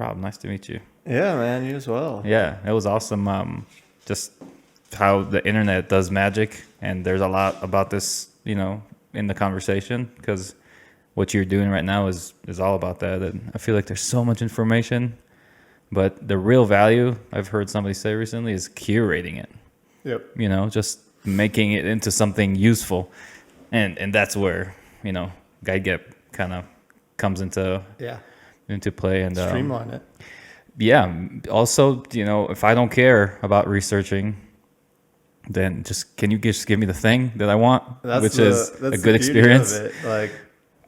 Rob, nice to meet you. Yeah, man, you as well. Yeah, it was awesome. Just how the internet does magic, and there's a lot about this, in the conversation, because what you're doing right now is all about that. And I feel like there's so much information, but the real value, I've heard somebody say recently, is curating it. Yep. Just making it into something useful, and that's where GuideGap kind of comes into play, and Streamline it. yeah. Also, if I don't care about researching, then can you just give me the thing that I want, which is a good experience. Of it. Like,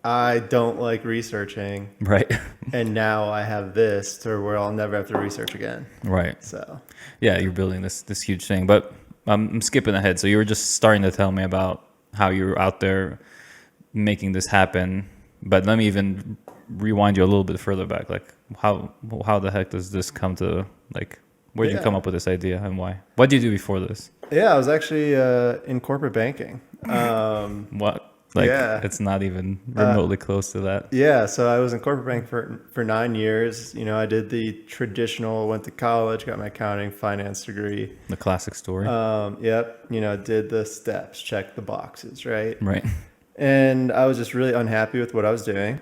I don't like researching, right? And now I have this to where I'll never have to research again. Right. So yeah, you're building this huge thing, but I'm skipping ahead. So you were just starting to tell me about how you're out there making this happen, but let me even rewind you a little bit further back. Like, how the heck does this come to, like, where did you come up with this idea and why? What did you do before this? Yeah, I was actually in corporate banking. What? Like, it's not even remotely close to that. Yeah, so I was in corporate banking for 9 years. I did the traditional, went to college, got my accounting, finance degree. The classic story. Yep, did the steps, checked the boxes, right? Right. And I was just really unhappy with what I was doing.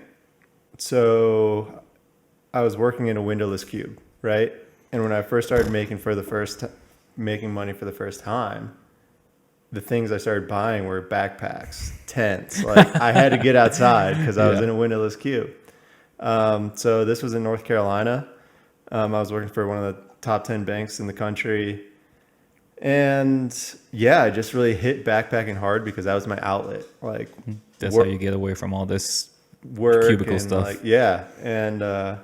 So I was working in a windowless cube, right? And when I first started making money for the first time, the things I started buying were backpacks, tents. Like, I had to get outside because I was in a windowless cube. So this was in North Carolina. I was working for one of the top 10 banks in the country. And I just really hit backpacking hard because that was my outlet. Like, that's how you get away from all this work cubicle and stuff. And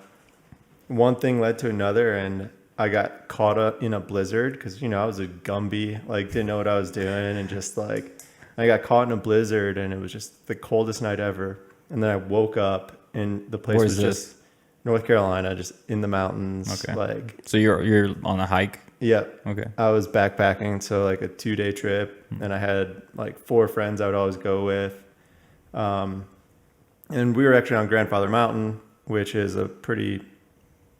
one thing led to another, and I got caught up in a blizzard because I was a Gumby, like, didn't know what I was doing, and just like I got caught in a blizzard, and it was just the coldest night ever. And then I woke up, and the place was just North Carolina, just in the mountains. Okay. Like, so you're on a hike. Yeah. Okay. I was backpacking, so like a 2-day trip, and I had like 4 friends I would always go with. And we were actually on Grandfather Mountain, which is a pretty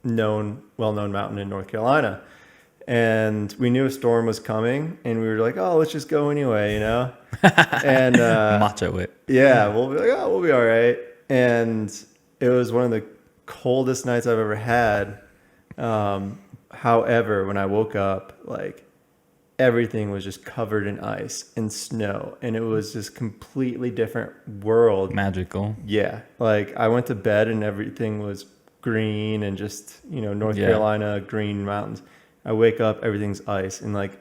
well-known mountain in North Carolina. And we knew a storm was coming, and we were like, oh, let's just go anyway, And macho it. Yeah, we'll be like, oh, we'll be all right. And it was one of the coldest nights I've ever had. However, when I woke up, like, everything was just covered in ice and snow, and it was just completely different world. Magical. Yeah. Like, I went to bed and everything was green and just, North Carolina, green mountains. I wake up, everything's ice, and like,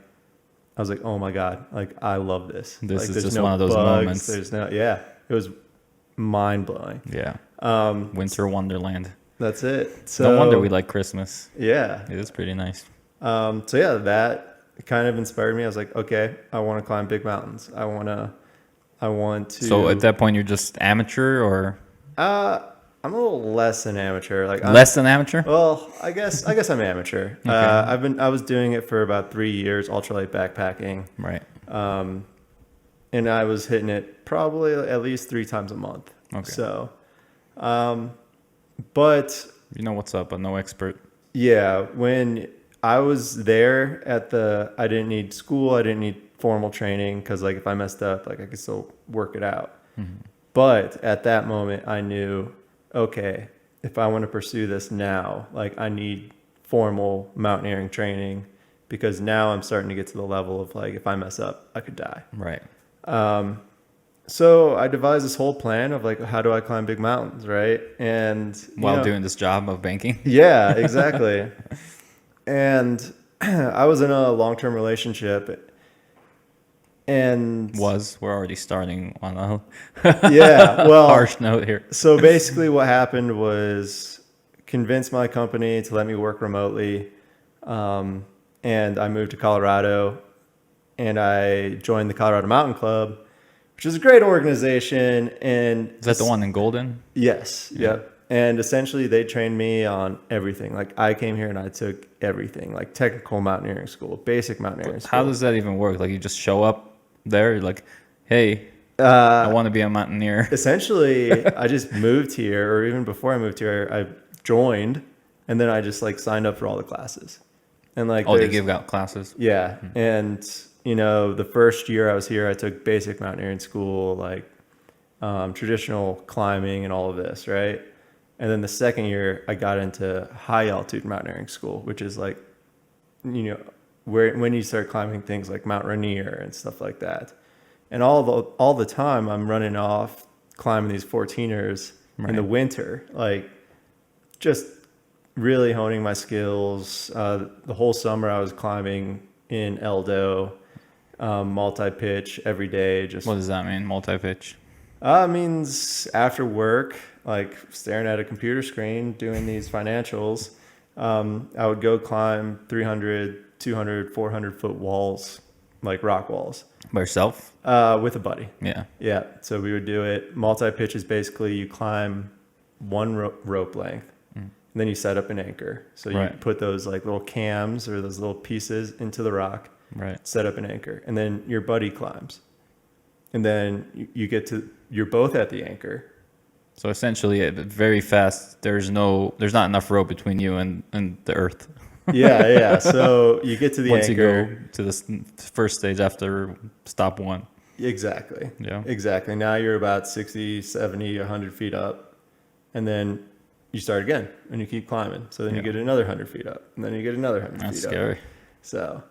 I was like, oh my God, like, I love this. This like, is just one of those moments. It was mind blowing. Yeah. Winter wonderland. That's it. So no wonder we like Christmas. Yeah. It is pretty nice. That kind of inspired me. I was like, okay, I want to climb big mountains. I want to. So at that point, you're just amateur, or? I'm a little less than amateur. Like, less than amateur? Well, I guess I'm amateur. Okay. I was doing it for about 3 years, ultralight backpacking. Right. And I was hitting it probably at least 3 times a month. Okay. So, but you know what's up, but no expert. Yeah, when I was there I didn't need school. I didn't need formal training because, like, if I messed up, like, I could still work it out. Mm-hmm. But at that moment, I knew, okay, if I want to pursue this now, like, I need formal mountaineering training because now I'm starting to get to the level of, like, if I mess up, I could die. Right. So I devised this whole plan of, like, how do I climb big mountains, right? And while doing this job of banking. Yeah, exactly. And I was in a long-term relationship, and we're already starting on a harsh note here. So basically, what happened was convinced my company to let me work remotely, and I moved to Colorado, and I joined the Colorado Mountain Club, which is a great organization. And is that the one in Golden? Yes. Yeah. Yep. And essentially, they trained me on everything. Like, I came here and I took everything, like technical mountaineering school, basic mountaineering school. How does that even work? Like, you just show up there, you're like, hey, I want to be a mountaineer. Essentially, I just moved here, or even before I moved here, I joined, And then I just like signed up for all the classes. And like, Oh, they give out classes. yeah. And, you know, the first year I was here, I took basic mountaineering school, like traditional climbing and all of this, right? And then the second year I got into high altitude mountaineering school, which is like, you know, when you start climbing things like Mount Rainier and stuff like that. And all the time I'm running off climbing these 14ers in the winter, like just really honing my skills. The whole summer I was climbing in Eldo, multi-pitch every day. Just What does that mean, multi-pitch? means after work, like staring at a computer screen, doing these financials, I would go climb 300, 200, 400 foot walls, like rock walls. By yourself? With a buddy. Yeah. Yeah. So we would do it. Multi-pitch is basically you climb one rope length and then you set up an anchor. So you put those like little cams or those little pieces into the rock, set up an anchor, and then your buddy climbs. And then you're both at the anchor. So essentially, very fast, there's not enough rope between you and the earth. Yeah. So you get to the Once anchor. you go to the first stage after stop one. Exactly. Yeah. Exactly. Now you're about 60, 70, 100 feet up. And then you start again and you keep climbing. So then you get another 100 feet up. And then you get another 100 feet up. That's scary. So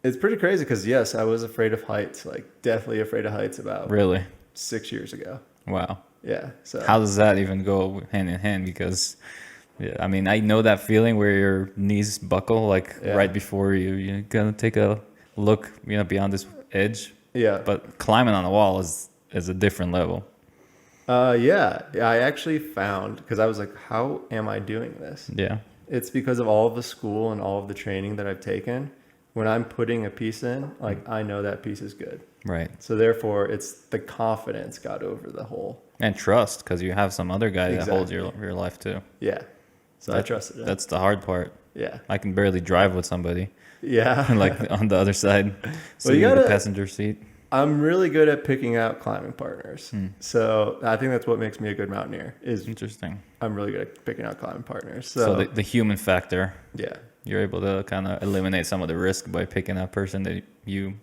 it's pretty crazy because, yes, I was afraid of heights, like definitely afraid of heights about Really? 6 years ago. Wow. Yeah. So How does that even go hand in hand? Because, yeah, I mean, I know that feeling where your knees buckle, like right before you're going to take a look, beyond this edge. Yeah. But climbing on a wall is a different level. Yeah. I actually found, because I was like, how am I doing this? Yeah. It's because of all of the school and all of the training that I've taken. When I'm putting a piece in, like I know that piece is good. Right. So therefore, it's the confidence got over the whole. And trust, because you have some other guy that holds your life too. Yeah. So I trusted it. That's the hard part. Yeah. I can barely drive with somebody. Yeah. Like on the other side, Well, you in the gotta- passenger seat. I'm really good at picking out climbing partners. So I think that's what makes me a good mountaineer is Interesting. I'm really good at picking out climbing partners. So the human factor, yeah. you're able to kind of eliminate some of the risk by picking a person that you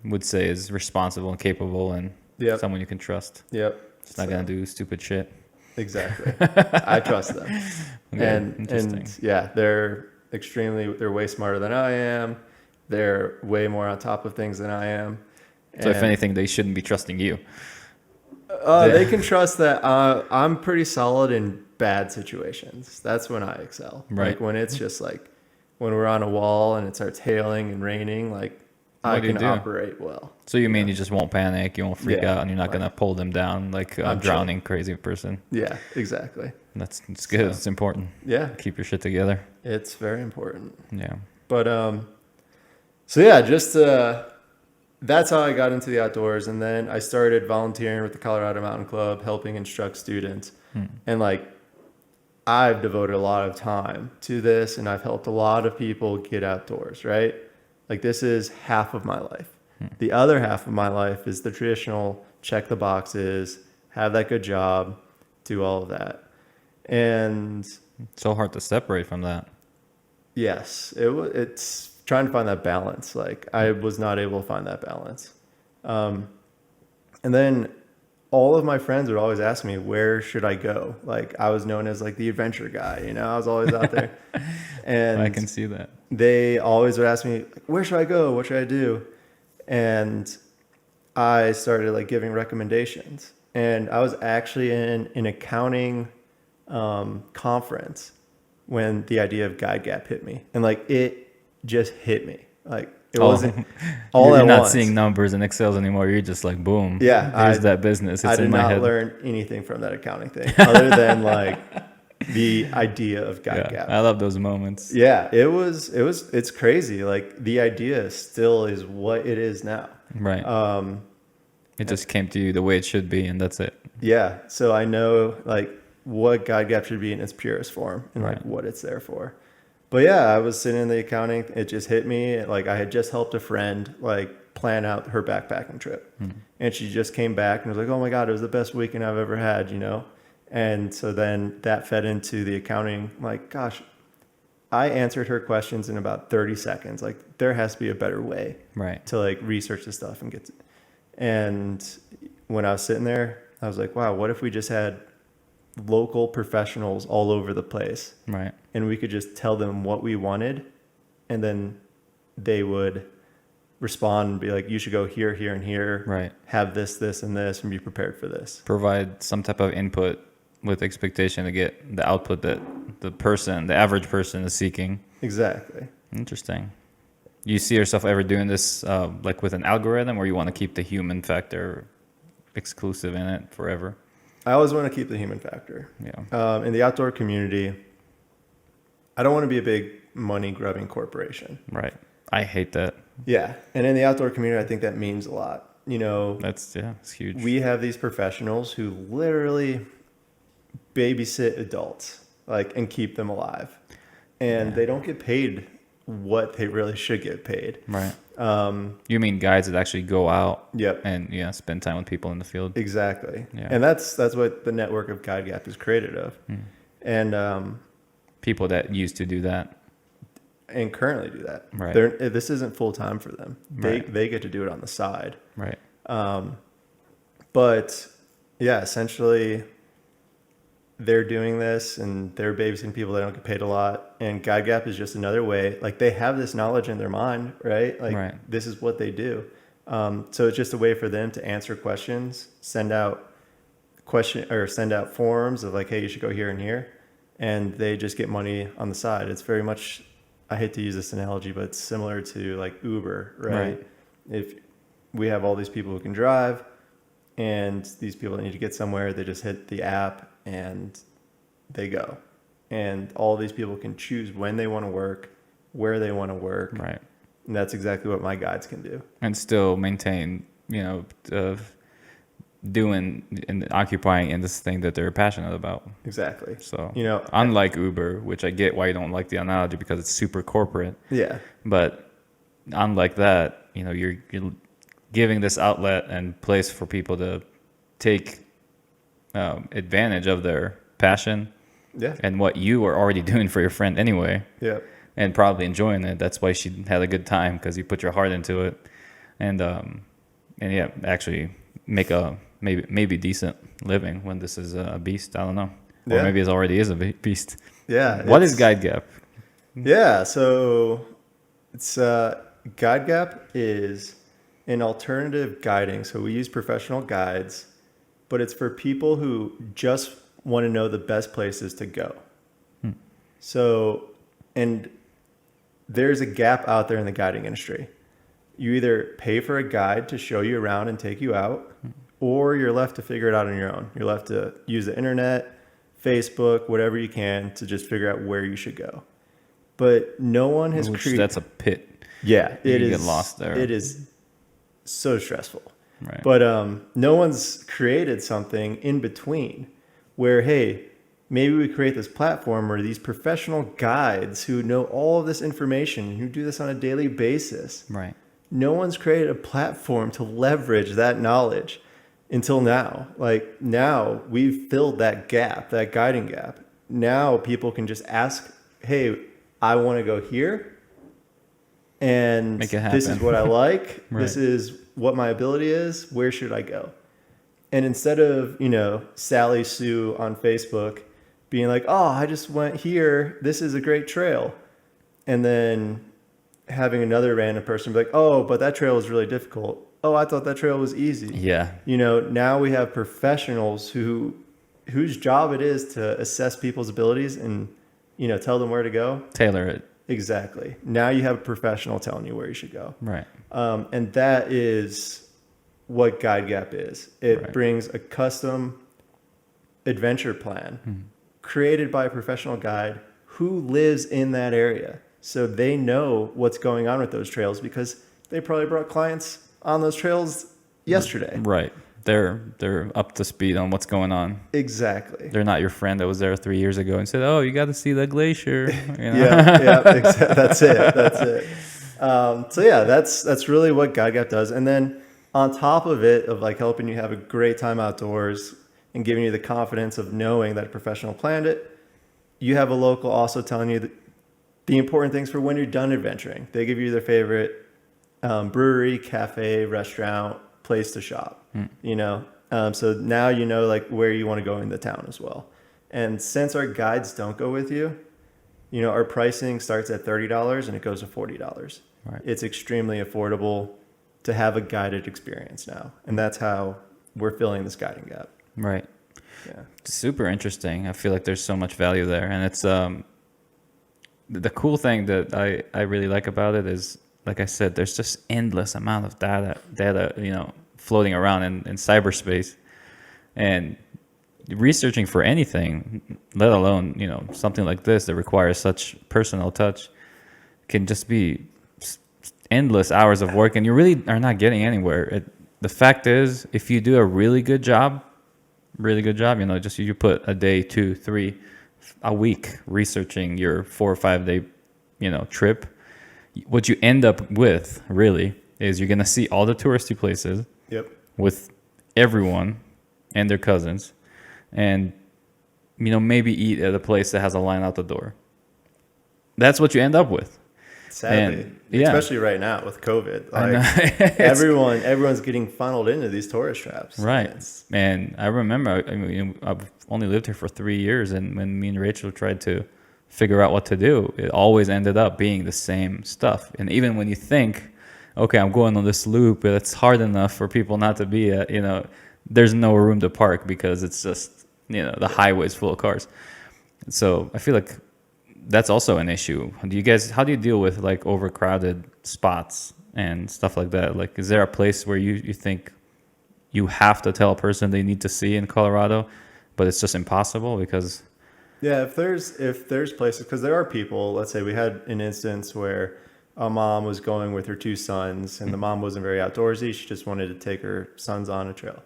would say is responsible and capable and someone you can trust. Yep. It's not going to do stupid shit. Exactly. I trust them. Okay, And yeah, they're way smarter than I am. They're way more on top of things than I am. So if anything, they shouldn't be trusting you. They can trust that I'm pretty solid in bad situations. That's when I excel. Right. Like when it's just like when we're on a wall and it starts hailing and raining, like I do you can do? operate well. So you mean you just won't panic, you won't freak Yeah, out, and you're not going to pull them down like a I'm drowning crazy person. Yeah, exactly. It's good. It's important. Yeah, Keep your shit together. it's very important. Yeah. But so yeah, just that's how I got into the outdoors, and then I started volunteering with the Colorado Mountain Club, helping instruct students, and like I've devoted a lot of time to this, and I've helped a lot of people get outdoors. Right, like this is half of my life. The other half of my life is the traditional check the boxes, have that good job, do all of that, and It's so hard to separate from that. yes, it's trying to find that balance. Like I was not able to find that balance. And then all of my friends would always ask me, where should I go? Like I was known as like the adventure guy, I was always out there. And I can see that. they always would ask me, where should I go? What should I do? And I started like giving recommendations. And I was actually in an accounting conference when the idea of GuideGap hit me. And like it just hit me. Like it wasn't all You're at not once. seeing numbers and Excels anymore. You're just like, boom. Yeah, Here's that business. It's I did in my not head. learn anything from that accounting thing other than like the idea of GuideGap. Yeah, I love those moments. Yeah, it's crazy. Like the idea still is what it is now. Right. It just came to you the way it should be, and that's it. Yeah. So I know like what GuideGap should be in its purest form and like Right. what it's there for. But yeah, I was sitting in the accounting. It just hit me. Like I had just helped a friend like plan out her backpacking trip, and she just came back and was like, "Oh my God, it was the best weekend I've ever had," And so then that fed into the accounting. Like, gosh, I answered her questions in about 30 seconds. Like, there has to be a better way Right. to like research this stuff and get to, and when I was sitting there, I was like, wow, what if we just had local professionals all over the place, Right. and we could just tell them what we wanted, and then they would respond and be like, you should go here, here, and here, Right. have this, this, and this, and be prepared for this. Provide some type of input with expectation to get the output that the average person is seeking. Exactly. Interesting. You see yourself ever doing this like with an algorithm, or you want to keep the human factor exclusive in it forever? I always want to keep the human factor. Yeah. In the outdoor community, I don't want to be a big money grubbing corporation. Right. I hate that. Yeah. And in the outdoor community, I think that means a lot. You know, It's huge. we have these professionals who literally babysit adults, like, and keep them alive. And they don't get paid what they really should get paid. Right. You mean guides that actually go out Yep. and spend time with people in the field? Exactly. Yeah. And that's what the network of GuideGap is created of. And People that used to do that. and currently do that. Right. This isn't full time for them. They get to do it on the side. Right. But yeah, essentially they're doing this and they're babysitting people that don't get paid a lot. And GuideGap is just another way. Like, they have this knowledge in their mind, right? Like, Right. this is what they do. So it's just a way for them to answer questions, send out forms of like, hey, you should go here and here. And they just get money on the side. It's very much, I hate to use this analogy, but it's similar to like Uber, right? If we have all these people who can drive, and these people that need to get somewhere, they just hit the app and they go. And all these people can choose when they want to work, where they want to work. Right. And that's exactly what my guides can do. And still maintain, doing and occupying in this thing that they're passionate about. Exactly. So, You know, unlike Uber, which I get why you don't like the analogy because it's super corporate, yeah, but unlike that, you're giving this outlet and place for people to take advantage of their passion yeah, and what you were already doing for your friend anyway, yeah, and probably enjoying it. That's why she had a good time, because you put your heart into it, and yeah, actually make a maybe decent living when this is a beast. I don't know, or Yeah. maybe it already is a beast. yeah. What is GuideGap? Yeah, so it's GuideGap is an alternative guiding. So we use professional guides, but it's for people who just want to know the best places to go. So, and there's a gap out there in the guiding industry. You either pay for a guide to show you around and take you out, or you're left to figure it out on your own. You're left to use the internet, Facebook, whatever you can to just figure out where you should go. But no one has created. That's a pit. Yeah, it You is. get lost there. It is so stressful. Right. But no one's created something in between where, hey, maybe we create this platform where these professional guides who know all of this information, who do this on a daily basis. Right. No one's created a platform to leverage that knowledge until now. Like, now we've filled that gap, that guiding gap. Now people can just ask, hey, I want to go here, and Make it this is happen. what I like. Right. This is what my ability is. Where should I go? And instead of, Sally Sue on Facebook being like, oh, I just went here, this is a great trail, and then having another random person be like, oh, but that trail is really difficult. Oh, I thought that trail was easy. Yeah. Now we have professionals whose job it is to assess people's abilities and, tell them where to go. Tailor it. Exactly. Now you have a professional telling you where you should go. Right. And that is what GuideGap is. It Right. brings a custom adventure plan created by a professional guide who lives in that area. So they know what's going on with those trails because they probably brought clients on those trails yesterday. Right. They're up to speed on what's going on. Exactly. They're not your friend that was there 3 years ago and said, "Oh, you got to see the glacier." Yeah, that's it. So yeah, that's really what GuideGap does. And then on top of it, of like helping you have a great time outdoors, and giving you the confidence of knowing that a professional planned it. You have a local also telling you the important things for when you're done adventuring. They give you their favorite brewery, cafe, restaurant, place to shop, you know? So now you know like where you want to go in the town as well. And since our guides don't go with you, you know, our pricing starts at $30 and it goes to $40. Right. It's extremely affordable to have a guided experience now. And that's how we're filling this guiding gap. Right. Yeah. Super interesting. I feel like there's so much value there. And it's the cool thing that I really like about it is, like I said, there's just endless amount of data, you know, floating around in cyberspace. And researching for anything, let alone, you know, something like this that requires such personal touch, can just be endless hours of work, and you really are not getting anywhere. The fact is, if you do a really good job, you know, just you put a day, 2, 3, a week researching your 4 or 5 day, you know, trip, what you end up with really is you're going to see all the touristy places. Yep. With everyone and their cousins, and, you know, maybe eat at a place that has a line out the door. That's what you end up with. Sadly, especially right now with COVID, like everyone's getting funneled into these tourist traps. Right. And I remember, I mean, I've only lived here for 3 years, and when me and Rachel tried to figure out what to do, it always ended up being the same stuff. And even when you think, okay, I'm going on this loop, but it's hard enough for people not to be at, you know, there's no room to park because it's just, you know, the highway's full of cars. So I feel like that's also an issue. How do you deal with like overcrowded spots and stuff like that? Like, is there a place where you think you have to tell a person they need to see in Colorado, but it's just impossible because... Yeah, if there's places, because there are people, let's say we had an instance where a mom was going with her 2 sons, and the mom wasn't very outdoorsy. She just wanted to take her sons on a trail.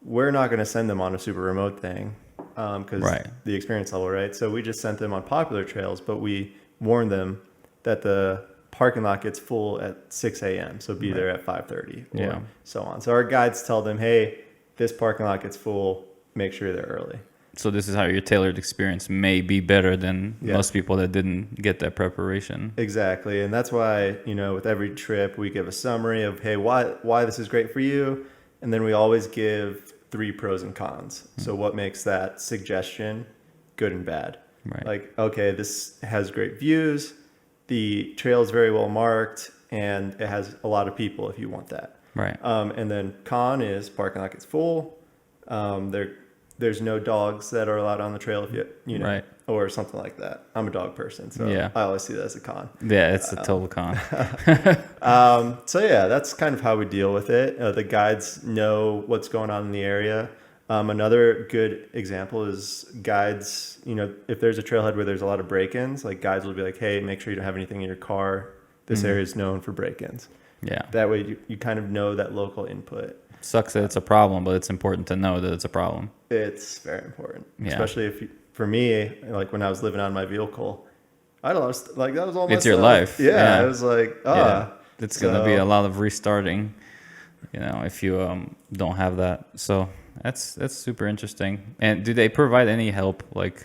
We're not going to send them on a super remote thing because the experience level, right? So we just sent them on popular trails, but we warned them that the parking lot gets full at 6 a.m. So be there at 5:30 or so on. So our guides tell them, hey, this parking lot gets full. Make sure they're early. So this is how your tailored experience may be better than most people that didn't get that preparation. Exactly. And that's why, you know, with every trip, we give a summary of, hey, why this is great for you. And then we always give 3 pros and cons. So what makes that suggestion good and bad? Right. Like, okay, this has great views. The trail is very well marked, and it has a lot of people if you want that. Right. And then con is parking lot gets full. There's no dogs that are allowed on the trail if you know, or something like that. I'm a dog person, so I always see that as a con. Yeah, it's a total con. So yeah, that's kind of how we deal with it. The guides know what's going on in the area. Another good example is guides, you know, if there's a trailhead where there's a lot of break-ins, like guides will be like, hey, make sure you don't have anything in your car. This area is known for break-ins. Yeah. That way you kind of know that local input. Sucks that it's a problem, but it's important to know that it's a problem. It's very important, especially for me, like when I was living on my vehicle, I had a lot of like that was all my It's your stuff. life. Yeah, I was like, it's gonna be a lot of restarting, you know, if you don't have that. So that's super interesting. And do they provide any help like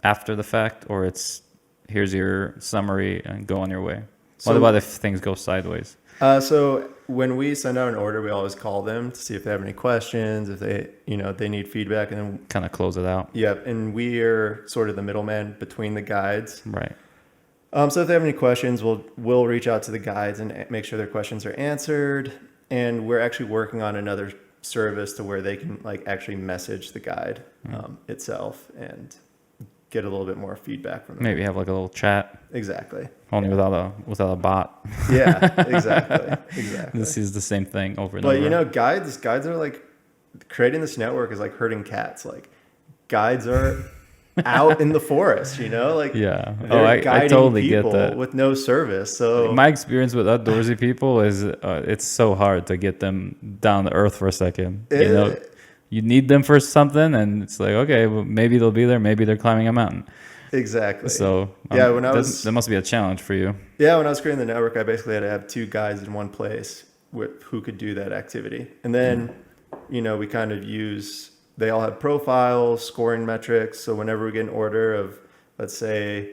after the fact, or it's here's your summary and go on your way? What about if things go sideways? So when we send out an order, we always call them to see if they have any questions, if they need feedback, and then kind of close it out. Yep. And we are sort of the middleman between the guides. Right. So if they have any questions, we'll reach out to the guides and make sure their questions are answered. And we're actually working on another service to where they can like actually message the guide itself and get a little bit more feedback from them. Maybe have like a little chat. Exactly. Only without a bot. Yeah, exactly. This is the same thing over and over. But you know, guides are like creating this network is like herding cats. Like guides are out in the forest, you know, like I totally get that with no service. So my experience with outdoorsy people is it's so hard to get them down to earth for a second. You know, you need them for something, and it's like, okay, well, maybe they'll be there. Maybe they're climbing a mountain. Exactly. So that must be a challenge for you. Yeah, when I was creating the network, I basically had to have 2 guides in one place who could do that activity, and then you know we kind of use they all have profiles, scoring metrics. So whenever we get an order of, let's say,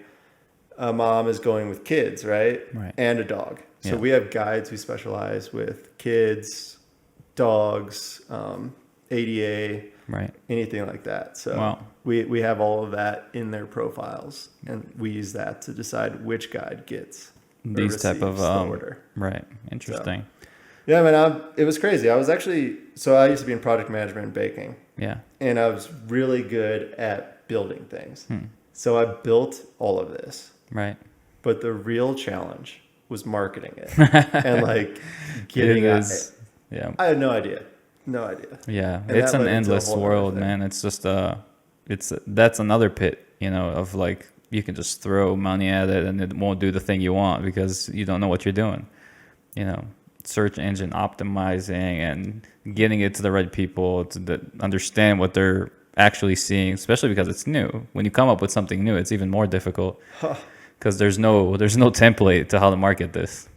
a mom is going with kids, right? Right. And a dog. So Yeah. we have guides who specialize with kids, dogs, ADA, Right. anything like that. So Wow. we have all of that in their profiles, and we use that to decide which guide gets or These type of receives the order. right. Interesting. Yeah, man, it was crazy. I was actually, so I used to be in project management and baking, Yeah. and I was really good at building things. Hmm. So I built all of this, Right. but the real challenge was marketing it and like getting It it. is. Yeah. I had no idea. No idea. Yeah, And it's that an led into a endless whole other world, thing. man. It's just that's another pit, of like you can just throw money at it and it won't do the thing you want because you don't know what you're doing. Search engine optimizing and getting it to the right people to understand what they're actually seeing, especially because it's new. When you come up with something new, it's even more difficult because there's no template to how to market this.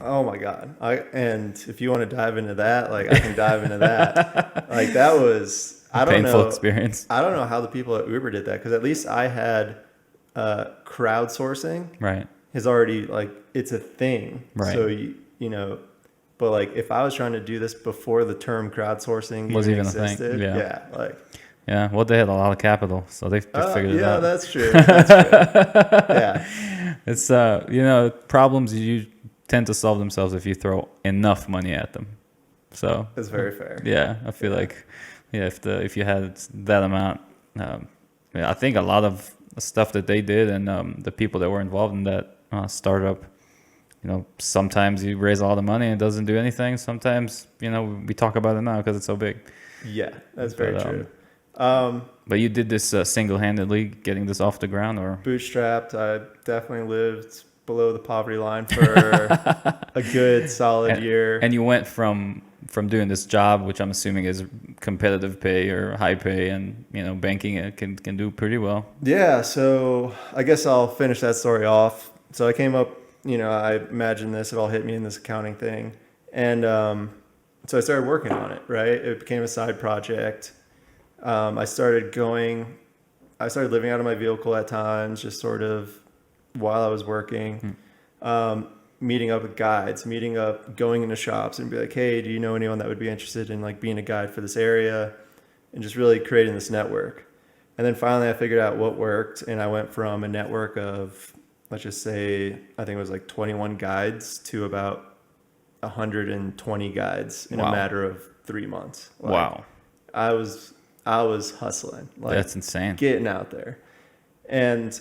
Oh my God. And if you want to dive into that, like I can dive into that. Like that was, I don't Painful know. experience. I don't know how the people at Uber did that. Cause at least I had, crowdsourcing Right. is already like, it's a thing. Right. So but like if I was trying to do this before the term crowdsourcing Was even a thing, existed, yeah. like, Yeah. Well, they had a lot of capital, so they figured it yeah, out. that's true. That's true. Yeah. It's problems you tend to solve themselves if you throw enough money at them. So That's very fair. yeah, I feel like if you had that amount, I think a lot of stuff that they did and the people that were involved in that startup, sometimes you raise all the money and it doesn't do anything. Sometimes we talk about it now because it's so big. Yeah, that's very true. But you did this single-handedly, getting this off the ground, or Bootstrapped. I definitely lived below the poverty line for a good solid year. And you went from doing this job, which I'm assuming is competitive pay or high pay, and banking it can do pretty well. Yeah, so I guess I'll finish that story off. So I came up, I imagined this, it all hit me in this accounting thing. And so I started working on it, right? It became a side project. I started living out of my vehicle at times, just sort of while I was working, meeting up with guides, going into shops and be like, hey, do you know anyone that would be interested in like being a guide for this area? And just really creating this network. And then finally I figured out what worked. And I went from a network of, let's just say, I think it was like 21 guides to about 120 guides in Wow. a matter of 3 months. Like, Wow. I was hustling, like That's insane. getting out there. And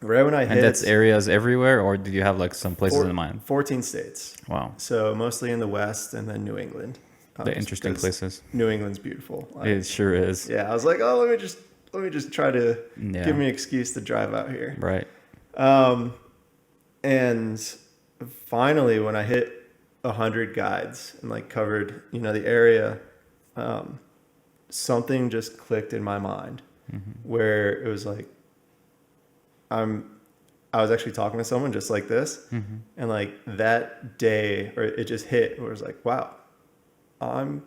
right when I hit, And that's areas everywhere, or did you have like some places in mind? 14 states. Wow. So mostly in the West and then New England. The interesting because places. New England's beautiful. Like, It sure is. yeah, I was like, oh, let me just try to Yeah. give me an excuse to drive out here. Right. And finally, when I hit 100 guides and like covered, the area, something just clicked in my mind where it was like, I was actually talking to someone just like this. And like that day, or it just hit where it was like, wow, I'm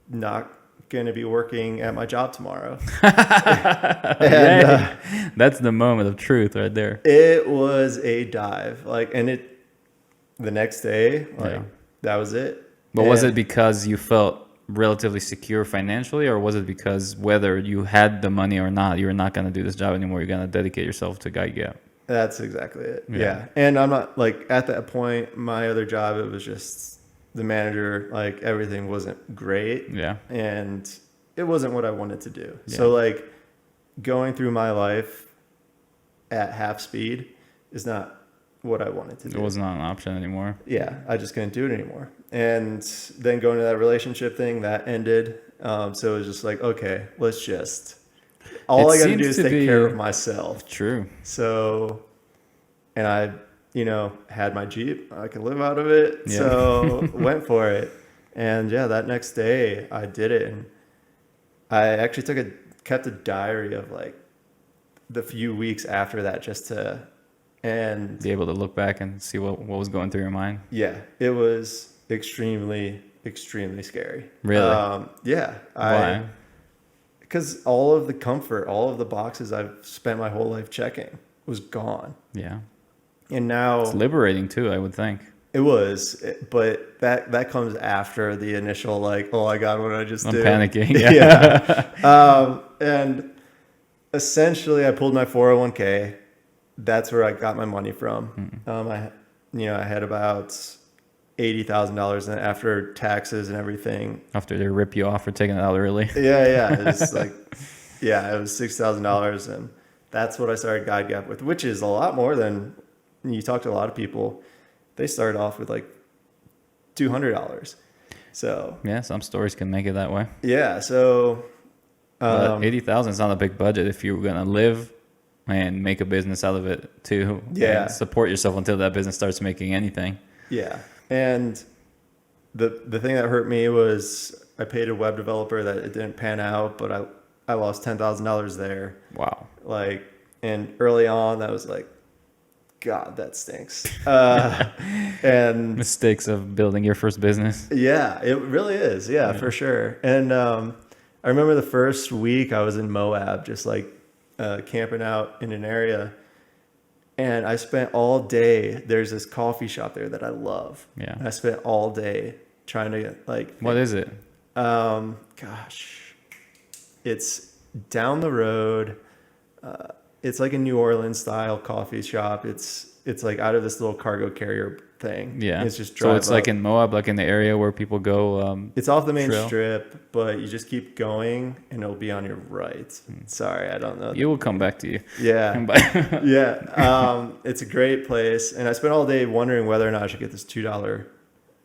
not going to be working at my job tomorrow. And That's the moment of truth right there. it was a dive. Like, and the next day, like Yeah. that was it. But was And- it because you felt relatively secure financially, or was it because whether you had the money or not, you're not going to do this job anymore, you're going to dedicate yourself to GuideGap? That's exactly it. Yeah. Yeah. And I'm not like at that point, my other job, it was just the manager, like everything wasn't great. Yeah. And it wasn't what I wanted to do. Yeah. So like going through my life at half speed is not what I wanted to do. It was not an option anymore. Yeah, I just couldn't do it anymore. And then going to that relationship thing, that ended. So it was just like, okay, let's just, all It I got to seems do is to take be- care of myself. True. So, and I, had my Jeep, I could live out of it. Yeah. So went for it. And yeah, that next day I did it. And I actually kept a diary of like the few weeks after that and Be able to look back and see what was going through your mind. yeah, it was extremely, extremely scary. Really? Yeah. Why? because all of the comfort, all of the boxes I've spent my whole life checking was gone. Yeah. And now It's liberating too, I would think. it was, but that comes after the initial like, oh, I got what I just I'm did. panicking. Yeah. And essentially I pulled my 401k. That's where I got my money from. I had about $80,000 in it after taxes and everything. After they rip you off for taking it out early. Yeah. It was like, it was $6,000. And that's what I started GuideGap with, which is a lot more than you talk to a lot of people. They start off with like $200. So yeah, some stores can make it that way. yeah. So But 80,000 is not a big budget if you're gonna live and make a business out of it too. Yeah. And support yourself until that business starts making anything. Yeah. And the thing that hurt me was I paid a web developer that it didn't pan out, but I lost $10,000 there. Wow. Like, and early on that was like, God, that stinks. And Mistakes of building your first business. yeah, it really is. Yeah, for sure. And I remember the first week I was in Moab, just like camping out in an area. And I spent all day, there's this coffee shop there that I love. Yeah. And I spent all day trying to like. What is it? Gosh, it's down the road. It's like a New Orleans style coffee shop. It's like out of this little cargo carrier thing. Yeah. It's just so it's like in Moab, like in the area where people go. It's off the main trail. strip, but you just keep going and it'll be on your right. Sorry, I don't know. You will come back to you. Yeah. But Yeah. It's a great place. And I spent all day wondering whether or not I should get this $2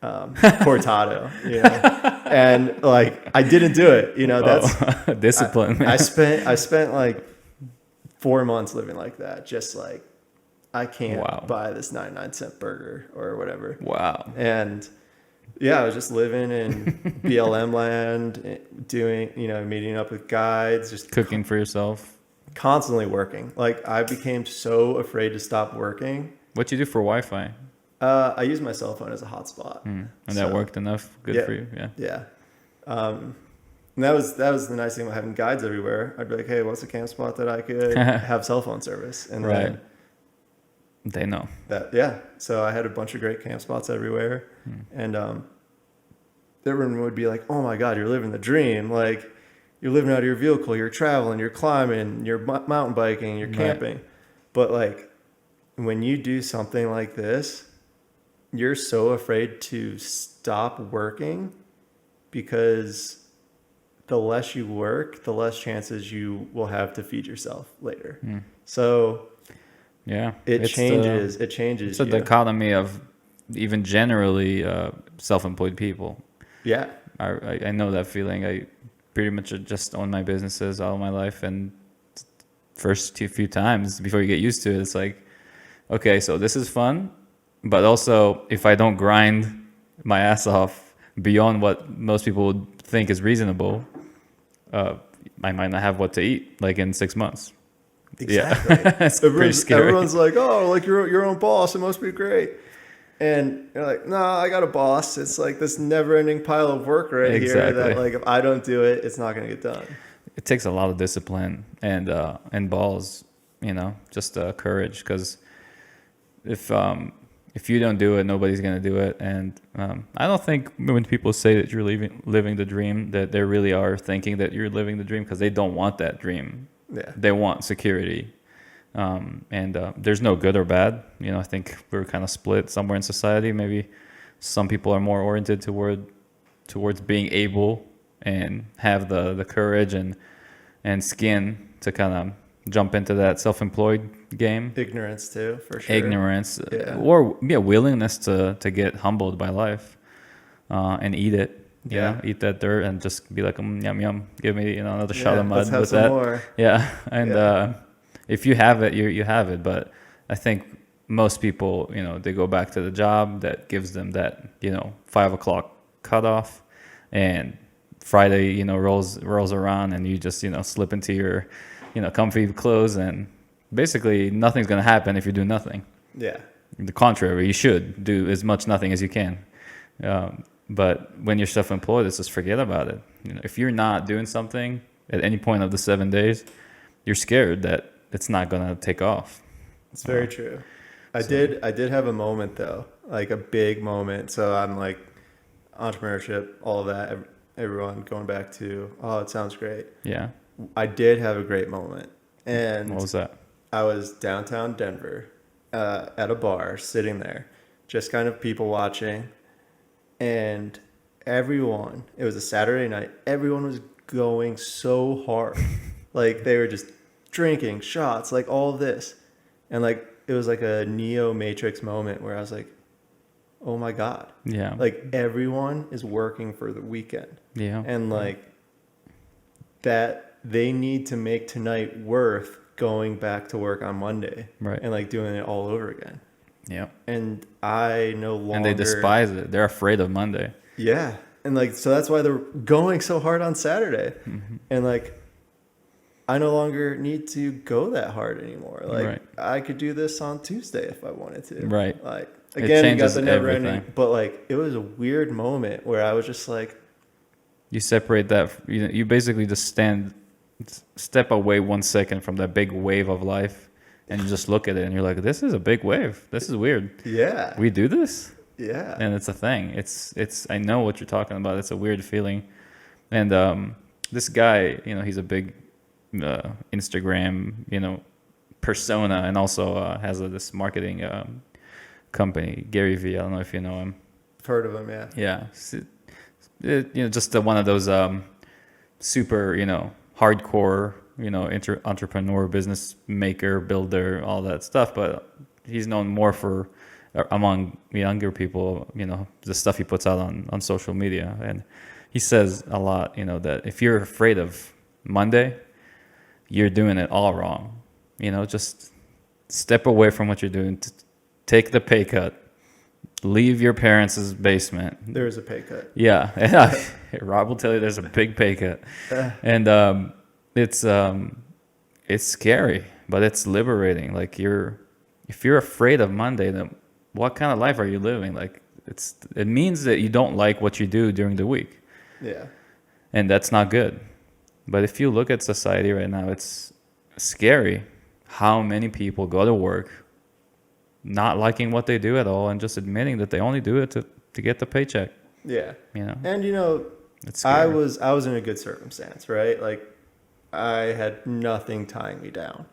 cortado, and like, I didn't do it, that's discipline. I spent like 4 months living like that. Just like, I can't buy this 99-cent burger or whatever. Wow. And yeah, I was just living in BLM land, doing, meeting up with guides, just Cooking for yourself. constantly working. Like, I became so afraid to stop working. What you do for Wi-Fi? I use my cell phone as a hotspot. And that worked enough? Good for you? Yeah. Yeah. And that was the nice thing about having guides everywhere. I'd be like, hey, what's a camp spot that I could have cell phone service? And then they know. So I had a bunch of great camp spots everywhere. And everyone would be like, oh my God, you're living the dream. Like, you're living out of your vehicle, you're traveling, you're climbing, you're mountain biking, you're camping. But like, when you do something like this, you're so afraid to stop working, because the less you work, the less chances you will have to feed yourself later. So yeah, it changes. It's the dichotomy of even generally self-employed people. Yeah. I know that feeling. I pretty much just own my businesses all my life, and first few times before you get used to it, it's like, okay, so this is fun, but also if I don't grind my ass off beyond what most people would think is reasonable, I might not have what to eat like in 6 months. Exactly. Yeah. It's pretty scary. Everyone's like, oh, like you're your own boss, it must be great. And you're like, no, I got a boss. It's like this never-ending pile of work here that, like, if I don't do it, it's not going to get done. It takes a lot of discipline and balls, just courage. Because if you don't do it, nobody's going to do it. And I don't think when people say that you're living the dream, that they really are thinking that you're living the dream, because they don't want that dream. Yeah. They want security. And there's no good or bad. I think we're kind of split somewhere in society. Maybe some people are more oriented towards being able and have the courage and skin to kind of jump into that self-employed game. Ignorance too, for sure. Ignorance, yeah. Or willingness to get humbled by life and eat it. Eat that dirt and just be like, yum yum. Give me another shot of mud let's have with some that. more. Yeah, and if you have it, you have it. But I think most people, they go back to the job that gives them that 5 o'clock cutoff, and Friday rolls around, and you just slip into your comfy clothes, and basically nothing's gonna happen if you do nothing. Yeah. The contrary, you should do as much nothing as you can. But when you're self-employed, it's just forget about it. If you're not doing something, at any point of the 7 days, you're scared that it's not gonna take off. It's very true. I did have a moment though, like a big moment. So I'm like entrepreneurship, all of that, everyone going back to, oh, it sounds great. Yeah. I did have a great moment. And What was that? I was downtown Denver at a bar sitting there, just kind of people watching. And everyone, it was a Saturday night, everyone was going so hard. Like they were just drinking shots, like all of this. And like it was like a Neo Matrix moment where I was like, oh my God. Yeah. Like everyone is working for the weekend. Yeah. And like that they need to make tonight worth going back to work on Monday. Right. And like doing it all over again. Yeah. And I no longer. And they despise it. They're afraid of Monday. Yeah. And like, so that's why they're going so hard on Saturday. Mm-hmm. And like, I no longer need to go that hard anymore. Like Right. I could do this on Tuesday if I wanted to. Right. Like It again, you got changes the never ending, everything. but like it was a weird moment where I was just like, You separate that. You basically just step away 1 second from that big wave of life, and you just look at it and you're like, this is a big wave. This is weird. yeah, We do this, yeah, and it's a thing. It's. I know what you're talking about. It's a weird feeling, and this guy, he's a big Instagram, persona, and also has this marketing company, Gary V. I don't know if you know him. I've heard of him. Yeah, Yeah, just one of those super, hardcore, entrepreneur, business maker, builder, all that stuff. But he's known more for among younger people, the stuff he puts out on social media. And he says a lot, that if you're afraid of Monday, you're doing it all wrong. Just step away from what you're doing. Take the pay cut. Leave your parents' basement. there is a pay cut. Yeah. Rob will tell you there's a big pay cut. And it's scary, but it's liberating. Like if you're afraid of Monday, then what kind of life are you living? Like it means that you don't like what you do during the week. Yeah, And that's not good. But if you look at society right now, it's scary how many people go to work not liking what they do at all and just admitting that they only do it to get the paycheck. yeah. And It's scary. I was in a good circumstance, right? Like I had nothing tying me down.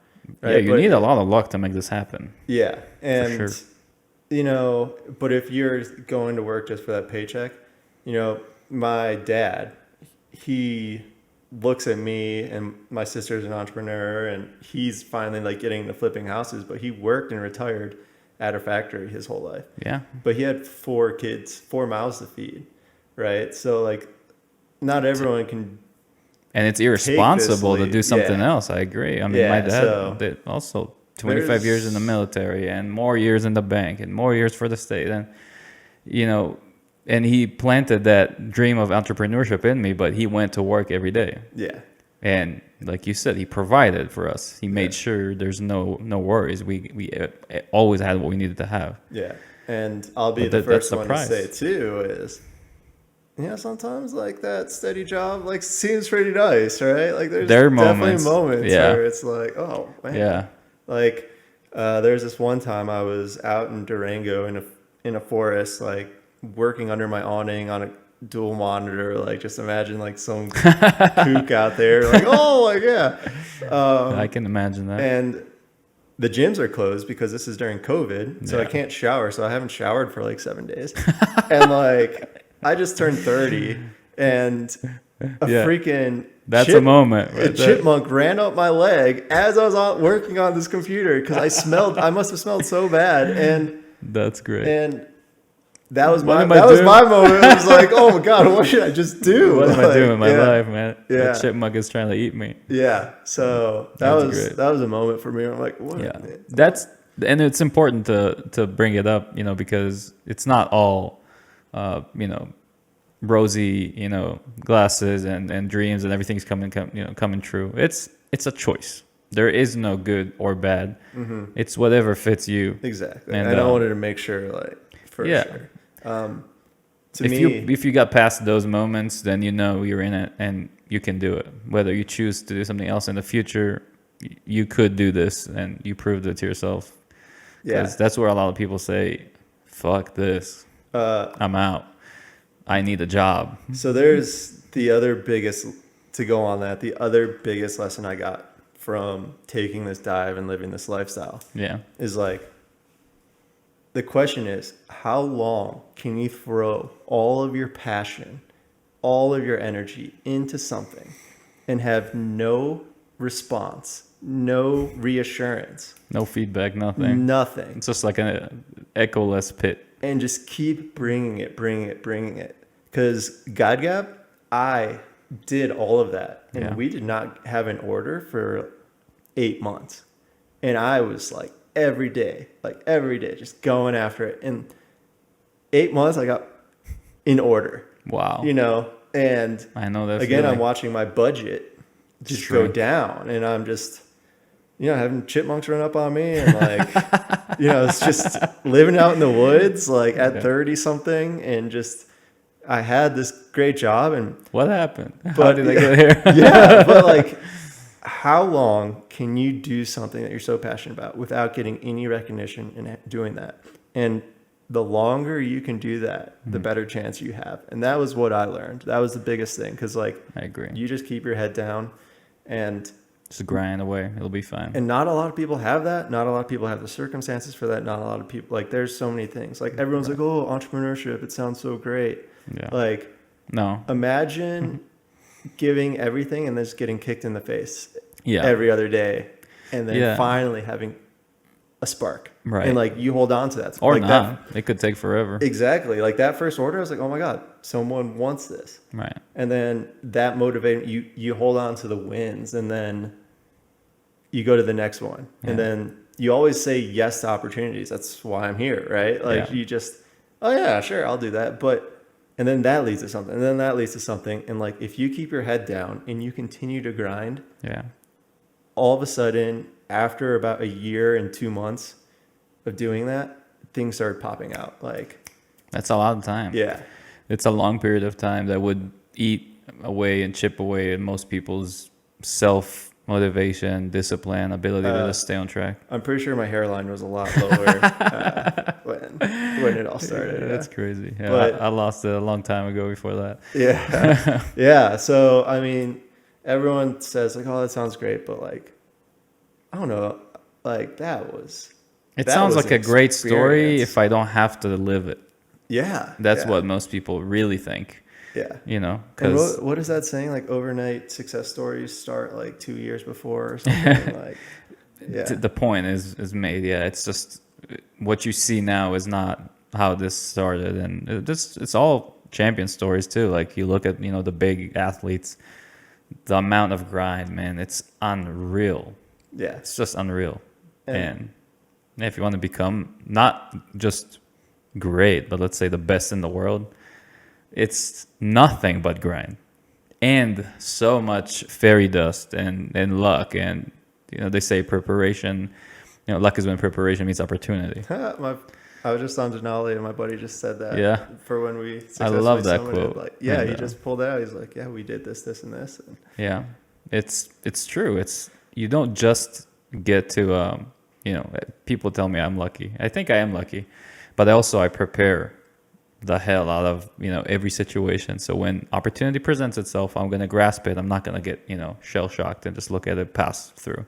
Right? Yeah, you need a lot of luck to make this happen. Yeah, and sure. But if you're going to work just for that paycheck, my dad, he looks at me, and my sister's an entrepreneur, and he's finally like getting into flipping houses, but he worked and retired at a factory his whole life. Yeah. But he had 4 kids, 4 mouths to feed, right? So like not everyone can. And it's irresponsible to do something Yeah. else. I agree. I mean, my dad so did also 25 years in the military and more years in the bank and more years for the state. And, and he planted that dream of entrepreneurship in me, but he went to work every day. Yeah. And like you said, he provided for us. He made sure there's no worries. We always had what we needed to have. Yeah. And I'll be But the that's first the one price. to say too is, sometimes like that steady job like seems pretty nice, right? Like there's There are definitely moments, where it's like, oh man. Yeah. Like there's this one time I was out in Durango in a forest, like working under my awning on a dual monitor. Like just imagine like some kook out there, like, oh, like yeah. I can imagine that. And the gyms are closed because this is during COVID, so I can't shower. So I haven't showered for like 7 days, and like I just turned 30, and a freaking that's a moment. A chipmunk ran up my leg as I was working on this computer because I must have smelled so bad, and that's great. And that was What my am I doing? moment. It was like, oh my God, what should I just do? What am I doing with my yeah. life, man? Yeah. That chipmunk is trying to eat me. Yeah. So that That's was great. that was a moment for me. I'm like, what? Yeah, and it's important to bring it up, because it's not all, rosy, glasses and dreams and everything's coming true. It's a choice. There is no good or bad. Mm-hmm. It's whatever fits you. Exactly. And I wanted to make sure, like, for sure. If you got past those moments, then you're in it, and you can do it. Whether you choose to do something else in the future, you could do this, and you proved it to yourself. Because that's where a lot of people say, fuck this, I'm out, I need a job. So there's the other biggest, to go on that, the other biggest lesson I got from taking this dive and living this lifestyle is like, the question is, how long can you throw all of your passion, all of your energy into something and have no response, no reassurance, no feedback, nothing. It's just like an echoless pit. And just keep bringing it. Because GuideGap, I did all of that. And we did not have an order for 8 months. And I was like every day, just going after it. And 8 months, I got in order. Wow. You know, and I know that again, feeling. I'm watching my budget just go down. And I'm just, you know, having chipmunks run up on me and like, you know, it's just living out in the woods, like at 30 something. And just, I had this great job. And what happened? How did I get here? But like, how long can you do something that you're so passionate about without getting any recognition in doing that? And the longer you can do that, the better chance you have. And that was what I learned. That was the biggest thing. Cause like, I agree. You just keep your head down and just grind away. It'll be fine. And not a lot of people have that. Not a lot of people have the circumstances for that. Not a lot of people, like, there's so many things. Like, everyone's like, oh, entrepreneurship, it sounds so great. Yeah. Like, no. Imagine giving everything and then just getting kicked in the face every other day. And then finally having a spark. Right. And, like, you hold on to that. Or like not. It could take forever. Exactly. Like, that first order, I was like, oh, my God, someone wants this. Right. And then that motivated you hold on to the wins, and then you go to the next one. And then you always say yes to opportunities. That's why I'm here, right? Like you just, oh yeah, sure, I'll do that. And then that leads to something. And then that leads to something. And like, if you keep your head down and you continue to grind, all of a sudden, after about a year and 2 months of doing that, things started popping out. Like, that's a lot of time. Yeah. It's a long period of time that would eat away and chip away at most people's self-motivation, discipline, ability to just stay on track. I'm pretty sure my hairline was a lot lower when it all started. Yeah, that's crazy. Yeah, but I lost it a long time ago before that. Yeah. Yeah. So, I mean, everyone says like, oh, that sounds great. But like, I don't know. Like it sounds like a great story if I don't have to live it. Yeah. That's what most people really think. Yeah. You know, because what is that saying? Like, overnight success stories start like 2 years before or something. Like, the point is made. Yeah. It's just what you see now is not how this started. And it's all champion stories too. Like, you look at, you know, the big athletes, the amount of grind, man, it's unreal. Yeah. It's just unreal. And if you want to become not just great, but let's say the best in the world, it's nothing but grind and so much fairy dust and luck. And, you know, they say preparation, you know, luck is when preparation meets opportunity. I was just on Denali and my buddy just said that. Yeah. For when we I love that quote. Like, yeah, he just pulled it out. He's like, yeah, we did this, this, and this. And yeah, it's true. You don't just get to, you know, people tell me I'm lucky. I think I am lucky, but also I prepare the hell out of, you know, every situation. So when opportunity presents itself, I'm going to grasp it. I'm not going to get, you know, shell shocked and just look at it pass through.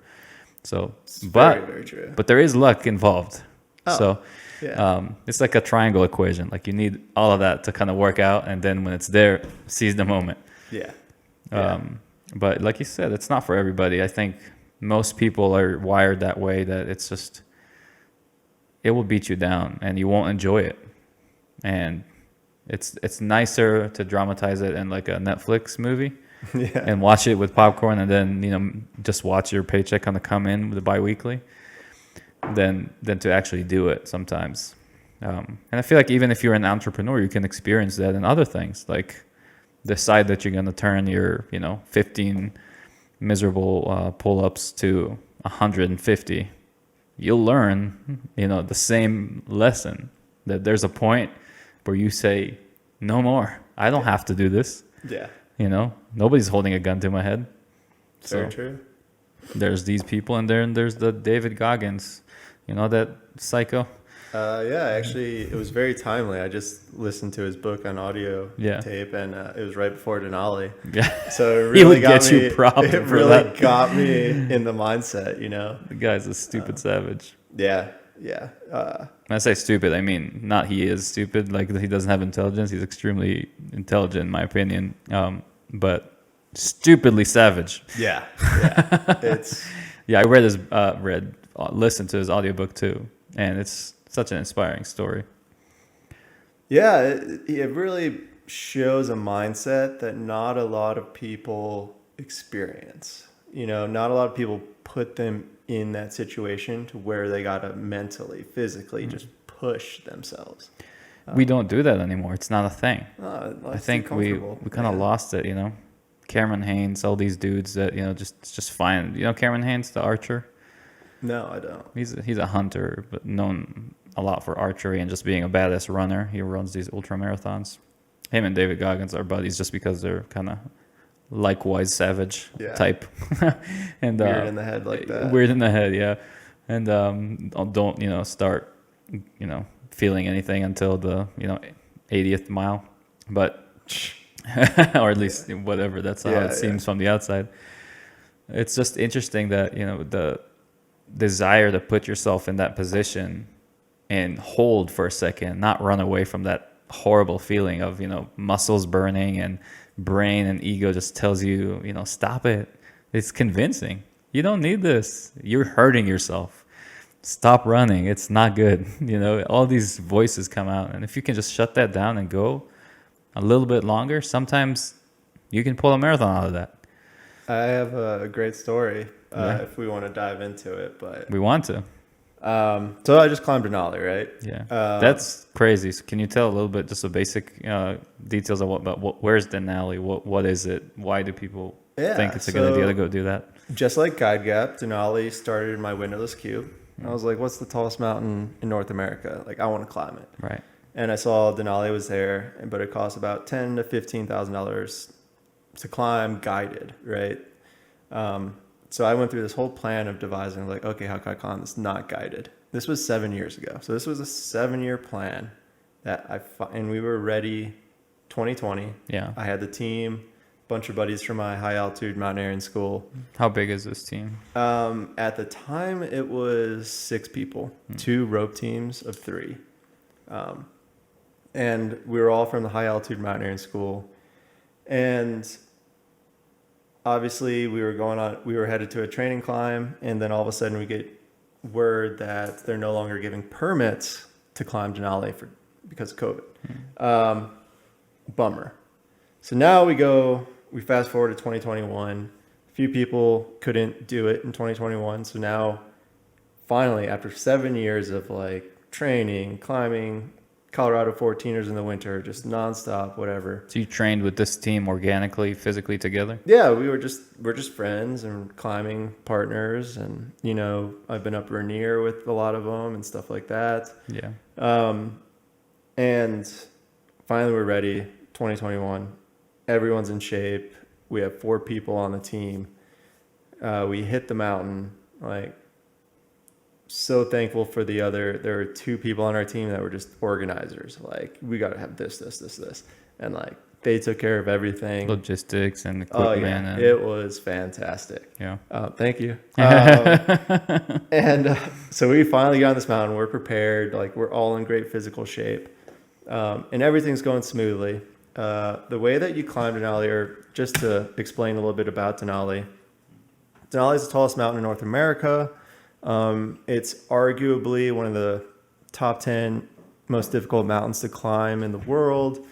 So, very, very true. But there is luck involved. Oh, so yeah. It's like a triangle equation. Like, you need all of that to kind of work out. And then when it's there, seize the moment. Yeah. But like you said, it's not for everybody. I think most people are wired that way, that it's just, it will beat you down and you won't enjoy it. And it's nicer to dramatize it in like a Netflix movie and watch it with popcorn and then, you know, just watch your paycheck kind of come in with the bi-weekly than to actually do it sometimes. And I feel like even if you're an entrepreneur, you can experience that in other things. Like, decide that you're going to turn your, you know, 15 miserable pull-ups to 150. You'll learn, you know, the same lesson, that there's a point where you say, no more. I don't have to do this. Yeah. You know, nobody's holding a gun to my head. Very So true. there's these people, and then there's the David Goggins. You know that psycho? Yeah, actually, it was very timely. I just listened to his book on audio Yeah. tape, and it was right before Denali. Yeah. So it He really would got get me. you propped It for really that. got me in the mindset, you know. The guy's a stupid savage. Yeah, yeah. When I say stupid, I mean not he is stupid. Like he doesn't have intelligence. He's extremely intelligent, in my opinion. But stupidly savage. Yeah, yeah. It's Yeah, I listened to his audiobook too, and it's such an inspiring story. yeah. It really shows a mindset that not a lot of people experience. You know, not a lot of people put them in that situation to where they gotta mentally, physically just push themselves. We don't do that anymore. It's not a thing. I Life's too think we comfortable, kind of man. lost it, you know. Cameron Haynes, all these dudes that just fine. You know Cameron Haynes, the archer. No, I don't. He's a hunter, but known a lot for archery and just being a badass runner. He runs these ultra marathons. Him and David Goggins are buddies just because they're kind of likewise savage Yeah. type. And Weird in the head like that. Weird in the head, yeah. And don't start feeling anything until the 80th mile, but or at least whatever. That's how it seems from the outside. It's just interesting that the desire to put yourself in that position and hold for a second, not run away from that horrible feeling of muscles burning and brain and ego just tells you stop it. It's convincing. You don't need this. You're hurting yourself. Stop running. It's not good. All these voices come out, and if you can just shut that down and go a little bit longer, sometimes you can pull a marathon out of that. I have a great story if we want to dive into it, but We want to. so I just climbed Denali, right? Yeah, that's crazy. So can you tell a little bit, just the basic details of where's Denali? What is it? Why do people think it's a good idea to go do that? Just like GuideGap, Denali started in my windowless cube. I was like, what's the tallest mountain in North America? Like, I want to climb it. Right. And I saw Denali was there, but it cost about $10,000 to $15,000 to climb guided, right? So I went through this whole plan of devising, like, okay, how can I climb this not guided? This was 7 years ago. So this was a 7-year plan and we were ready 2020. Yeah. I had the team, bunch of buddies from my high altitude mountaineering school. How big is this team? At the time, it was 6 people, 2 rope teams of 3. And we were all from the high altitude mountaineering school. And obviously we were headed to a training climb. And then all of a sudden we get word that they're no longer giving permits to climb Denali because of COVID. Bummer. So now we fast forward to 2021. A few people couldn't do it in 2021. So now finally, after 7 years of like training, climbing, Colorado 14ers in the winter, just nonstop, whatever. So you trained with this team organically, physically together? Yeah, we're just friends and climbing partners, and I've been up Rainier with a lot of them and stuff like that. Yeah. And finally we're ready, 2021. Everyone's in shape. We have 4 people on the team. We hit the mountain, like, so thankful for there were 2 people on our team that were just organizers. Like, we got to have this. And like, they took care of everything. Logistics and equipment. Oh yeah, and, it was fantastic. yeah. Thank you. And so we finally got on this mountain. We're prepared. Like, we're all in great physical shape. And everything's going smoothly. The way that you climb Denali, or just to explain a little bit about Denali. Denali is the tallest mountain in North America. It's arguably one of the top 10 most difficult mountains to climb in the world.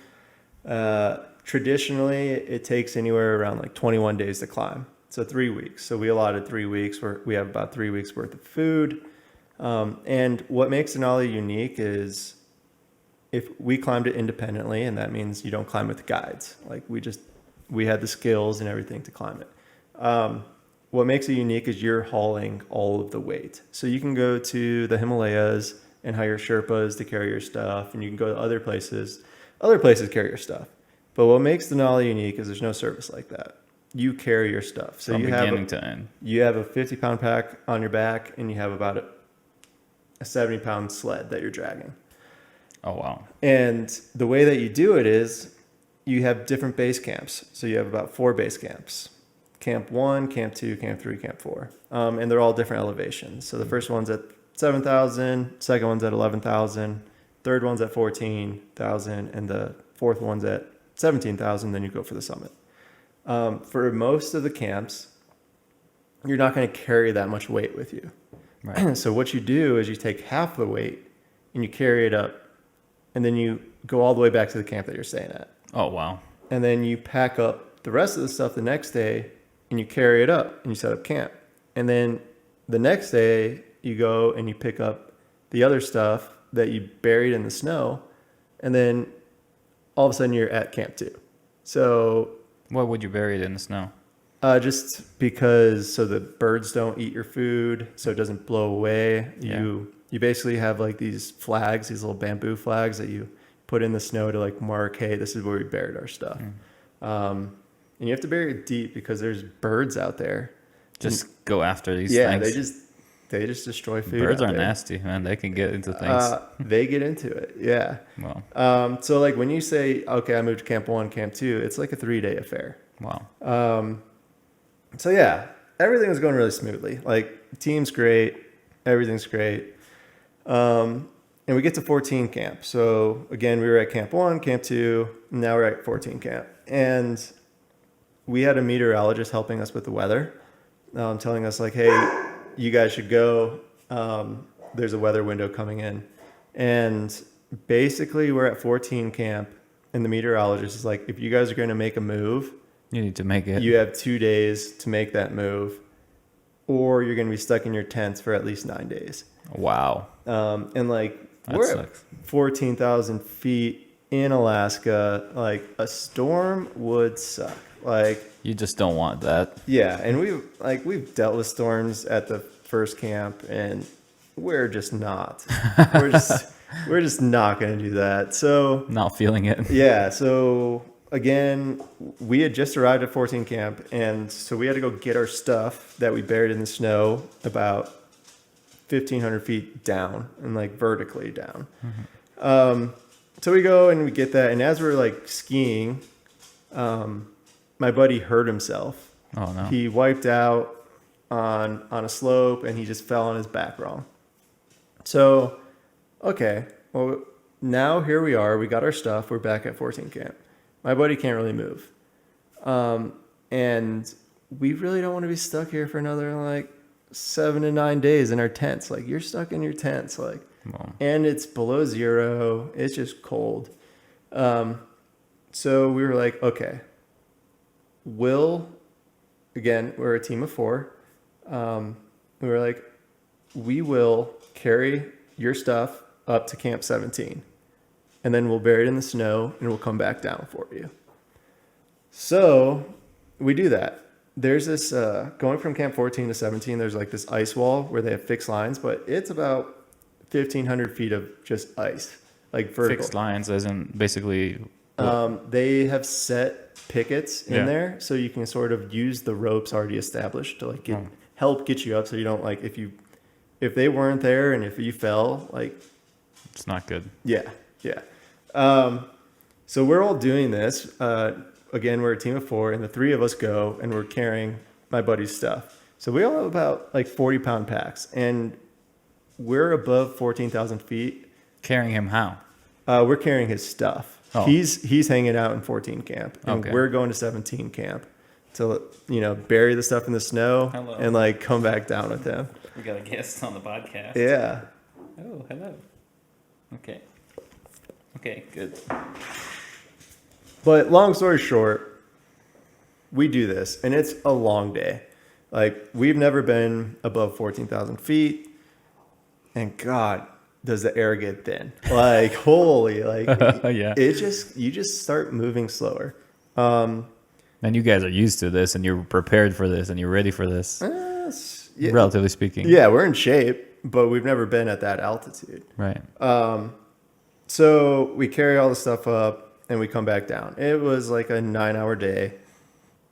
Traditionally, it takes anywhere around like 21 days to climb. So 3 weeks. So we allotted 3 weeks where we have about 3 weeks worth of food. And what makes Denali unique is if we climbed it independently, and that means you don't climb with guides. Like, we had the skills and everything to climb it. What makes it unique is you're hauling all of the weight. So you can go to the Himalayas and hire Sherpas to carry your stuff, and you can go to other places carry your stuff. But what makes Denali unique is there's no service like that. You carry your stuff. So From you beginning to end. You have a 50-pound pack on your back, and you have about a 70-pound sled that you're dragging. Oh, wow. And the way that you do it is you have different base camps. So you have about 4 base camps. Camp 1, Camp 2, Camp 3, Camp 4. And they're all different elevations. So the first one's at 7,000, second one's at 11,000, third one's at 14,000, and the fourth one's at 17,000, then you go for the summit. For most of the camps, you're not going to carry that much weight with you. Right. So what you do is you take half the weight and you carry it up, and then you go all the way back to the camp that you're staying at. Oh, wow. And then you pack up the rest of the stuff the next day and you carry it up and you set up camp. And then the next day you go and you pick up the other stuff that you buried in the snow, and then all of a sudden you're at Camp 2. So What would you bury it in the snow? just because so the birds don't eat your food, so it doesn't blow away. Yeah. You basically have like these flags, these little bamboo flags that you put in the snow to like mark, hey, this is where we buried our stuff. And you have to bury it deep because there's birds out there. Just go after these Yeah, things. they just destroy food. Birds out are there. nasty, man. They can get into things. They get into it, yeah. Wow. So like when you say, okay, I moved to Camp 1, Camp 2, it's like a 3-day affair. Wow. So yeah, everything was going really smoothly. Like team's great, everything's great. And we get to 14 camp. So again, we were at Camp 1, Camp 2, now we're at 14 camp. And we had a meteorologist helping us with the weather, telling us like, hey, you guys should go. There's a weather window coming in. And basically we're at 14 camp, and the meteorologist is like, if you guys are going to make a move, You need to make it. you have 2 days to make that move, or you're going to be stuck in your tents for at least 9 days. Wow. And like, That we're sucks. at 14,000 feet in Alaska. Like a storm would suck. Like, You just don't want that. yeah. And we've dealt with storms at the first camp, and we're just not, we're just not going to do that. So Not feeling it. yeah. So again, we had just arrived at 14 camp, and so we had to go get our stuff that we buried in the snow about 1,500 feet down and like vertically down. So we go and we get that, and as we're like skiing, my buddy hurt himself. Oh, no. He wiped out on a slope, and he just fell on his back wrong. So, okay, well, now here we are. We got our stuff. We're back at 14 camp. My buddy can't really move. And we really don't want to be stuck here for another like 7 to 9 days in our tents. Like, you're stuck in your tents, like, Wow. and it's below 0. It's just cold. So we were like, okay, again, we're a team of 4. We were like, we will carry your stuff up to Camp 17, and then we'll bury it in the snow, and we'll come back down for you. So we do that. There's this, going from Camp 14 to 17, there's like this ice wall where they have fixed lines, but it's about 1,500 feet of just ice, like vertical. Fixed lines, as in basically. They have set pickets in Yeah. there, so you can sort of use the ropes already established to like help get you up, so you don't like if they weren't there and if you fell, like, It's not good. yeah. So we're all doing this. Again, we're a team of 4, and the 3 of us go, and we're carrying my buddy's stuff. So we all have about like 40-pound packs, and we're above 14,000 feet. Carrying him how? We're carrying his stuff. Oh. He's hanging out in 14 camp, and Okay. we're going to 17 camp to bury the stuff in the snow. Hello. And like come back down with him. We got a guest on the podcast. Yeah. Oh, hello. Okay. Okay, good. But long story short, we do this, and it's a long day. Like, we've never been above 14,000 feet, and God, does the air get thin? Like, holy, like, Yeah. you just start moving slower. And you guys are used to this, and you're prepared for this, and you're ready for this, Yeah, relatively speaking. yeah, we're in shape, but we've never been at that altitude. Right. So we carry all the stuff up, and we come back down. It was like a 9-hour day,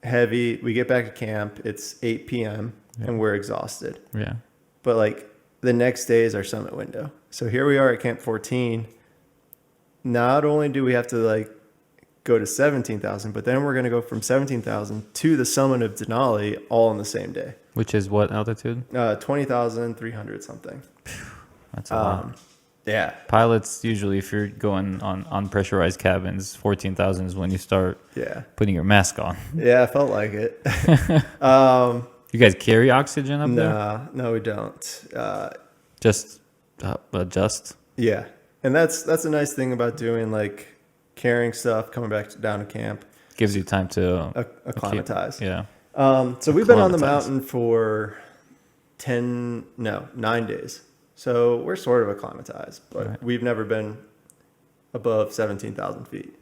heavy. We get back to camp. It's 8 p.m. and we're exhausted. Yeah. But like the next day is our summit window. So here we are at Camp 14. Not only do we have to like go to 17,000, but then we're going to go from 17,000 to the summit of Denali all on the same day. Which is what altitude? 20,300 something. That's a lot. Yeah. Pilots usually, if you're going on pressurized cabins, 14,000 is when you start putting your mask on. Yeah, I felt like it. You guys carry oxygen up there? No, we don't. Just adjust. Yeah, and that's a nice thing about doing like carrying stuff, coming back down to camp. Gives you time to acclimatize. Yeah. So we've been on the mountain for 9 days. So we're sort of acclimatized, but we've never been above 17,000 feet.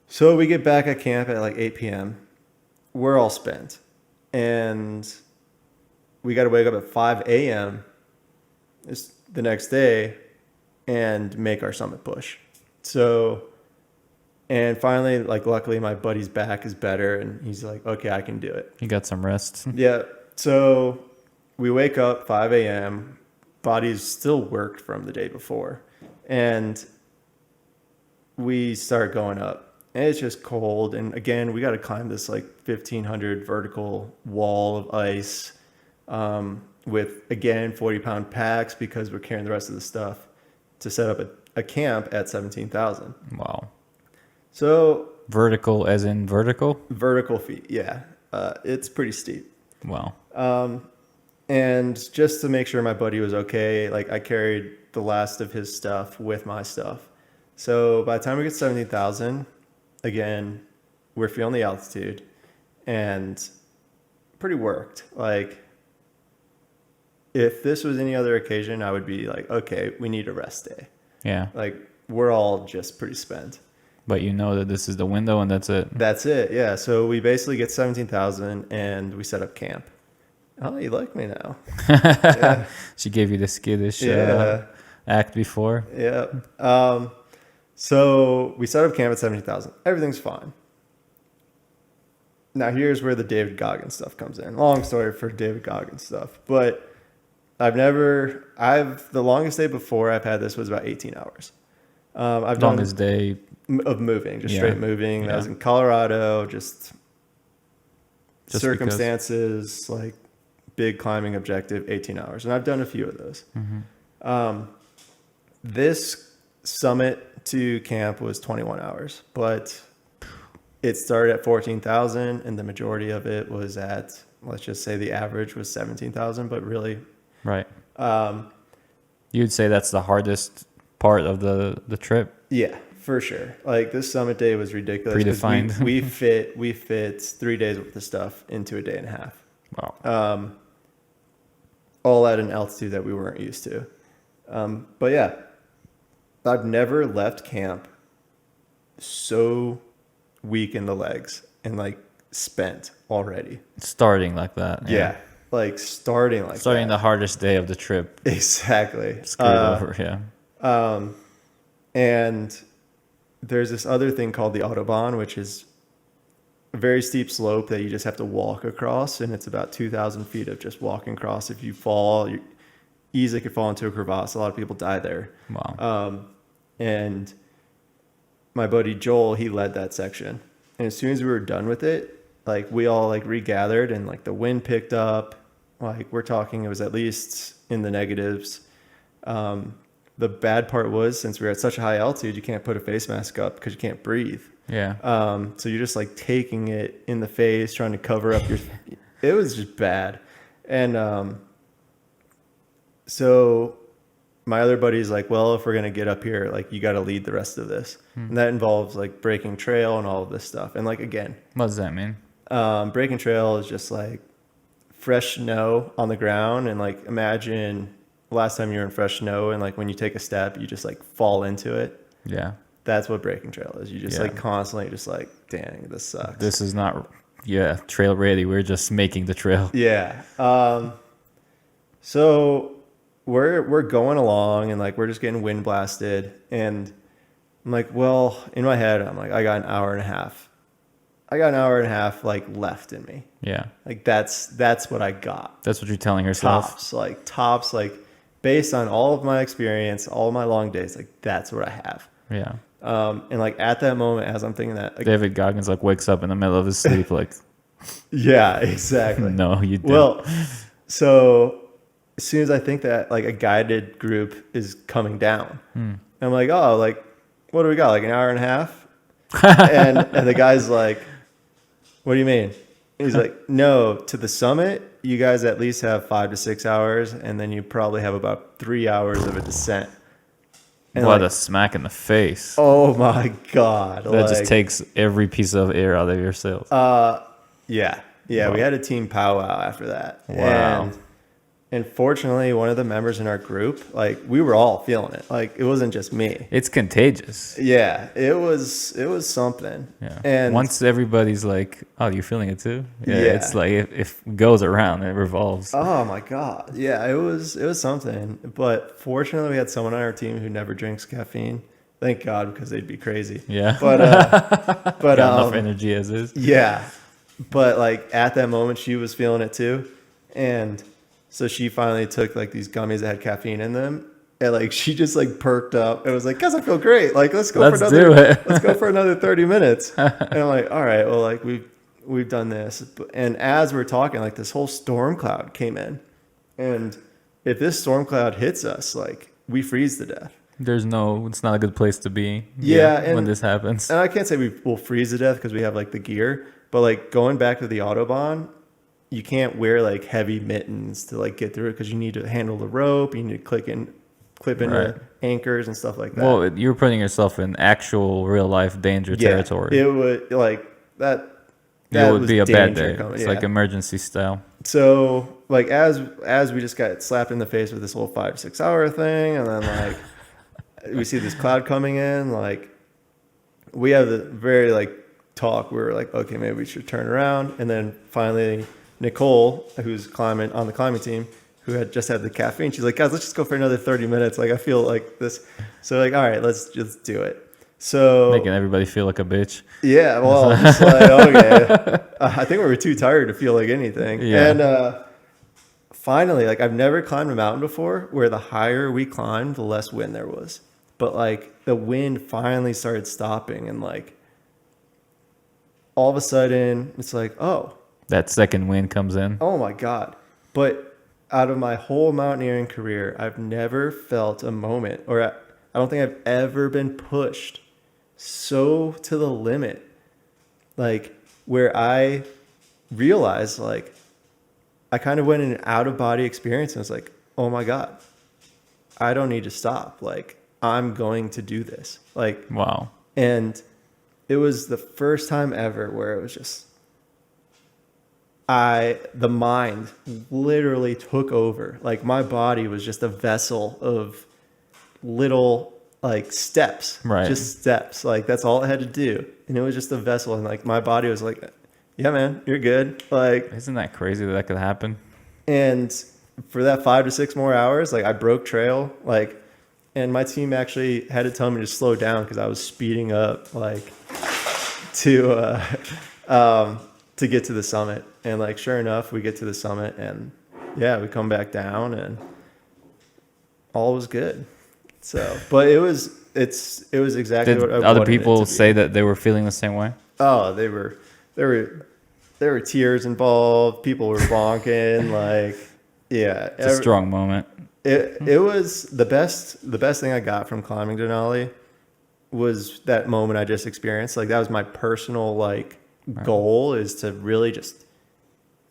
So we get back at camp at like 8 p.m. We're all spent. And we got to wake up at 5 a.m. the next day and make our summit push. So, and finally, like, luckily my buddy's back is better and he's like, okay, I can do it. You got some rest. Yeah. So we wake up 5 a.m. Body's still worked from the day before. And we start going up. And it's just cold. And again, we got to climb this like 1,500 vertical wall of ice with, again, 40-pound packs because we're carrying the rest of the stuff to set up a camp at 17,000. Wow. So vertical as in vertical? Vertical feet, yeah. It's pretty steep. Wow. And just to make sure my buddy was okay, like I carried the last of his stuff with my stuff. So by the time we get 17,000, again, we're feeling the altitude and pretty worked. Like if this was any other occasion, I would be like, okay, we need a rest day. Yeah. Like we're all just pretty spent. But you know that this is the window and that's it. That's it. Yeah. So we basically get 17,000 and we set up camp. Oh, you like me now. Yeah. She gave you the skittish act before. Yeah. So we set up camp at 17,000. Everything's fine. Now here's where the David Goggins stuff comes in. Long story for David Goggins stuff, but the longest day before I've had this was about 18 hours. Longest day of moving, just straight moving. Yeah. That was in Colorado, just circumstances, like big climbing objective, 18 hours. And I've done a few of those. Mm-hmm. This summit to camp was 21 hours, but it started at 14,000 and the majority of it was at, let's just say the average was 17,000, but really. Right. You'd say that's the hardest part of the trip? Yeah, for sure. Like this summit day was ridiculous. Predefined. we fit 3 days worth of stuff into a day and a half. Wow. All at an altitude that we weren't used to. But yeah, I've never left camp so weak in the legs and like spent already. Starting like that. Yeah. Like starting the hardest day of the trip. Exactly. Screwed over, yeah. And there's this other thing called the Autobahn, which is a very steep slope that you just have to walk across. And it's about 2,000 feet of just walking across. If you fall, you easily could fall into a crevasse. A lot of people die there. Wow. And my buddy Joel, he led that section. And as soon as we were done with it, like we all like regathered and like the wind picked up. Like we're talking, it was at least in the negatives. The bad part was since we were at such a high altitude, you can't put a face mask up because you can't breathe. Yeah. So you're just like taking it in the face, trying to cover up your, it was just bad. And, so my other buddy's like, well, if we're going to get up here, like you got to lead the rest of this. And that involves like breaking trail and all of this stuff. And like, again, what does that mean? Breaking trail is just like fresh snow on the ground. And like, imagine last time you were in fresh snow and like when you take a step, you just like fall into it. Yeah. That's what breaking trail is. You just like constantly just like, dang, this sucks. This is not, trail ready. We're just making the trail. Yeah. So we're going along and like we're just getting wind blasted and I'm like, well, in my head, I'm like, I got an hour and a half. I got an hour and a half like left in me. Yeah. Like that's what I got. That's what you're telling yourself. Tops, like based on all of my experience, all of my long days, like that's what I have. Yeah. And like at that moment, as I'm thinking that, like, David Goggins like wakes up in the middle of his sleep, like, yeah, exactly. no, you don't. Well, so as soon as I think that like a guided group is coming down, I'm like, oh, like, what do we got? Like an hour and a half? and the guy's like, what do you mean? He's like, no, to the summit, you guys at least have 5 to 6 hours, and then you probably have about 3 hours of a descent. And what like, a smack in the face. oh my God. That like, just takes every piece of air out of your sails. Yeah. Wow. We had a team powwow after that. Wow. And fortunately, one of the members in our group, like we were all feeling it. Like it wasn't just me. It's contagious. Yeah, it was something. Yeah. And once everybody's like, oh, you're feeling it too? Yeah. Yeah. It's like if it goes around, it revolves. oh my God. Yeah, it was something. But fortunately, we had someone on our team who never drinks caffeine. Thank God, because they'd be crazy. Yeah. But Got enough energy as is. Yeah. But like at that moment, she was feeling it too. And so she finally took like these gummies that had caffeine in them. And like she just like perked up and was like, guys, I feel great. Like let's go Let's for another do it. let's go for another 30 minutes. And I'm like, all right, well, like we've done this. And as we're talking, like this whole storm cloud came in. And if this storm cloud hits us, like we freeze to death. It's not a good place to be. Yeah, when this happens. And I can't say will freeze to death because we have like the gear, but like going back to the Autobahn, you can't wear like heavy mittens to like get through it because you need to handle the rope, you need to clip in Right. anchors and stuff like that. Well, you're putting yourself in actual real life danger territory. It would like that. It would was be a bad danger day. coming, It's yeah. like emergency style. So like as we just got slapped in the face with this whole 5 to 6 hour thing, and then like we see this cloud coming in, like we have the very like talk. We were like, okay, maybe we should turn around, and then finally Nicole, who's climbing on the climbing team, who had just had the caffeine, she's like, guys, let's just go for another 30 minutes. Like I feel like this. So like, all right, let's just do it. So Making everybody feel like a bitch. yeah, well, just like, okay. I think we were too tired to feel like anything. Yeah. And finally, like I've never climbed a mountain before where the higher we climbed, the less wind there was. But like the wind finally started stopping, and like all of a sudden it's like, oh That second wind comes in. my God. But out of my whole mountaineering career, I've never felt a moment, or I don't think I've ever been pushed so to the limit, like where I realized like I kind of went in an out of body experience and was like, oh my God, I don't need to stop. Like I'm going to do this. Like, Wow. and it was the first time ever where it was just, the mind literally took over. Like my body was just a vessel of little like steps, Right. just steps. Like that's all it had to do. And it was just a vessel. And like my body was like, yeah, man, you're good. Like, Isn't that crazy that could happen? and for that 5 to 6 more hours, like I broke trail, like, and my team actually had to tell me to slow down because I was speeding up, like to get to the summit. And like, sure enough, we get to the summit, and yeah, we come back down, and all was good. So, but it was exactly Did what I other wanted it people to be. say that they were feeling the same way? Oh, there were tears involved. People were bonking. Like, yeah, It's a strong moment. It was the best thing I got from climbing Denali was that moment I just experienced. Like that was my personal like goal, is to really just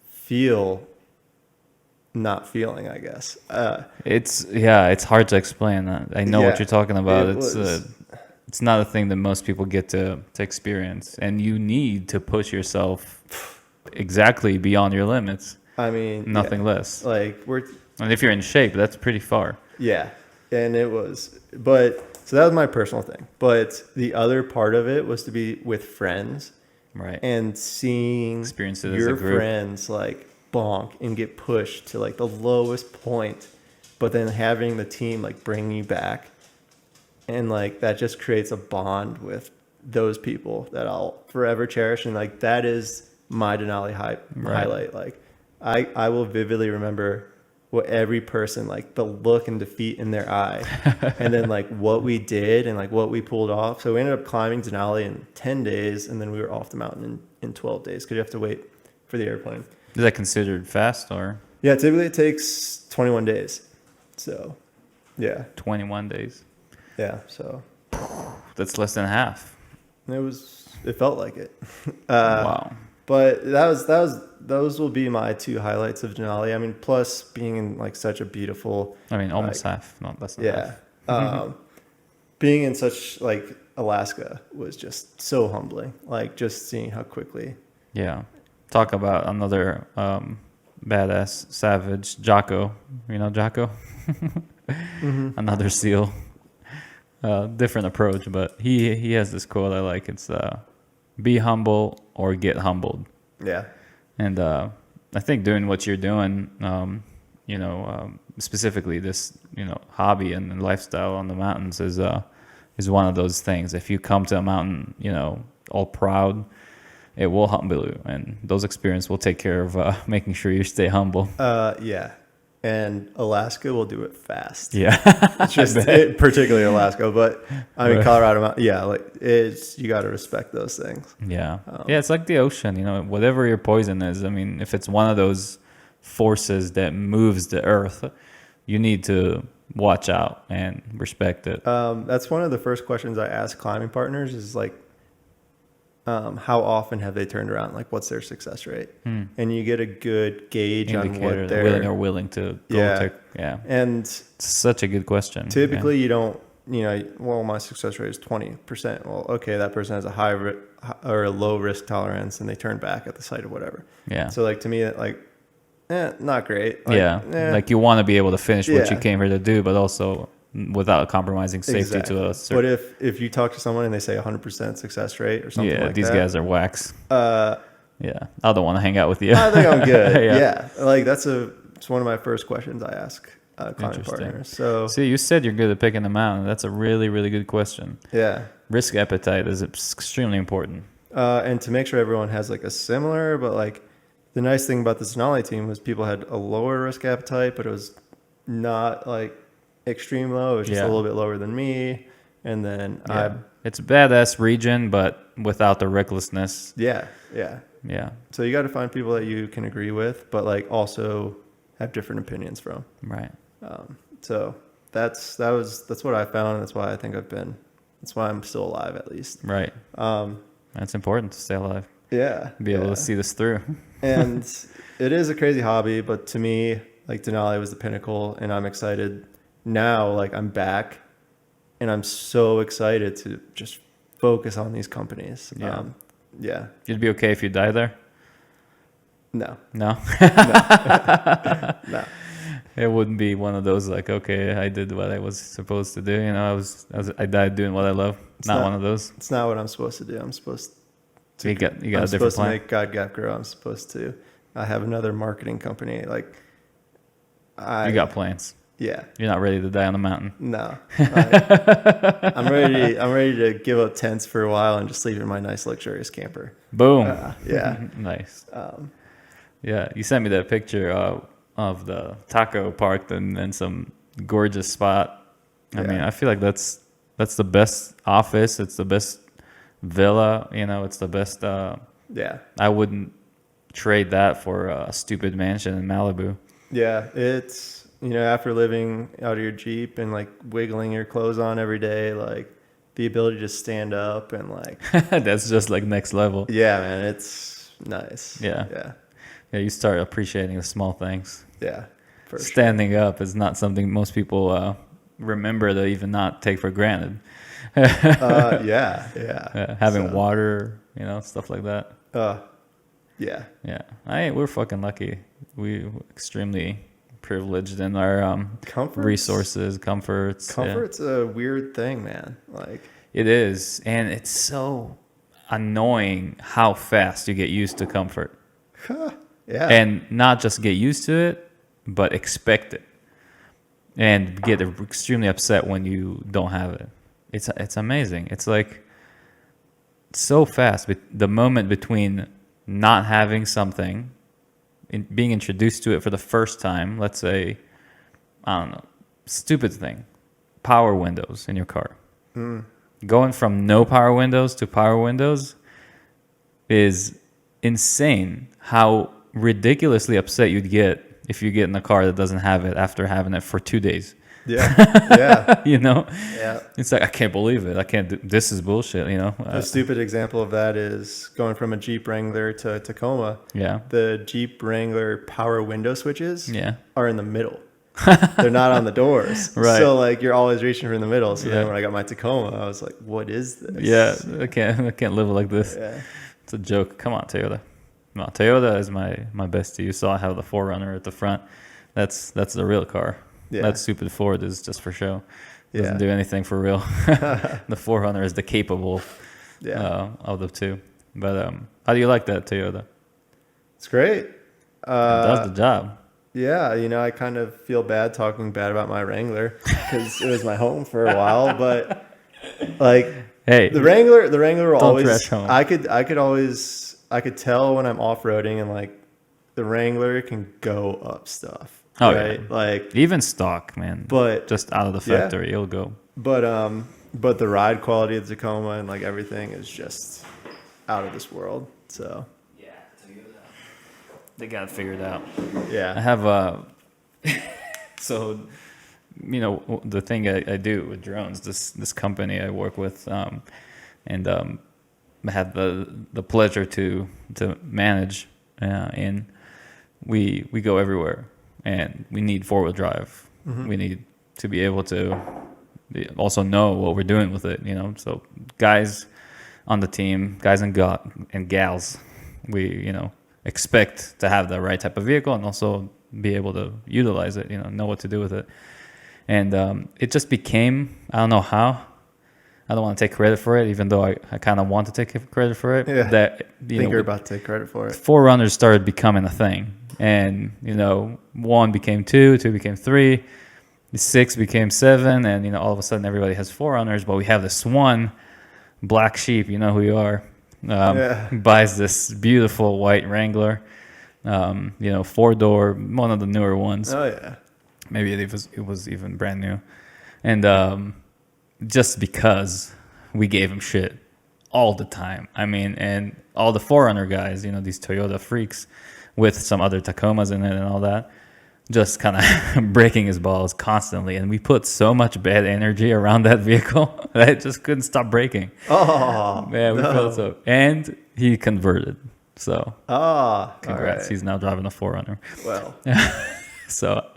feel not feeling, I guess. It's hard to explain that. I know what Yeah, you're talking about. it was- It's not a thing that most people get to experience, and you need to push yourself exactly beyond your limits. I mean, Nothing yeah, less. like And if you're in shape, that's pretty far. yeah, and it was, but so that was my personal thing. But the other part of it was to be with friends Right. and seeing Experience it as a your group. friends like bonk and get pushed to like the lowest point, but then having the team like bring you back. And like that just creates a bond with those people that I'll forever cherish. And like that is my Denali highlight. Like I will vividly remember what every person, like the look and defeat in their eye, and then like what we did and like what we pulled off. So we ended up climbing Denali in 10 days, and then we were off the mountain in 12 days because you have to wait for the airplane. Is that considered fast or? Yeah, typically it takes 21 days. So, yeah. 21 days. Yeah, so. That's less than half. It felt like it. Wow. But those will be my two highlights of Denali. I mean, plus being in like such a beautiful. I mean, almost half, not less than half. Yeah. Being in such like Alaska was just so humbling. Like just seeing how quickly. Yeah. Talk about another badass savage, Jocko. You know Jocko? Another SEAL. Different approach, but he has this quote I like. It's be humble or get humbled. Yeah. And I think doing what you're doing, specifically this, hobby and lifestyle on the mountains is one of those things. If you come to a mountain, all proud, it will humble you, and those experiences will take care of making sure you stay humble. Yeah. And Alaska will do it fast. Yeah. It's just particularly Alaska, but I mean, Colorado, yeah, like you got to respect those things. Yeah. Yeah. It's like the ocean, whatever your poison is. I mean, if it's one of those forces that moves the earth, you need to watch out and respect it. That's one of the first questions I ask climbing partners is like, how often have they turned around? Like, what's their success rate? And you get a good gauge on what they're willing to go to. Yeah. And it's such a good question. Typically, you don't, well, my success rate is 20%. Well, okay, that person has a high or a low risk tolerance, and they turn back at the sight of whatever. Yeah. So, like, to me, like, not great. Like, like you want to be able to finish what you came here to do, but also without compromising safety to a certain... But if you talk to someone and they say 100% success rate or something like that... Yeah, these guys are wax. I don't want to hang out with you. I think I'm good. Yeah. Like it's one of my first questions I ask climbing partners. So see, you said you're good at picking them out, and that's a really, really good question. Yeah. Risk appetite is extremely important. And to make sure everyone has like a similar, but like the nice thing about the Denali team was people had a lower risk appetite, but it was not like extreme low. It was just a little bit lower than me. And then it's a badass region, but without the recklessness. Yeah. So you got to find people that you can agree with, but like also have different opinions from. Right. So that's what I found. And that's why I think that's why I'm still alive at least. Right. That's important to stay alive. Yeah. Be able to see this through. And it is a crazy hobby, but to me, like Denali was the pinnacle, and I'm excited now. Like I'm back, and I'm so excited to just focus on these companies. Yeah. You'd be okay if you die there? No. No. It wouldn't be one of those like, okay, I did what I was supposed to do. I died doing what I love. Not one of those. It's not what I'm supposed to do. I'm supposed to. You got I'm a different supposed plan. to make GuideGap grow. I'm supposed to. I have another marketing company. Like, you got plans. Yeah. You're not ready to die on the mountain. No. I'm ready to give up tents for a while and just sleep in my nice luxurious camper. Boom. Yeah. Nice. Yeah. You sent me that picture of the taco park and some gorgeous spot. I mean, I feel like that's the best office. It's the best villa. It's the best. I wouldn't trade that for a stupid mansion in Malibu. Yeah. It's, after living out of your Jeep and like wiggling your clothes on every day, like the ability to stand up and like that's just like next level. Yeah, man, it's nice. Yeah, you start appreciating the small things. Yeah, standing up is not something most people remember to even not take for granted. Having water, stuff like that. We're fucking lucky. We're extremely privileged in our resources, comforts. Comfort's a weird thing, man. Like it is, and it's so annoying how fast you get used to comfort. And not just get used to it, but expect it, and get extremely upset when you don't have it. it's amazing. It's like so fast. The moment between not having something, being introduced to it for the first time, let's say, I don't know, stupid thing, power windows in your car. Going from no power windows to power windows is insane. How ridiculously upset you'd get if you get in a car that doesn't have it after having it for 2 days. Yeah. You know? Yeah. It's like, I can't believe it. I can't do, this is bullshit, you know? A stupid example of that is going from a Jeep Wrangler to Tacoma. Yeah. The Jeep Wrangler power window switches are in the middle. They're not on the doors. Right. So like you're always reaching for the middle. So Yeah. then when I got my Tacoma, I was like, what is this? Yeah, I can't live like this. Yeah. It's a joke. Come on, Toyota. No, Toyota is my bestie. You saw I have the 4Runner at the front. That's the real car. Yeah. That stupid Ford is just for show. Doesn't Yeah. do anything for real. The 4Runner is the capable of the two. But how do you like that Toyota? It's great. It does the job. Yeah, you know, I kind of feel bad talking bad about my Wrangler because it was my home for a while, but like, hey, the Wrangler will don't always. trash home. I could tell when I'm off roading, and like, the Wrangler can go up stuff. Oh, right? yeah. Like Even stock, man. But just out of the yeah. factory, it'll go. but the ride quality of the Tacoma and like everything is just out of this world. So Yeah, they got it figured out. I yeah, have so, you know, the thing I do with drones, this company I work with, and I have the pleasure to manage, and we go everywhere, and we need 4-wheel drive. We need to be able to also know what we're doing with it, you know. So guys on the team, guys and gals, we, you know, expect to have the right type of vehicle and also be able to utilize it, you know what to do with it. And it just became, I don't know how, I don't want to take credit for it, even though I kind of want to take credit for it. Yeah. That, I think you're about to take credit for it. 4Runners started becoming a thing. And, you know, 1 became 2, 2 became 3, 6 became 7, and, you know, all of a sudden everybody has 4Runners, but we have this one black sheep, you know who you are, buys this beautiful white Wrangler, you know, 4-door, one of the newer ones. Oh yeah. Maybe it was even brand new. And just because we gave him shit all the time. I mean, and all the 4Runner guys, you know, these Toyota freaks with some other Tacomas in it and all that, just kind of breaking his balls constantly. And we put so much bad energy around that vehicle that it just couldn't stop breaking. Oh, yeah, we felt so. And he converted. So congrats. Right. He's now driving a 4Runner. Well, So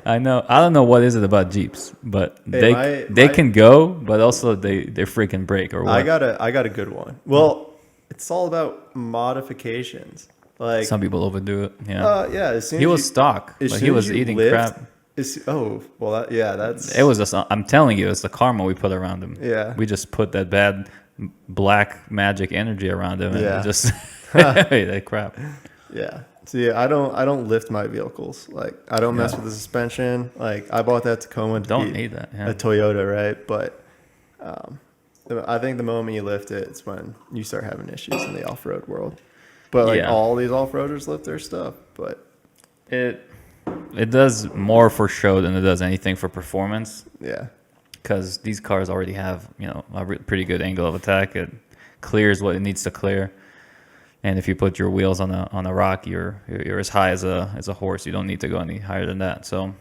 I don't know what is it about Jeeps, but Hey, they can go, but also they freaking break or what. I got a good one. Well, it's all about modifications. Like Some people overdo it. Yeah. yeah. As soon He as was you- stock. as Like soon he as was you eating lift, crap. That's It was just, I'm telling you, it's the karma we put around him. Yeah. We just put that bad black magic energy around him and Yeah. it just that crap. Yeah. See, I don't lift my vehicles. Like I don't mess Yeah. with the suspension. Like I bought that Tacoma to Don't be need that. Yeah. a Toyota, right? But I think the moment you lift it, it's when you start having issues in the off-road world. But like Yeah. all these off-roaders lift their stuff, but It does more for show than it does anything for performance. yeah. Because these cars already have, you know, a pretty good angle of attack. It clears what it needs to clear, and if you put your wheels on a rock, you're as high as a horse. You don't need to go any higher than that. So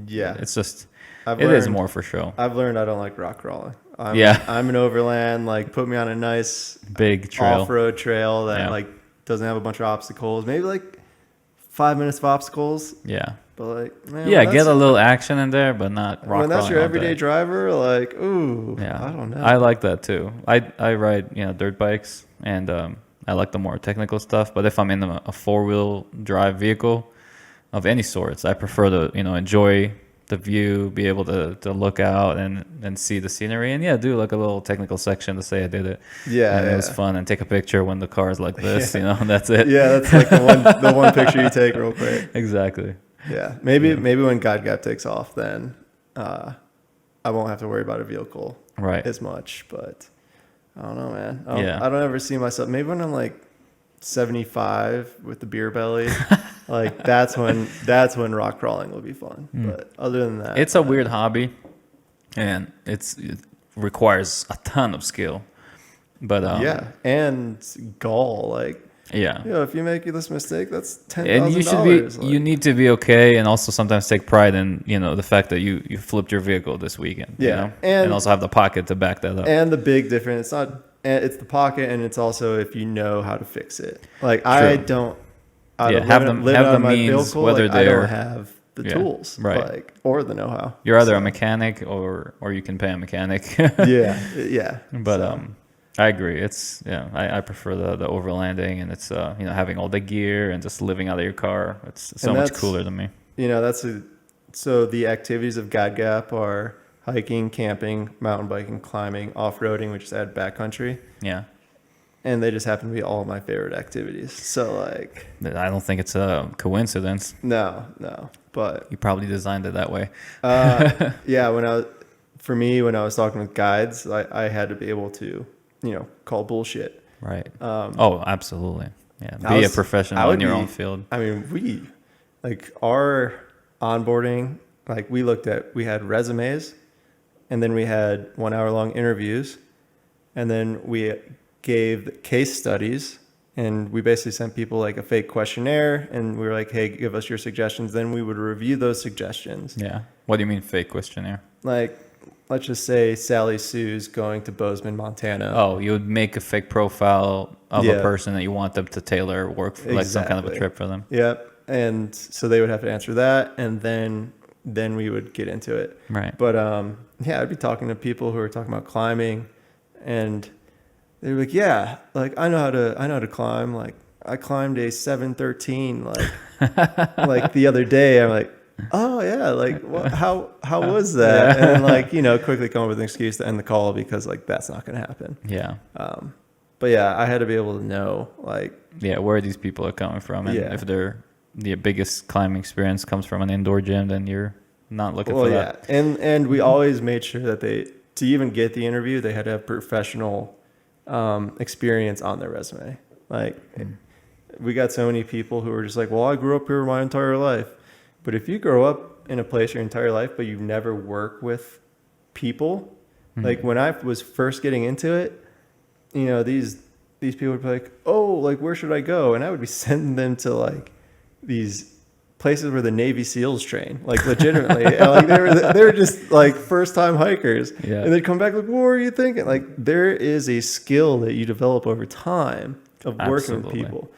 Yeah. it's just I've it is learned- more for show. I've learned I don't like rock crawling. Yeah. I'm an overland. Like put me on a nice Big trail. off-road trail that Yeah. like doesn't have a bunch of obstacles. Maybe like 5 minutes of obstacles. Yeah, But like, man, yeah. when Get that's- a little action in there, but not rock when that's crawling your all everyday day. driver, like, ooh, Yeah, I don't know. I like that too. I ride, you know, dirt bikes, and I like the more technical stuff. But if I'm in a 4-wheel drive vehicle of any sorts, I prefer to, you know, enjoy the view, be able to look out and see the scenery, and do like a little technical section to say I did it. Yeah, and yeah. it was fun, and take a picture when the car is like this, you know, and that's it. Yeah, that's like the one picture you take real quick. Exactly. Yeah, maybe when GuideGap takes off, then I won't have to worry about a vehicle Right. as much. But I don't know, man. Yeah. I don't ever see myself. Maybe when I'm like 75 with the beer belly, like that's when rock crawling will be fun. But other than that, It's a weird hobby, and it requires a ton of skill. But yeah, and gall, like, yeah. if you make this mistake, that's And you should $10,000. be, you need to be okay, and also sometimes take pride in, the fact that you flipped your vehicle this weekend. Yeah. And also have the pocket to back that up. And the big difference, it's the pocket, and it's also if you know how to fix it. Like, True. I don't, Have the means, whether I they're don't have the tools, right, like, or the know-how. You're either a mechanic or you can pay a mechanic. yeah. But So, I agree. It's I prefer the overlanding, and it's having all the gear and just living out of your car. It's so much cooler to me. so the activities of GuideGap are hiking, camping, mountain biking, climbing, off-roading, which is add backcountry. Yeah. And they just happen to be all of my favorite activities. So, like, I don't think it's a coincidence. no, but You probably designed it that way. yeah, when I was talking with guides, I had to be able to, call bullshit. Right. Um, Oh, absolutely. Yeah. Be a professional in your own field. I mean, our onboarding, like, we had resumes, and then we had 1 hour long interviews, and then we gave case studies, and we basically sent people like a fake questionnaire, and we were like, hey, give us your suggestions. Then we would review those suggestions. Yeah. What do you mean fake questionnaire? Like, let's just say Sally Sue's going to Bozeman, Montana. Oh, you would make a fake profile of Yeah. a person that you want them to tailor work for, like some kind of a Exactly. trip for them. Yep. And so they would have to answer that, and then we would get into it. Right. But I'd be talking to people who are talking about climbing, and they were like, yeah, like, I know how to climb. Like, I climbed a 713 like the other day. I'm like, oh yeah, like, how was that? Yeah. And like, quickly come up with an excuse to end the call because, like, that's not going to happen. Yeah. But yeah, I had to be able to know, like, Yeah, where these people are coming from, and Yeah. if the biggest climbing experience comes from an indoor gym, then you're not looking for that. And we always made sure that to even get the interview, they had to have professional experience on their resume. Like, we got so many people who were just like, well, I grew up here my entire life. But if you grow up in a place your entire life, but you never work with people, like, when I was first getting into it, these people would be like, oh, like, where should I go? And I would be sending them to, like, these places where the Navy SEALs train, like, legitimately. And, like, they were just, like, first time hikers. Yeah. And they'd come back like, what were you thinking? Like, there is a skill that you develop over time of working with Absolutely. people.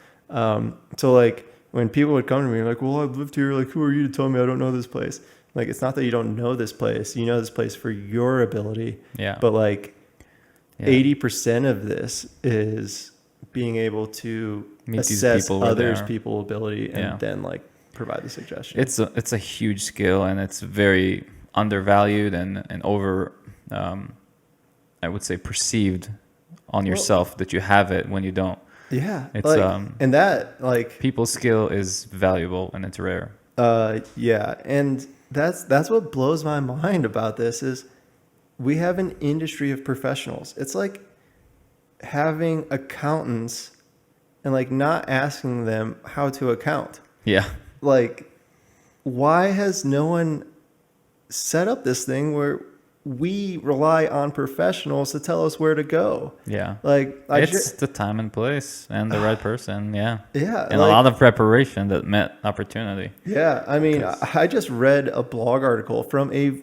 So, like, when people would come to me like, well, I've lived here, like, who are you to tell me I don't know this place? Like, it's not that you don't know this place. You know this place for your ability. Yeah. But, like, Yeah. 80% of this is being able to Meet these assess people where they others' are. people's ability and Yeah. then, like, provide the suggestion. It's a huge skill, and it's very undervalued and over, I would say, perceived on yourself that you have it when you don't. Yeah. It's, like, and that, like, People's skill is valuable and it's rare. yeah. And that's what blows my mind about this is we have an industry of professionals. It's like having accountants and, like, not asking them how to account. Yeah. Like, why has no one set up this thing where we rely on professionals to tell us where to go? Yeah. Like, It's the time and place and the right person. Yeah. yeah, And like, a lot of preparation that met opportunity. yeah. I mean, I just read a blog article from a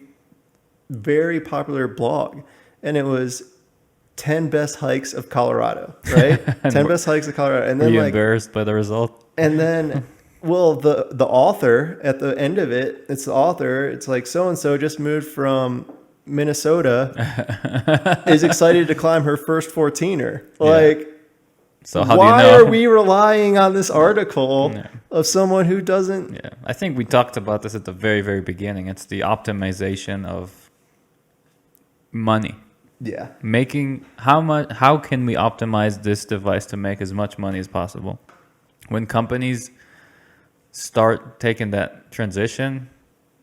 very popular blog, and it was 10 best hikes of Colorado, right? 10 best hikes of Colorado, and Were then, you like, embarrassed by the result? and then, well, the author at the end of it, it's the author. It's like, so and so just moved from Minnesota, is excited to climb her first 14er. Like, So how why do you know? are we relying on this article Yeah. of someone who doesn't? Yeah, I think we talked about this at the very, very beginning. It's the optimization of money. Yeah, Making how can we optimize this device to make as much money as possible? When companies start taking that transition,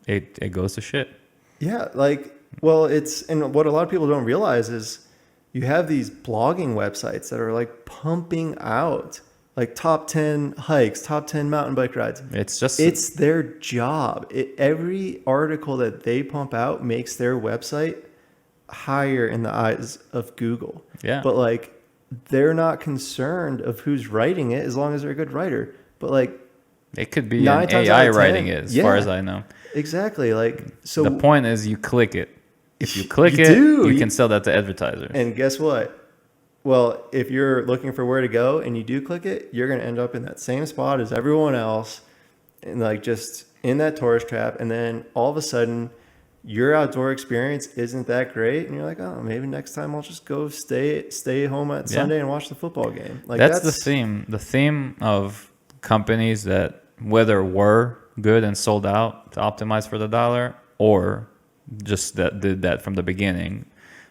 it goes to shit. yeah. Like, Well, and what a lot of people don't realize is you have these blogging websites that are like pumping out like top 10 hikes, top 10 mountain bike rides. It's their job. Every article that they pump out makes their website higher in the eyes of Google. Yeah. But like, they're not concerned of who's writing it as long as they're a good writer. But like, it could be an AI writing it, as far as I know. Exactly. Like, so the point is, you click it. If you click you can sell that to advertisers. And guess what? Well, if you're looking for where to go and you do click it, you're going to end up in that same spot as everyone else, and like just in that tourist trap. And then all of a sudden, your outdoor experience isn't that great, and you're like, oh, maybe next time I'll just go stay home at Sunday and watch the football game. Like that's the theme. The theme of companies that whether were good and sold out to optimize for the dollar, or just that did that from the beginning,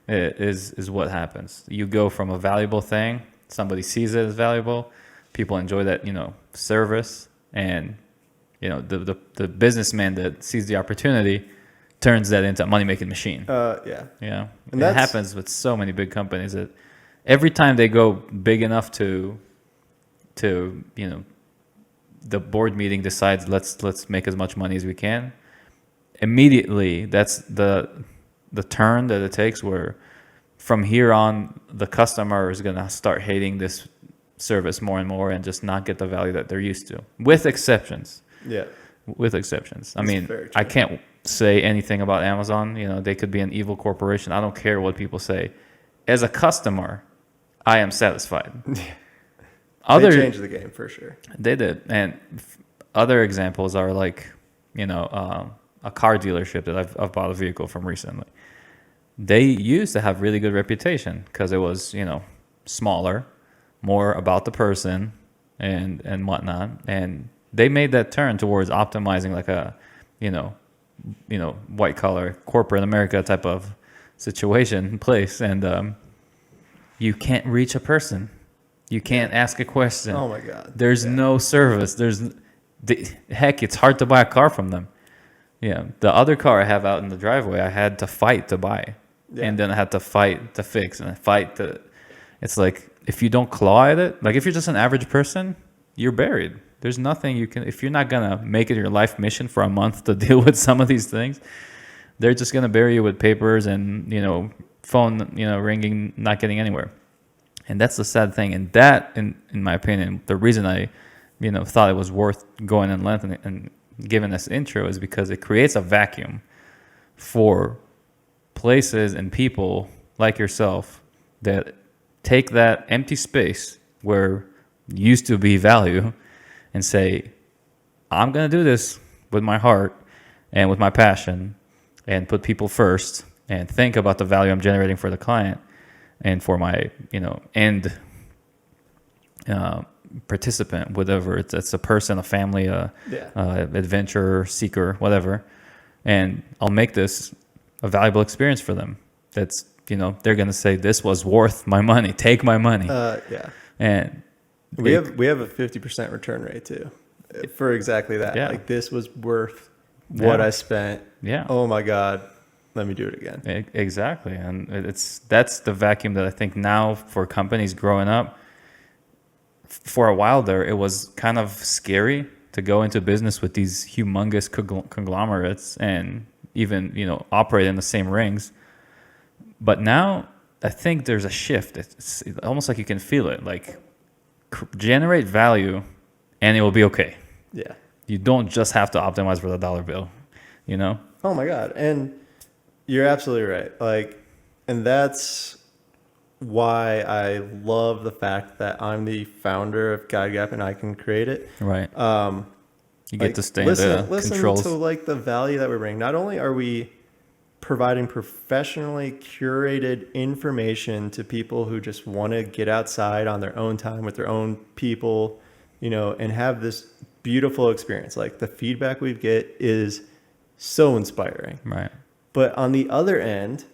is what happens. You go from a valuable thing, somebody sees it as valuable, people enjoy that, service, and the businessman that sees the opportunity turns that into a money-making machine. Yeah. And that happens with so many big companies that every time they go big enough to the board meeting decides let's make as much money as we can. Immediately, that's the turn that it takes, where from here on the customer is gonna start hating this service more and more and just not get the value that they're used to, with exceptions. Yeah. With exceptions. I mean, I can't say anything about Amazon. They could be an evil corporation. I don't care what people say. As a customer, I am satisfied. They changed the game for sure. They did. And other examples are like, a car dealership that I've bought a vehicle from recently. They used to have really good reputation because it was, smaller, more about the person and whatnot. And they made that turn towards optimizing like a, white collar corporate America type of situation, place. And you can't reach a person. You can't ask a question. Oh my God. There's no service. Heck, it's hard to buy a car from them. Yeah. The other car I have out in the driveway, I had to fight to buy. Yeah. And then I had to fight to fix and it's like, if you don't claw at it, like if you're just an average person, you're buried. There's nothing you can, if you're not going to make it your life mission for a month to deal with some of these things, they're just going to bury you with papers and, phone, ringing, not getting anywhere. And that's the sad thing. And that, in my opinion, the reason I, thought it was worth going in length and giving this intro is because it creates a vacuum for places and people like yourself that take that empty space where used to be value and say, I'm going to do this with my heart and with my passion and put people first and think about the value I'm generating for the client and for my, end participant, whatever. It's a person, a family, adventure seeker, whatever. And I'll make this a valuable experience for them. That's, they're going to say, this was worth my money. Take my money. And we have a 50% return rate too for exactly that. Yeah. Like, this was worth what I spent. Yeah. Oh my God. Let me do it again. Exactly. And that's the vacuum that I think now for companies growing up. For a while there, it was kind of scary to go into business with these humongous conglomerates and even, operate in the same rings. But now I think there's a shift. It's almost like you can feel it. Like, generate value and it will be okay. Yeah. You don't just have to optimize for the dollar bill, Oh my God. And you're absolutely right. Like, and that's why I love the fact that I'm the founder of GuideGap and I can create it. Right. You get to stay in the controls. Listen to like the value that we're bringing. Not only are we providing professionally curated information to people who just want to get outside on their own time with their own people, and have this beautiful experience. Like, the feedback we get is so inspiring. Right. But on the other end,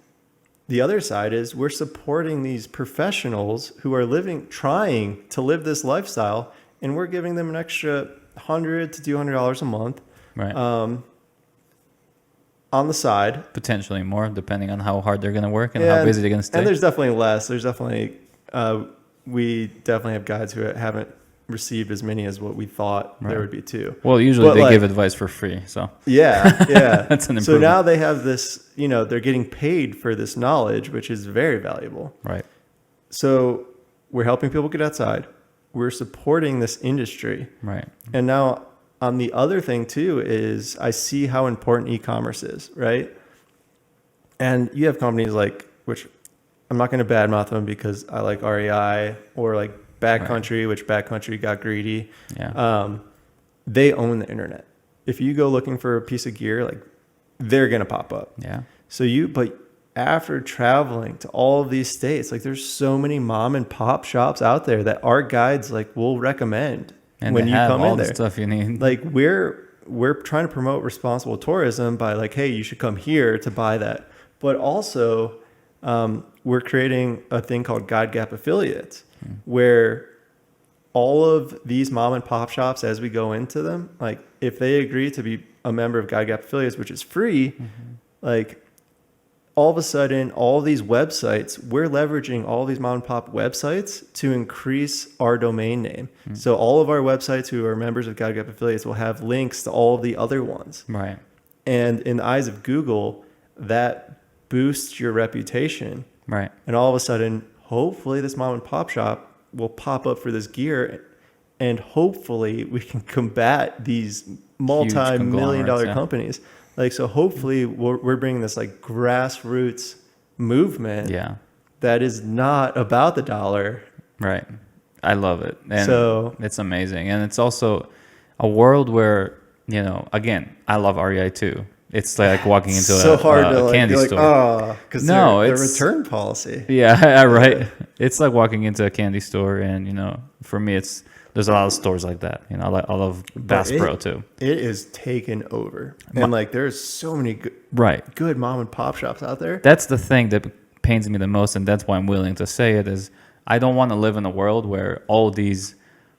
the other side is we're supporting these professionals who are trying to live this lifestyle, and we're giving them an extra $100 to $200 a month. Right. on the side. Potentially more, depending on how hard they're going to work and Yeah, how busy they're going to stay. And there's definitely less. There's definitely, we definitely have guides who haven't received as many as what we thought there would be too. Well, usually But they like, give advice for free. So yeah. that's an improvement. So now they have this, they're getting paid for this knowledge, which is very valuable. Right. So we're helping people get outside. We're supporting this industry. Right. And now on the other thing too is I see how important e-commerce is, right? And you have companies like, which I'm not going to badmouth them because I like REI or like Backcountry, which Backcountry got greedy. Yeah. They own the internet. If you go looking for a piece of gear, like they're going to pop up. Yeah. But after traveling to all of these states, like there's so many mom and pop shops out there that our guides like will recommend And when they you have come all in the there. stuff you need. Like we're trying to promote responsible tourism by like, hey, you should come here to buy that. But also, we're creating a thing called GuideGap affiliates, where all of these mom and pop shops, as we go into them, like if they agree to be a member of GuideGap affiliates, which is free, like all of a sudden, all these websites, we're leveraging all these mom and pop websites to increase our domain name. So all of our websites who are members of GuideGap affiliates will have links to all of the other ones. Right. And in the eyes of Google, that boosts your reputation. Right. And all of a sudden, hopefully this mom and pop shop will pop up for this gear. And hopefully we can combat these multi-million-dollar companies. Like, so hopefully we're bringing this like grassroots movement that is not about the dollar. Right. I love it. And So it's amazing. And it's also a world where, again, I love REI too. It's like walking into so hard to candy like, store. Oh, because their return policy. Yeah, right. It's like walking into a candy store, and for me, there's a lot of stores like that. I love Bass Pro too. It is taken over, and like there's so many good mom and pop shops out there. That's the thing that pains me the most, and that's why I'm willing to say it. Is I don't want to live in a world where all these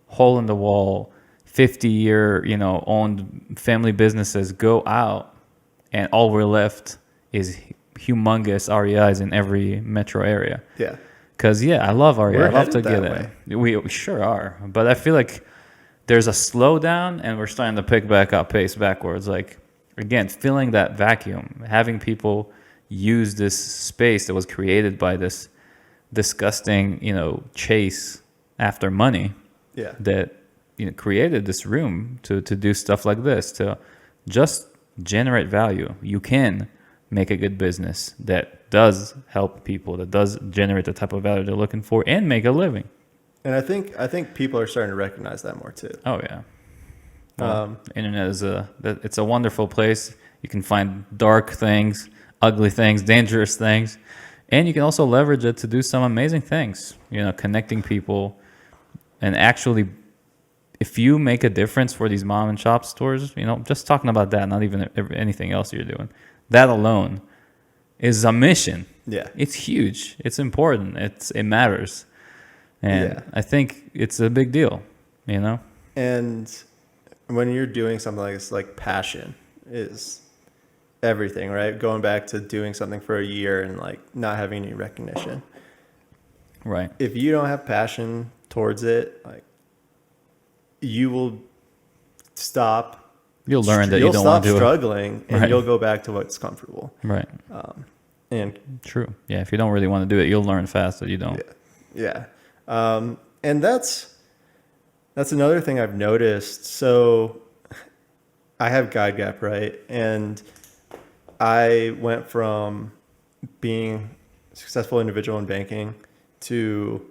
hole in the wall, 50-year owned family businesses go out. And all we're left is humongous REIs in every metro area. Yeah. Because, I love REI. I love to get it. We sure are. But I feel like there's a slowdown, and we're starting to pick back up pace backwards. Like, again, filling that vacuum, having people use this space that was created by this disgusting, chase after money. Yeah. That, created this room to do stuff like this, to just generate value. You can make a good business that does help people, that does generate the type of value they're looking for, and make a living. And I think people are starting to recognize that more too. Oh yeah. Well, internet is it's a wonderful place. You can find dark things, ugly things, dangerous things, and you can also leverage it to do some amazing things. Connecting people, and actually, if you make a difference for these mom and shop stores, just talking about that, not even anything else you're doing, that alone is a mission. Yeah. It's huge. It's important. It matters. And I think it's a big deal, And when you're doing something like this, like passion is everything, right? Going back to doing something for a year and like not having any recognition. Right. If you don't have passion towards it, like, you will stop. You'll learn that you don't want to do it. You'll stop struggling, and you'll go back to what's comfortable. Right. And true. Yeah. If you don't really want to do it, you'll learn fast that you don't. Yeah. And that's another thing I've noticed. So I have GuideGap, right? And I went from being a successful individual in banking to,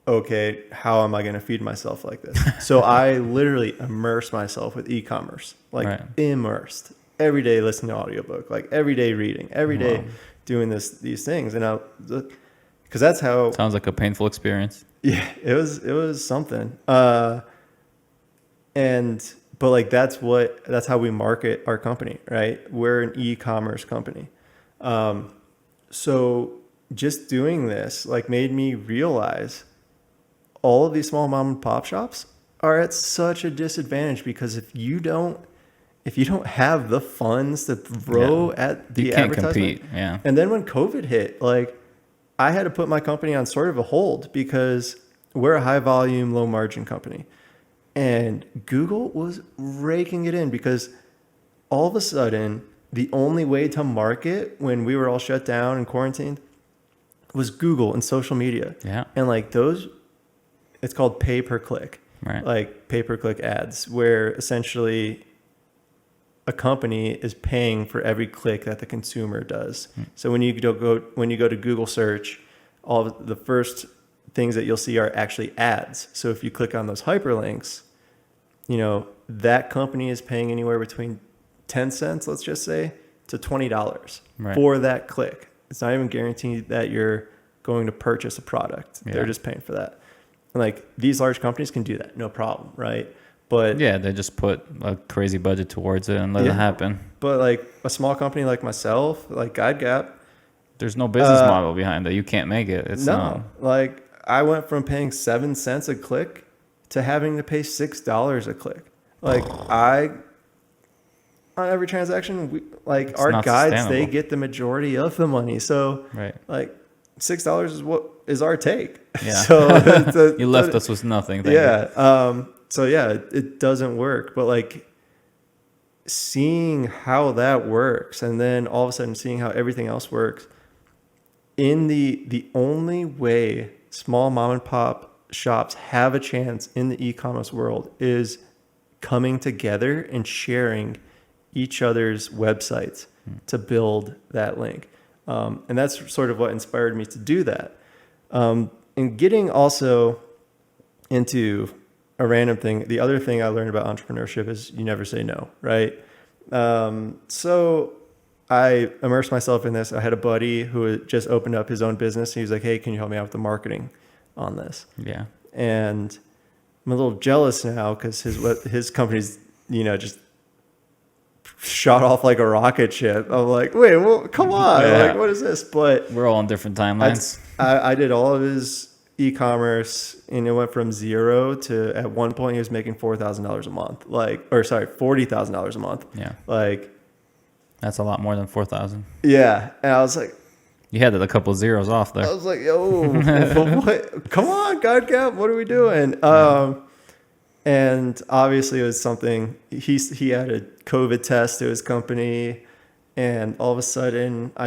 okay, how am I going to feed myself like this? So I literally immerse myself with e-commerce, like immersed every day, listening to audiobook, like every day reading, every day doing these things. And because that's how. Sounds like a painful experience. Yeah, it was something. But like, that's how we market our company, right? We're an e-commerce company. So just doing this like made me realize all of these small mom and pop shops are at such a disadvantage, because if you don't if you don't have the funds to throw at the You can't advertisement, compete. Yeah. and then when COVID hit, like I had to put my company on sort of a hold because we're a high volume, low margin company. And Google was raking it in because all of a sudden, the only way to market when we were all shut down and quarantined was Google and social media. Yeah. And like those, it's called pay per click, Right. like pay per click ads, where essentially a company is paying for every click that the consumer does. So when you go to Google search, all of the first things that you'll see are actually ads. So if you click on those hyperlinks, you know, that company is paying anywhere between 10 cents, let's just say, to $20 for that click. It's not even guaranteed that you're going to purchase a product. Yeah. They're just paying for that. And like these large companies can do that, no problem, right? But Yeah, they just put a crazy budget towards it and let it happen. But like a small company like myself, like GuideGap, There's no business model behind it. You can't make it. It's no. Like I went from paying 7 cents a click to having to pay $6 a click. Like on every transaction, It's our not guides, they sustainable. get the majority of the money. So Right. like $6 is what is our take. Yeah. So You left us with nothing. Thank you. yeah. So yeah, it doesn't work. But like seeing how that works, and then all of a sudden seeing how everything else works, in the only way small mom and pop shops have a chance in the e-commerce world is coming together and sharing each other's websites to build that link. And that's sort of what inspired me to do that. And getting also into a random thing, the other thing I learned about entrepreneurship is you never say no, right? So I immersed myself in this. I had a buddy who had just opened up his own business. He was like, hey, can you help me out with the marketing on this? Yeah. And I'm a little jealous now because his company's, just shot off like a rocket ship. I'm like, wait, well, come on. Yeah. Like, what is this? But We're all on different timelines. I did all of his e-commerce, and it went from zero to, at one point he was making $4,000 a month, $40,000 a month. Yeah. Like, That's a lot more than 4,000. yeah. And I was like, You had a couple zeros off there. yo, what? Come on, GuideGap, what are we doing? And obviously it was something, he had a COVID test to his company, and all of a sudden I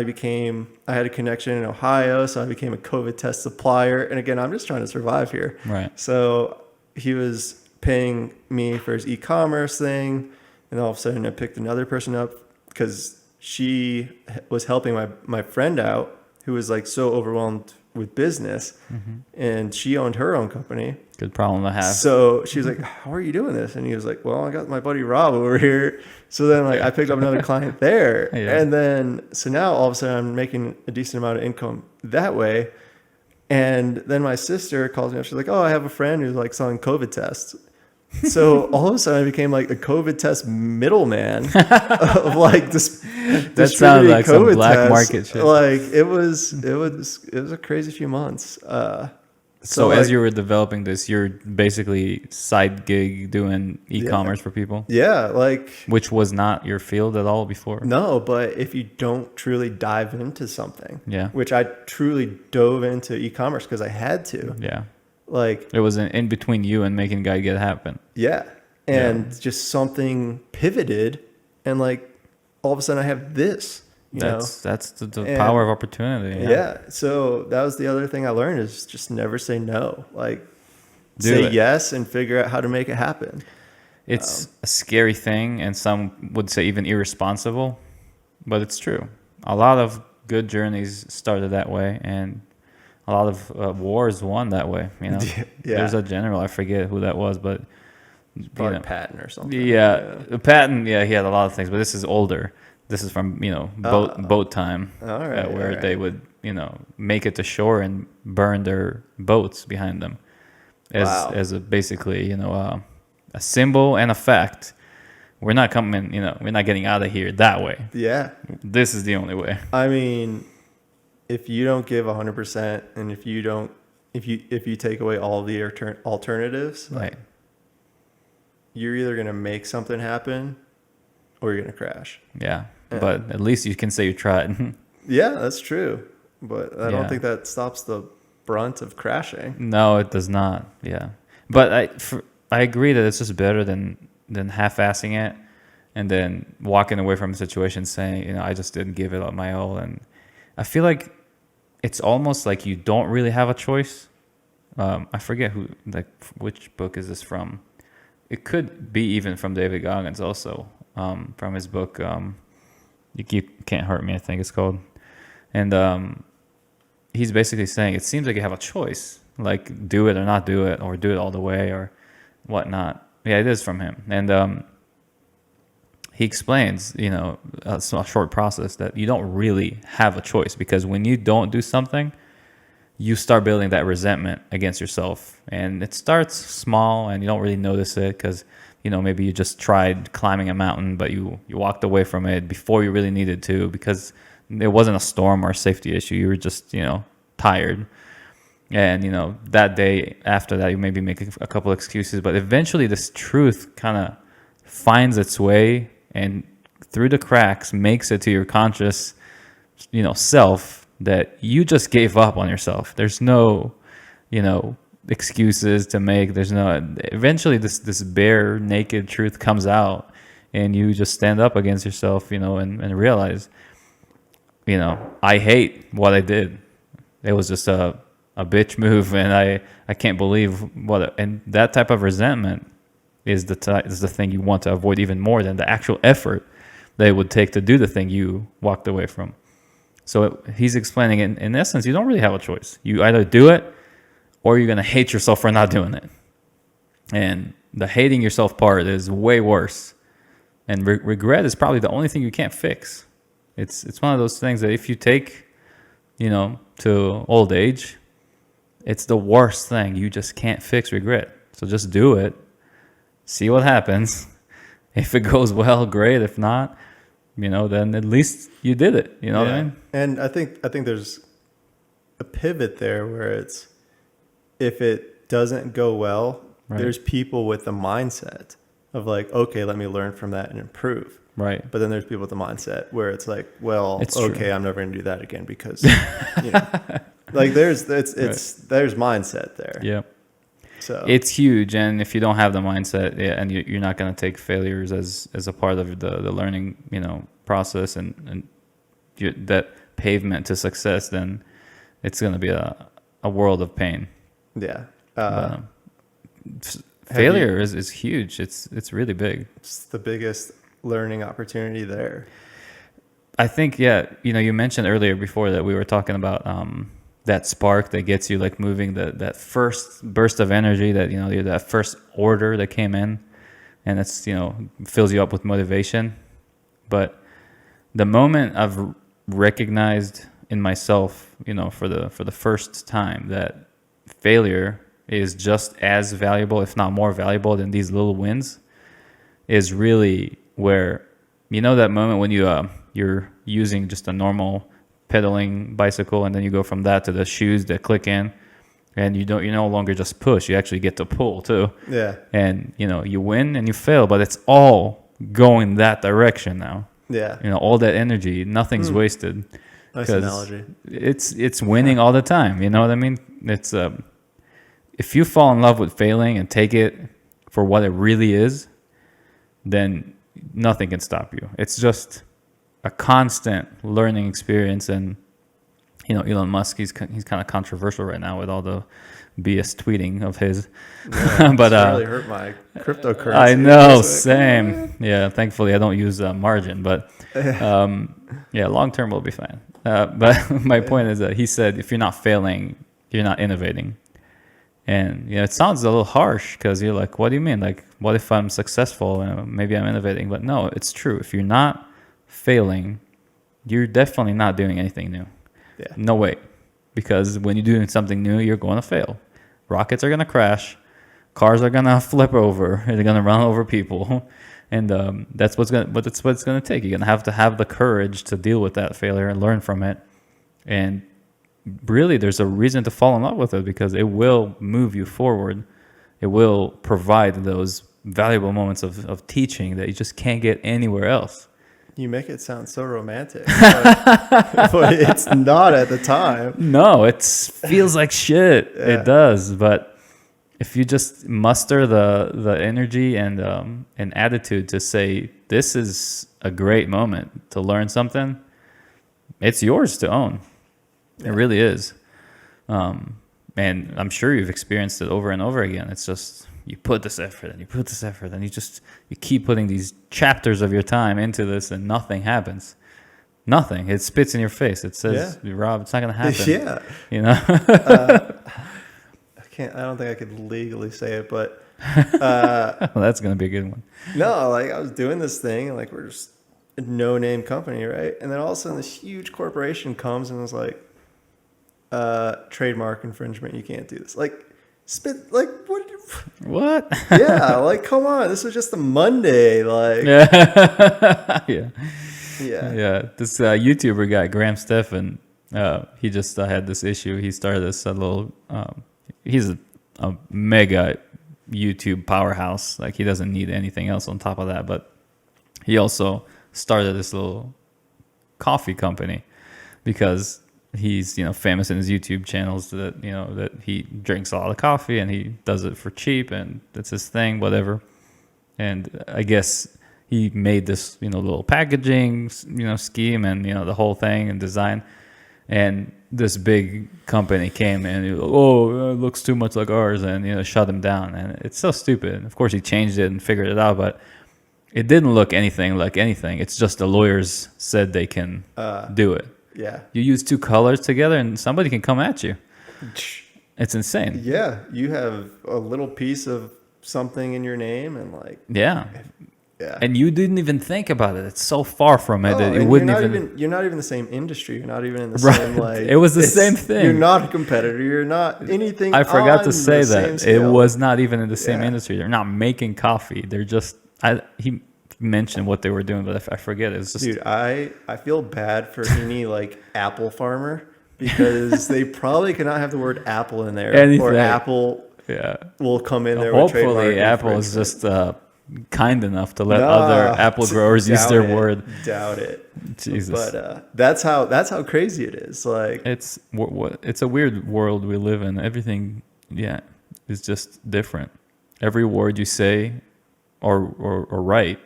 had a connection in Ohio, so I became a COVID test supplier. And again, I'm just trying to survive here. Right. So he was paying me for his e-commerce thing, and all of a sudden I picked another person up because she was helping my friend out who was like so overwhelmed with business, and she owned her own company. Good problem to have. So she was like, how are you doing this? And he was like, well, I got my buddy Rob over here. So then like I picked up another client there. Yeah. And then, so now all of a sudden I'm making a decent amount of income that way. And then my sister calls me up. She's like, oh, I have a friend who's like selling COVID tests. So all of a sudden I became like a COVID test middleman of like this. That sounds like some black market shit. Like it was a crazy few months. So like, as you were developing this, you're basically side gig doing e-commerce for people, yeah, like which was not your field at all before. no, but if you don't truly dive into something, Yeah. which I truly dove into e-commerce because I had to, Yeah. like, It was in between you and making GuideGap happen. yeah, and just something pivoted, and like all of a sudden I have this. That's the And- power of opportunity. Yeah. So that was the other thing I learned is just never say no. Like Do say it. yes and figure out how to make it happen. It's a scary thing, and some would say even irresponsible, but it's true. A lot of good journeys started that way, and a lot of wars won that way. Yeah. There's a general, I forget who that was, but Probably Patton or something. yeah, Patton. Yeah, he had a lot of things, but this is older. This is from boat time, All right, where all right. they would make it to shore and burn their boats behind them, as a basically a symbol and a fact. We're not coming, we're not getting out of here that way. Yeah. This is the only way. I mean, if you don't give 100%, and if you take away all the alternatives, Right. you're either going to make something happen or you're going to crash. Yeah. Yeah. But at least you can say you tried. Yeah, that's true. But I don't Yeah. think that stops the brunt of crashing. No, it does not. Yeah. But I agree that it's just better than half-assing it and then walking away from a situation saying, you know, I just didn't give it up my all. And I feel like it's almost like you don't really have a choice. I forget which book is this from. It could be even from David Goggins also, from his book, You Can't Hurt Me, I think it's called. And he's basically saying it seems like you have a choice, like do it or not do it, or do it all the way or whatnot. Yeah, it is from him. And he explains, you know, a short process that you don't really have a choice, because when you don't do something, you start building that resentment against yourself. And it starts small and you don't really notice it because, you know, maybe you just tried climbing a mountain, but you walked away from it before you really needed to because it wasn't a storm or a safety issue. You were just, you know, tired. And, you know, that day after that, you maybe make a couple excuses, but eventually this truth kind of finds its way and through the cracks makes it to your conscious, you know, self that you just gave up on yourself. There's no, you know, excuses to make. There's no, eventually this bare naked truth comes out and you just stand up against yourself, you know, and realize, you know, I hate what I did. It was just a bitch move, and I can't believe and that type of resentment is the thing you want to avoid even more than the actual effort that it would take to do the thing you walked away from. So he's explaining in essence, you don't really have a choice. You either do it or you're going to hate yourself for not doing it. And the hating yourself part is way worse. And regret is probably the only thing you can't fix. It's one of those things that if you take, you know, to old age, it's the worst thing. You just can't fix regret. So just do it. See what happens. If it goes well, great. If not, you know, then at least you did it. You know what I mean? And I think there's a pivot there where it's, if it doesn't go well, Right. there's people with the mindset of like, okay, let me learn from that and improve. Right. But then there's people with the mindset where it's like, well, It's okay, true. I'm never going to do that again because, you know, like there's mindset there. Yeah. So It's huge, and if you don't have the mindset, yeah, and you're not going to take failures as a part of the learning, you know, process and that pavement to success, then it's going to be a world of pain. yeah. Failure is huge. It's really big. It's the biggest learning opportunity there. I think, yeah, you know, you mentioned earlier before that we were talking about that spark that gets you like moving, that first burst of energy, that, you know, that first order that came in, and it's, you know, fills you up with motivation. But the moment I've recognized in myself, you know, for the first time that failure is just as valuable, if not more valuable than these little wins, is really where, you know, that moment when you're using just a normal pedaling bicycle, and then you go from that to the shoes that click in, and you no longer just push, you actually get to pull too. Yeah. And, you know, you win and you fail, but it's all going that direction now. Yeah. You know, all that energy, nothing's wasted. Nice analogy. It's winning all the time. You know what I mean? It's if you fall in love with failing and take it for what it really is, then nothing can stop you. It's just a constant learning experience. And, you know, Elon Musk, he's kind of controversial right now with all the BS tweeting of his. Yeah, But it's really hurt my cryptocurrency. I know, It's like, same. Yeah, thankfully I don't use margin, but yeah, long term will be fine. But my point is that he said, if you're not failing, you're not innovating. And, you know, it sounds a little harsh because you're like, what do you mean? Like, what if I'm successful and maybe I'm innovating? But no, it's true. If you're not failing, you're definitely not doing anything new. Yeah. No way. Because when you're doing something new, you're going to fail. Rockets are going to crash. Cars are going to flip over. They're going to run over people. And that's what it's going to take. You're going to have the courage to deal with that failure and learn from it. And really, there's a reason to fall in love with it because it will move you forward. It will provide those valuable moments of teaching that you just can't get anywhere else. You make it sound so romantic, but it's not at the time. No, it feels like shit. Yeah. It does, but if you just muster the energy and attitude to say this is a great moment to learn something, it's yours to own. It really is. And I'm sure you've experienced it over and over again. It's just you put this effort and you put this effort and you keep putting these chapters of your time into this and nothing happens. Nothing. It spits in your face. It says, Rob, it's not going to happen. Yeah. You know? I don't think I could legally say it, but well, that's going to be a good one. no, like I was doing this thing and like we're just a no-name company, right? And then all of a sudden this huge corporation comes and was like, trademark infringement, you can't do this. Like, What? Yeah, like come on, this was just a Monday, like Yeah. This YouTuber guy, Graham Stephan, he just had this issue. He started this little. He's a mega YouTube powerhouse. Like he doesn't need anything else on top of that. But he also started this little coffee company because he's famous in his YouTube channels that that he drinks a lot of coffee and he does it for cheap and that's his thing, whatever. And I guess he made this little packaging scheme and the whole thing and design, and this big company came and it looks too much like ours and shut him down. And it's so stupid. Of course he changed it and figured it out, but it didn't look anything like anything. It's just the lawyers said they can do it. Yeah. You use two colors together and somebody can come at you. It's insane. Yeah. You have a little piece of something in your name and like. Yeah. Yeah. And you didn't even think about it. It's so far from it that it wouldn't You're not even the same industry. You're not even in the right. same like. It was the same thing. You're not a competitor. You're not anything. I forgot to say that it scale. was not even in the same industry. They're not making coffee. They're just. He mentioned what they were doing, but I forget. It's just. Dude, I feel bad for any like apple farmer because they probably cannot have the word apple in there, Anything. or apple. Yeah. Will come in there. Hopefully, with Apple is just. Kind enough to let other apple growers use their word. Doubt it. Jesus. But that's how crazy it is. Like it's a weird world we live in. Everything, is just different. Every word you say or write,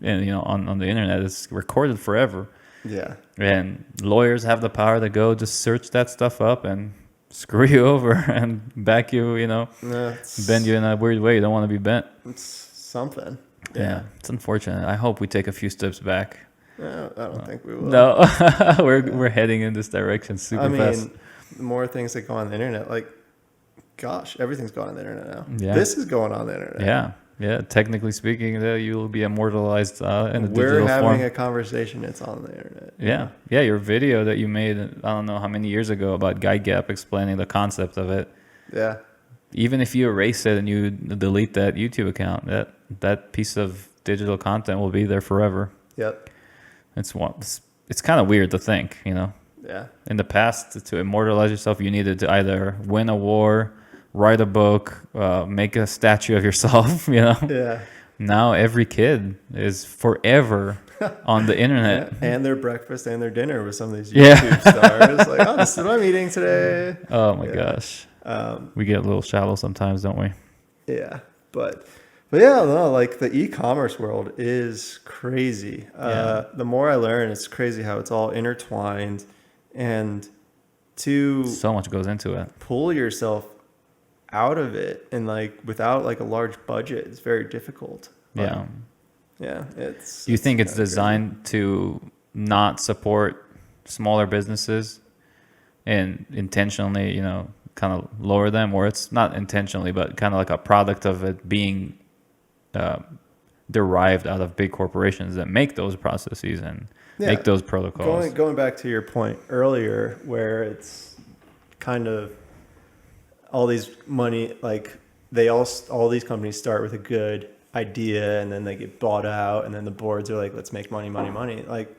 and on the internet is recorded forever. Yeah. And lawyers have the power to go just search that stuff up and screw you over and back you. Bend you in a weird way you don't want to be bent. It's something. Yeah, it's unfortunate. I hope we take a few steps back. No, I don't think we will. No, we're heading in this direction super fast. The more things that go on the internet, like, gosh, everything's going on the internet now. Yeah. This is going on the internet. Yeah. Technically speaking, you'll be immortalized in a digital form. We're having a conversation. It's on the internet. Yeah. Your video that you made, I don't know how many years ago, about GuideGap explaining the concept of it. Yeah. Even if you erase it and you delete that YouTube account, that piece of digital content will be there forever. Yep. It's kind of weird to think, Yeah. In the past, to immortalize yourself, you needed to either win a war, write a book, make a statue of yourself, Yeah. Now every kid is forever on the internet. Yeah. And their breakfast and their dinner with some of these YouTube stars. Like, this is what I'm eating today. Oh my gosh. We get a little shallow sometimes, don't we? Yeah, but yeah, no, like the e-commerce world is crazy. The more I learn, it's crazy how it's all intertwined, and so much goes into it. Pull yourself out of it, and like without like a large budget, it's very difficult. But, it's. Do you think it's designed to not support smaller businesses and intentionally, kind of lower them, or it's not intentionally, but kind of like a product of it being derived out of big corporations that make those processes and make those protocols? Going back to your point earlier, where it's kind of all these money, like all these companies start with a good idea and then they get bought out, and then the boards are like, let's make money. Like,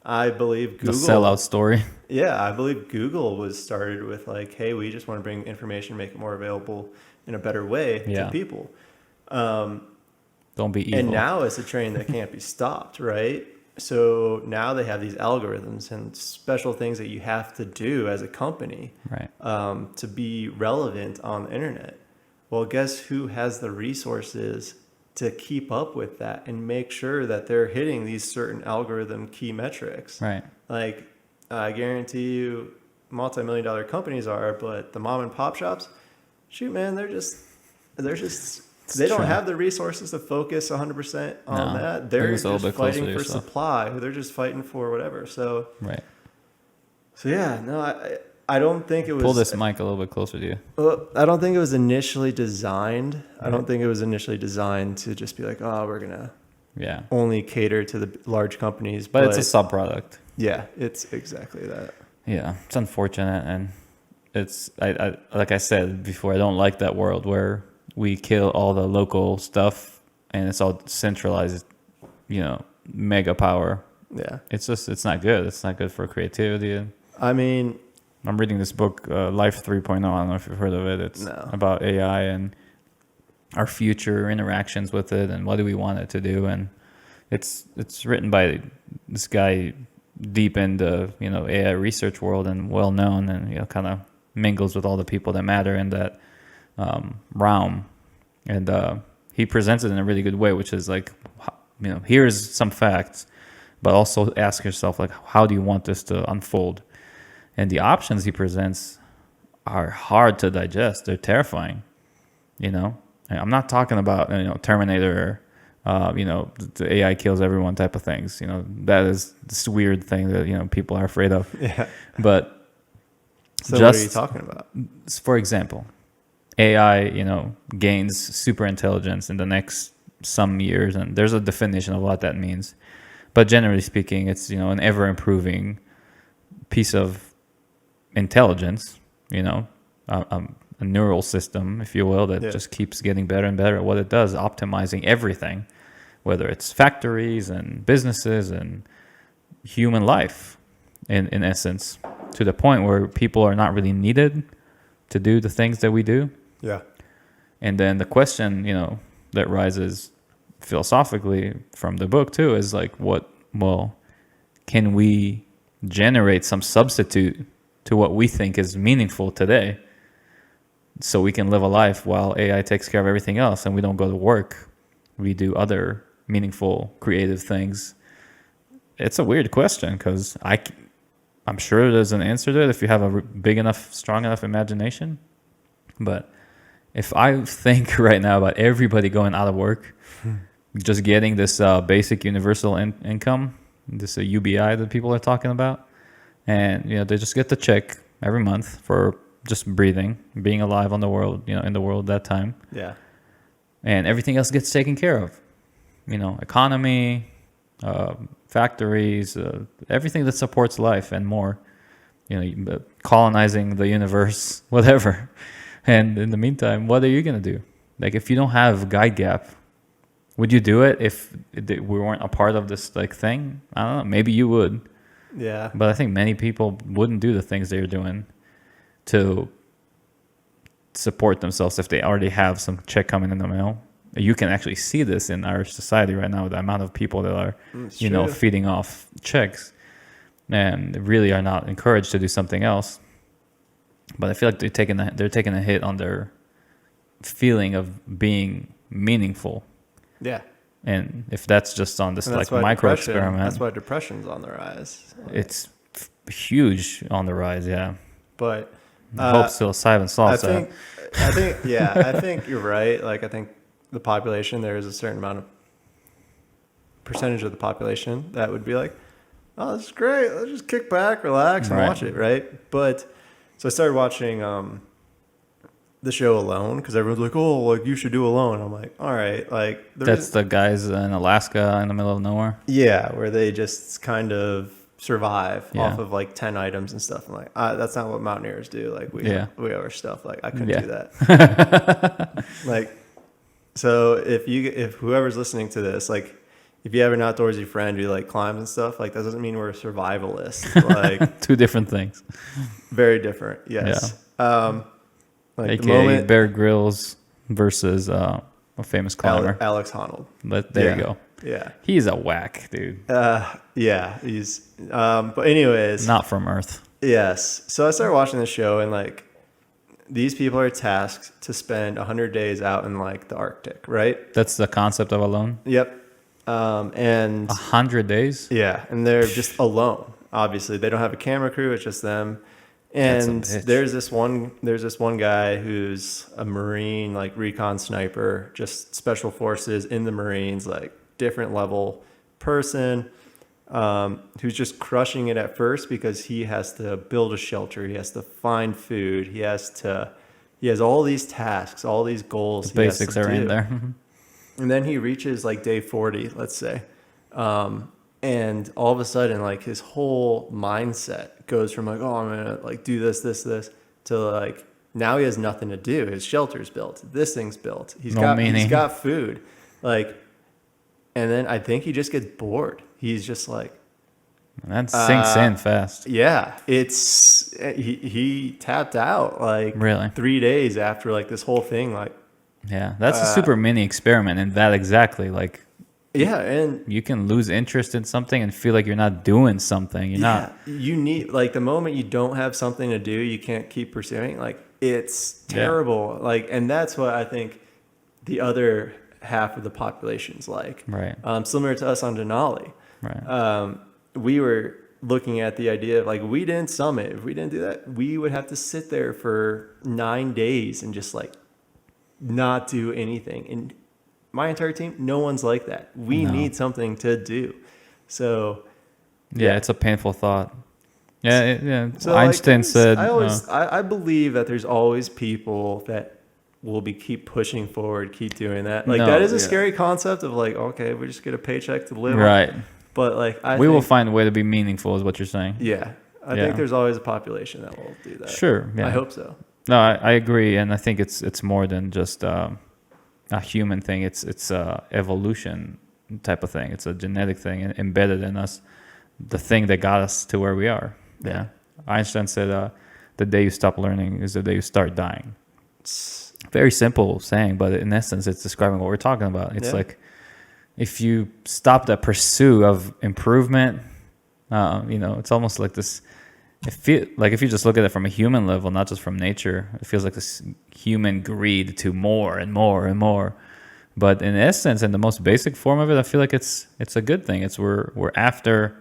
I believe Google. The sellout story. Yeah, I believe Google was started with like, hey, we just want to bring information, make it more available in a better way to people. Don't be evil. And now it's a train that can't be stopped, right? So now they have these algorithms and special things that you have to do as a company, right. to be relevant on the internet. Well, guess who has the resources to keep up with that and make sure that they're hitting these certain algorithm key metrics? Right. Like, I guarantee you, multi-million-dollar companies are, but the mom and pop shops, shoot, man, they don't true. have the resources to focus 100% on No, that. They're it's a little just bit closer fighting to for yourself. supply. They're just fighting for whatever. So Right. yeah, no, I don't think it was. Pull this mic a little bit closer to you. Well, I don't think it was initially designed. I don't think it was initially designed to just be like, oh, we're gonna Yeah. only cater to the large companies. But it's a sub-product. yeah, it's exactly that. Yeah, it's unfortunate, and it's I like I said before, I don't like that world where we kill all the local stuff and it's all centralized, mega power. Yeah, It's not good. It's not good for creativity. And I mean, I'm reading this book, Life 3.0. I don't know if you've heard of it. It's about AI and our future interactions with it and what do we want it to do. And it's written by this guy deep in the AI research world and well known, and kind of mingles with all the people that matter in that realm. And he presents it in a really good way, which is like, here's some facts, but also ask yourself, like, how do you want this to unfold? And the options he presents are hard to digest. They're terrifying. I'm not talking about Terminator, the AI kills everyone type of things. That is this weird thing that people are afraid of. yeah. But So what are you talking about? for example, AI gains super intelligence in the next some years, and there's a definition of what that means. But generally speaking, it's an ever improving piece of intelligence, a neural system, if you will, that just keeps getting better and better at what it does, optimizing everything, whether it's factories and businesses and human life, in essence, to the point where people are not really needed to do the things that we do. Yeah. And then the question, that rises philosophically from the book too is like, can we generate some substitute to what we think is meaningful today so we can live a life while AI takes care of everything else and we don't go to work? We do other meaningful, creative things. It's a weird question because I'm sure there's an answer to it if you have a big enough, strong enough imagination. But if I think right now about everybody going out of work, just getting this basic universal income, this UBI that people are talking about, and they just get the check every month for just breathing, being alive on the world, in the world that time. Yeah. And everything else gets taken care of. Economy, factories, everything that supports life and more. Colonizing the universe, whatever. And in the meantime, what are you gonna do? Like, if you don't have GuideGap, would you do it if we weren't a part of this thing? I don't know. Maybe you would. Yeah. But I think many people wouldn't do the things they're doing to support themselves if they already have some check coming in the mail. You can actually see this in our society right now, the amount of people that are, feeding off checks and really are not encouraged to do something else. But I feel like they're taking a hit on their feeling of being meaningful. Yeah. And if that's just on this micro experiment, that's why depression's on the rise. It's huge on the rise. Yeah. But I hope psilocybin solves that. I think you're right. Like, I think the population, there is a certain amount of percentage of the population that would be like, oh, this is great. Let's just kick back, relax, and watch it, right? But so I started watching the show Alone because everyone's like, oh, like you should do Alone. I'm like, all right, like that's the guys in Alaska in the middle of nowhere. Yeah, where they just kind of survive off of 10 items and stuff. I'm like, that's not what mountaineers do. Like we have our stuff. Like I couldn't do that. So if whoever's listening to this, like if you have an outdoorsy friend who climbs and stuff, that doesn't mean we're survivalists. Like two different things. Very different. Yes. AKA Bear Grylls versus a famous climber. Alex Honnold. But there you go. Yeah. He's a whack, dude. Yeah. He's, but anyways. Not from Earth. Yes. So I started watching this show, and like, these people are tasked to spend 100 days out in like the Arctic, right? That's the concept of alone. Yep. And 100 days. yeah, and they're just alone. Obviously, they don't have a camera crew; it's just them. And there's this one guy who's a Marine, like recon sniper, just special forces in the Marines, like different level person, who's just crushing it at first because he has to build a shelter, he has to find food, he has all these tasks, all these goals. The basics are in there. And then he reaches like day 40, let's say. And all of a sudden, like his whole mindset goes from like, oh, I'm gonna like do this, to like now he has nothing to do. His shelter's built. This thing's built. He's got food. Like, and then I think he just gets bored. He's just like, that sinks in fast. yeah, it's he tapped out like Really? 3 days after like this whole thing. Like, Yeah, that's a super mini experiment in that exactly. Like, yeah, and you can lose interest in something and feel like you're not doing something. You're not. You need, like, the moment you don't have something to do, you can't keep pursuing. Like, it's terrible. Yeah. Like, and that's what I think the other half of the population's like. Right. Similar to us on Denali. Right. We were looking at the idea of like, we didn't summit. If we didn't do that, we would have to sit there for 9 days and just like not do anything. And my entire team, no one's like that. We need something to do. So yeah, it's a painful thought. Yeah, yeah. So Einstein like, said, I believe that there's always people that will keep pushing forward, keep doing that. Like, that is a scary concept of like, okay, we just get a paycheck to live right on. But like, we will find a way to be meaningful, is what you're saying. Yeah, I think there's always a population that will do that. Sure, yeah. I hope so. No, I agree, and I think it's more than just a human thing. It's a evolution type of thing. It's a genetic thing embedded in us. The thing that got us to where we are. Yeah. Einstein said, "The day you stop learning is the day you start dying." It's very simple saying, but in essence, it's describing what we're talking about. It's like, if you stop that pursuit of improvement, it's almost like this. If you just look at it from a human level, not just from nature, it feels like this human greed to more and more and more. But in essence, in the most basic form of it, I feel like it's a good thing. It's we're after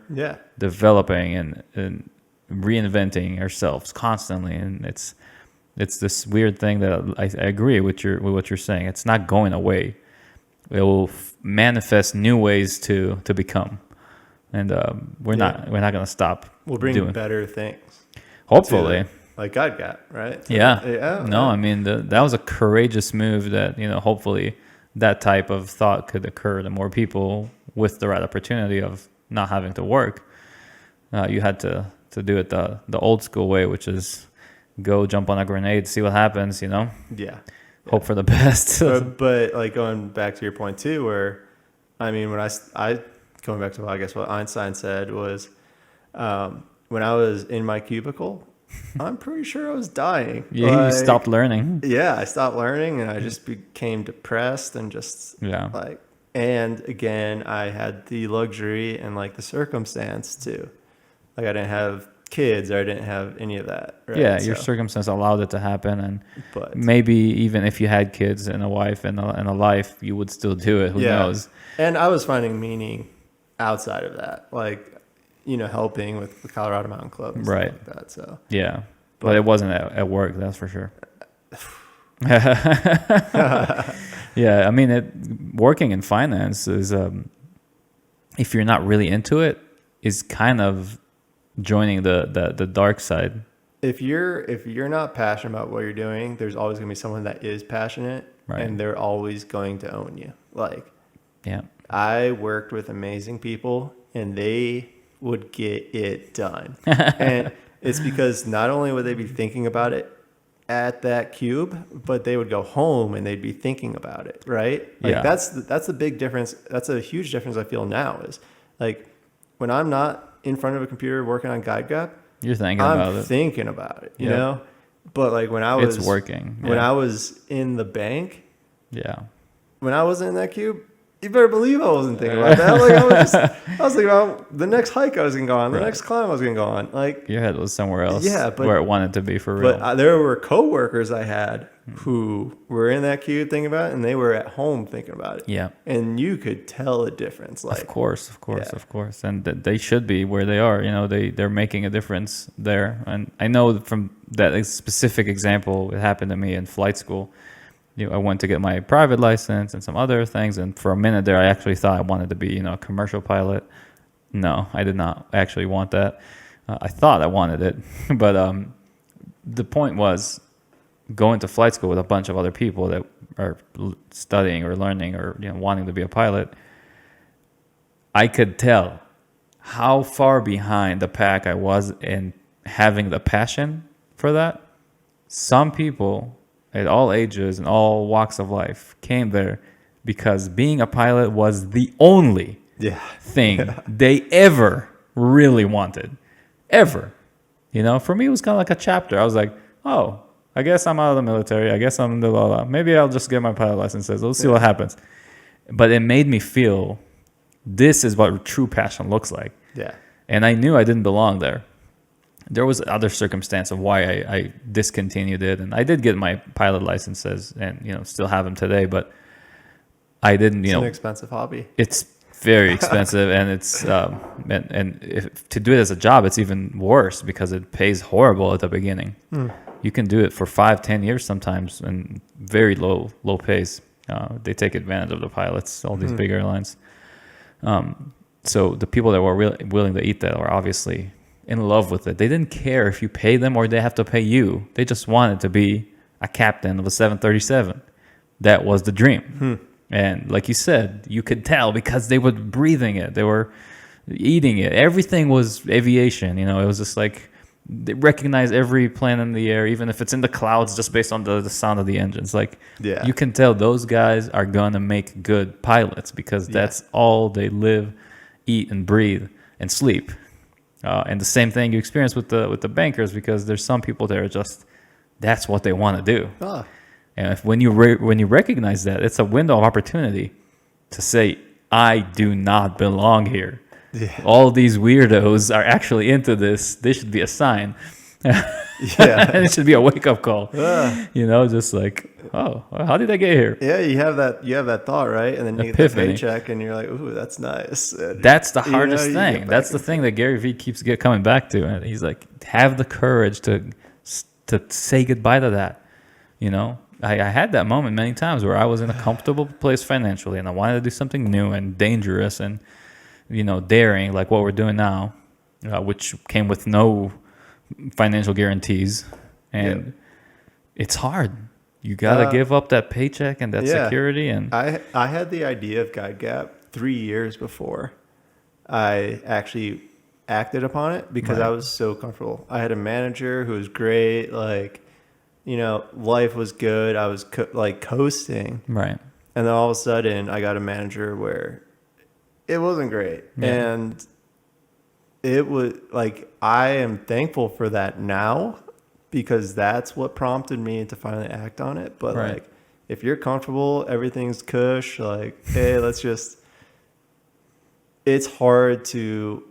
developing and reinventing ourselves constantly, and it's this weird thing that I agree with what you're saying. It's not going away. It will manifest new ways to become. And we're not going to stop. We'll bring better things. Hopefully, like GuideGap, right? Yeah. No, I mean that was a courageous move. That hopefully that type of thought could occur to more people with the right opportunity of not having to work. You had to do it the old school way, which is go jump on a grenade, see what happens. Yeah. Hope for the best. but like going back to your point too, where I mean when I going back to, I guess, what Einstein said was, when I was in my cubicle, I'm pretty sure I was dying. You stopped learning. Yeah, I stopped learning, and I just became depressed and just like. And again, I had the luxury and like the circumstance too. Like, I didn't have kids, or I didn't have any of that. Right? Yeah, your circumstance allowed it to happen, but maybe even if you had kids and a wife and a life, you would still do it. Who knows? And I was finding meaning outside of that, like, helping with the Colorado Mountain Club and stuff like that. So but it wasn't at work, that's for sure. Yeah, I mean, working in finance is, if you're not really into it, is kind of joining the dark side. If you're not passionate about what you're doing, there's always going to be someone that is passionate, and they're always going to own you. Like, I worked with amazing people, and they would get it done. And it's because not only would they be thinking about it at that cube, but they would go home and they'd be thinking about it, right? Like, that's the big difference. That's a huge difference I feel now, is like, when I'm not in front of a computer working on GuideGap, I'm thinking about it, you know? But like when I was working. When I was in the bank, when I wasn't in that cube, you better believe I wasn't thinking about that. Like I was thinking about the next hike I was gonna go on, the next climb I was gonna go on. Like your head was somewhere else. Yeah, but, where it wanted to be for real. But there were coworkers I had who were in that cube thinking about it, and they were at home thinking about it. Yeah, and you could tell a difference. Like, of course, and they should be where they are. You know, they're making a difference there. And I know from that specific example, it happened to me in flight school. I went to get my private license and some other things, and for a minute there, I actually thought I wanted to be, a commercial pilot. No, I did not actually want that. I thought I wanted it, but the point was going to flight school with a bunch of other people that are studying or learning or wanting to be a pilot. I could tell how far behind the pack I was in having the passion for that. Some people at all ages and all walks of life came there because being a pilot was the only thing they ever really wanted. Ever. For me, it was kind of like a chapter. I was like, oh, I guess I'm out of the military. I guess I'm maybe I'll just get my pilot licenses. Let's see what happens. But it made me feel this is what true passion looks like. Yeah. And I knew I didn't belong there. There was other circumstance of why I discontinued it, and I did get my pilot licenses, and still have them today. But I didn't. It's an expensive hobby. It's very expensive, and it's and if, to do it as a job, it's even worse because it pays horrible at the beginning. You can do it for 5-10 years sometimes, and very low pays. They take advantage of the pilots, all these big airlines. So the people that were willing to eat that were obviously in love with it. They didn't care if you pay them or they have to pay you. They just wanted to be a captain of a 737. That was the dream. And like you said, you could tell because they were breathing it. They were eating it. Everything was aviation. It was just like they recognize every plane in the air, even if it's in the clouds, just based on the sound of the engines. Like you can tell those guys are going to make good pilots because that's all they live, eat, and breathe and sleep. And the same thing you experience with the bankers, because there's some people that are just that's what they want to do. And when you recognize that, it's a window of opportunity to say, I do not belong here. All these weirdos are actually into this. They should be a sign. And it should be a wake up call. Just like, oh, how did I get here? Yeah, you have that thought, right? And then you get the paycheck, and you're like, ooh, that's nice. And that's the hardest thing. That's the thing that Gary Vee keeps coming back to, and he's like, have the courage to say goodbye to that. I had that moment many times where I was in a comfortable place financially, and I wanted to do something new and dangerous and daring, like what we're doing now, which came with no financial guarantees, and it's hard. You gotta give up that paycheck and that security. And I had the idea of GuideGap 3 years before I actually acted upon it because I was so comfortable. I had a manager who was great. Like, life was good. I was coasting. Right. And then all of a sudden I got a manager where it wasn't great. And it was like, I am thankful for that now because that's what prompted me to finally act on it. But like, if you're comfortable, everything's cush, like, hey, it's hard to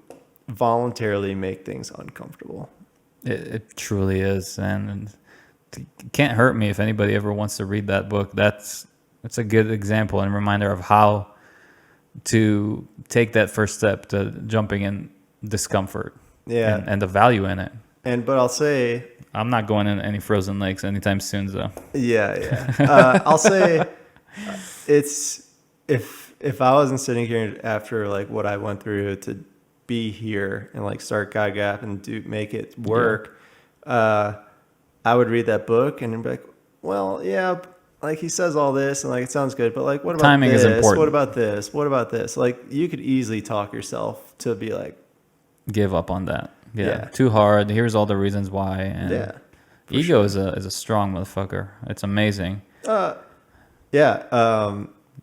voluntarily make things uncomfortable. It truly is. And it can't hurt me if anybody ever wants to read that book. That's a good example and reminder of how to take that first step to jumping in discomfort. And the value in it. But I'll say, I'm not going in any frozen lakes anytime soon, though. I'll say it's if I wasn't sitting here after like what I went through to be here and like start GuideGap and make it work, I would read that book and be like, well, yeah, like he says all this and like it sounds good, but like what about timing this? Is important. What about this? What about this? Like you could easily talk yourself to be like, give up on that. Too hard. Here's all the reasons why. And ego is a strong motherfucker. It's amazing.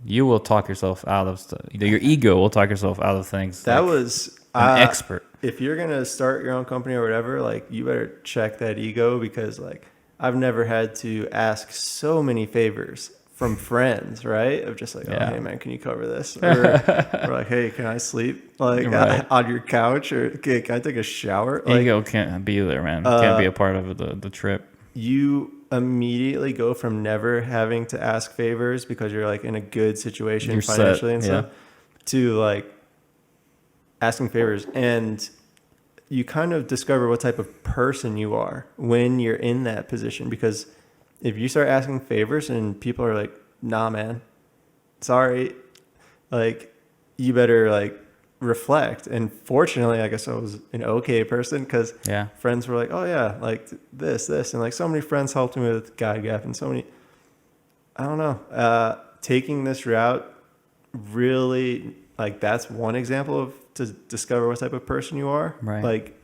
You will talk yourself out of stuff. Your ego will talk yourself out of things. That was an expert. If you're gonna start your own company or whatever, like you better check that ego because like I've never had to ask so many favors from friends, right? Of just like, oh, Yeah. hey man, can you cover this? Or like, hey, can I sleep like Right. on your couch? Or okay, can I take a shower? Like, Ego can't be there, man. Can't be a part of the trip. you immediately go from never having to ask favors because you're like in a good situation You're financially set, and yeah. stuff, to like asking favors. And you kind of discover what type of person you are when you're in that position, because if you start asking favors and people are like, nah man, sorry, like you better like reflect. And fortunately, I guess I was an okay person, because Yeah. friends were like, oh yeah, like this, and like so many friends helped me with GuideGap, and so many, I don't know, taking this route really, like that's one example of to discover what type of person you are. Right. Like,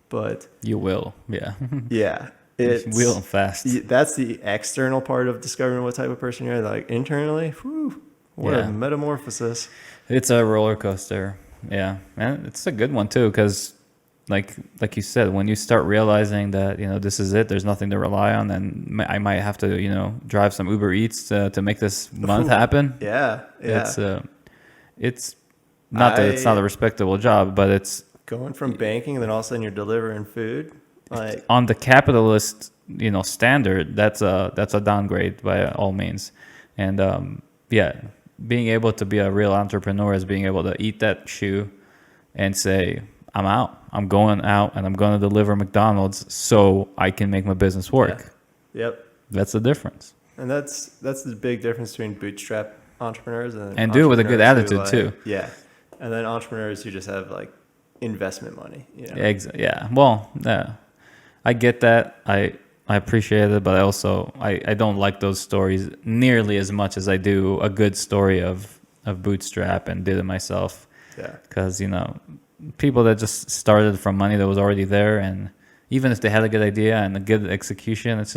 but You will. Yeah. yeah, You it's will fast. that's the external part of discovering what type of person you are. Like internally, whew, what Yeah. a metamorphosis. It's a roller coaster. Yeah. And it's a good one too, because like you said, when you start realizing that, this is it, there's nothing to rely on, and I might have to, drive some Uber Eats to make this month happen. Yeah, yeah. It's not that it's not a respectable job, but it's Going from banking and then all of a sudden you're delivering food. Like, on the capitalist, standard. That's a downgrade by all means. And yeah, being able to be a real entrepreneur is being able to eat that shoe and say, I'm out. I'm going out and I'm going to deliver McDonald's so I can make my business work. yeah. Yep. That's the difference. And that's the big difference between bootstrap entrepreneurs And do it with a good entrepreneurs who, attitude, too. Yeah. And then entrepreneurs who just have like investment money, Yeah. Well, yeah, I get that. I appreciate it, but I don't like those stories nearly as much as I do a good story of bootstrap and did it myself. Yeah. Because, people that just started from money that was already there, and even if they had a good idea and a good execution, it's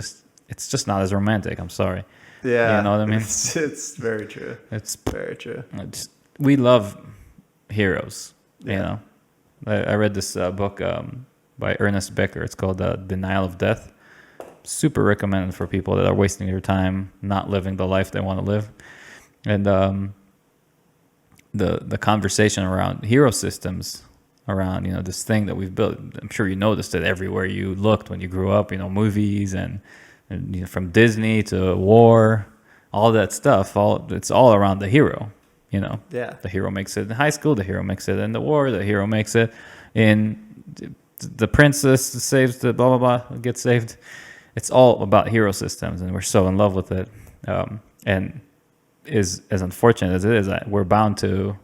just not as romantic. I'm sorry. Yeah. You know what I mean? It's very true. It's Very true. we love heroes. Yeah. I read this book by Ernest Becker. It's called Denial of Death. Super recommended for people that are wasting their time not living the life they want to live. And the conversation around hero systems, around this thing that we've built. I'm sure you noticed it everywhere you looked when you grew up. Movies and from Disney to war, all that stuff. It's all around the hero. Yeah. The hero makes it in high school. The hero makes it in the war. The hero makes it in the princess saves the blah blah blah, gets saved. It's all about hero systems, and we're so in love with it. And is as unfortunate as it is, we're bound to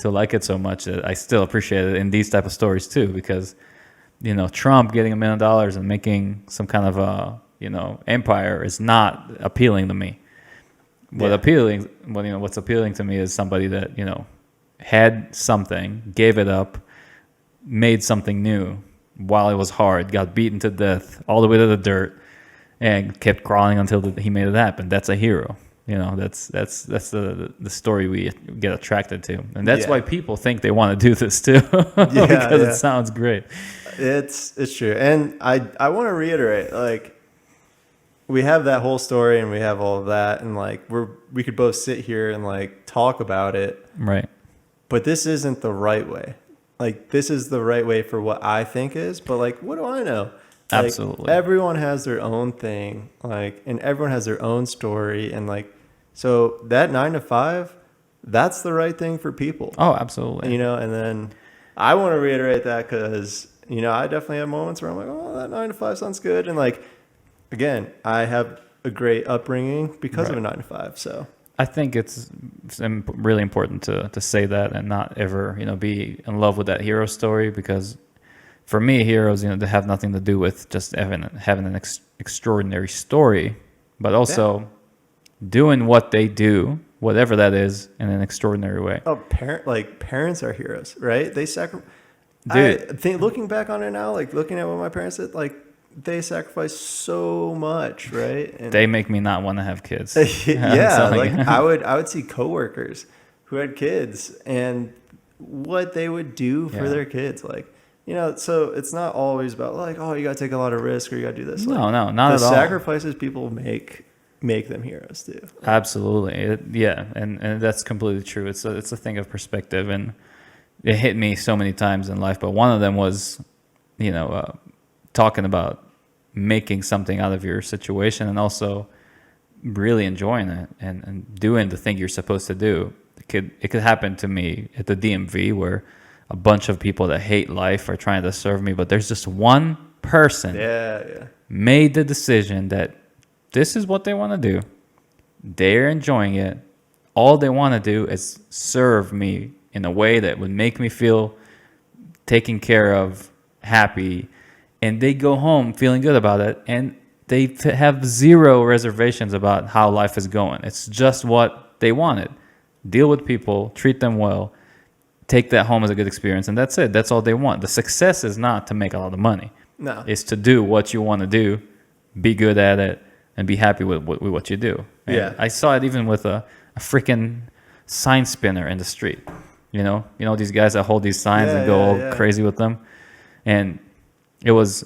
like it so much that I still appreciate it in these type of stories too. Because Trump getting $1 million and making some kind of a empire is not appealing to me. What's appealing to me is somebody that had something, gave it up, made something new while it was hard, got beaten to death all the way to the dirt, and kept crawling until he made it happen. That's a hero. That's the story we get attracted to, and that's why people think they want to do this too, because it sounds great. It's true, and I want to reiterate, like, we have that whole story and we have all of that, and like we could both sit here and like talk about it, Right. but this isn't the right way. Like, this is the right way for what I think is, but like, what do I know? Like, Absolutely. everyone has their own thing, like, and everyone has their own story, and like, so that 9 to 5, that's the right thing for people. Oh, absolutely. And then I want to reiterate that because, I definitely have moments where I'm like, oh, that 9 to 5 sounds good. And like, again, I have a great upbringing because of a 9 to 5. So I think it's really important to say that and not ever, be in love with that hero story, because for me, heroes, they have nothing to do with just having an extraordinary story, but also doing what they do, whatever that is, in an extraordinary way. Oh, parents are heroes, right? They sacrifice. Dude. I think looking back on it now, like looking at what my parents did, like they sacrifice so much, right? And They make me not want to have kids. yeah, like I would see coworkers who had kids and what they would do for their kids, like, so it's not always about like, oh, you got to take a lot of risk or you got to do this. No, like, no, not at all. The sacrifices people make make them heroes too. Absolutely. Yeah. And that's completely true. It's a thing of perspective, and it hit me so many times in life. But one of them was, talking about making something out of your situation, and also really enjoying it and doing the thing you're supposed to do. It could happen to me at the DMV, where a bunch of people that hate life are trying to serve me, but there's just one person made the decision that this is what they want to do. They're enjoying it. All they want to do is serve me in a way that would make me feel taken care of, happy, and they go home feeling good about it, and they have zero reservations about how life is going. It's just what they wanted. Deal with people, treat them well, take that home as a good experience, and that's it. That's all they want. The success is not to make a lot of money. No. It's to do what you want to do, be good at it, and be happy with what you do. And yeah. I saw it even with a freaking sign spinner in the street. You know these guys that hold these signs and go all crazy with them. And it was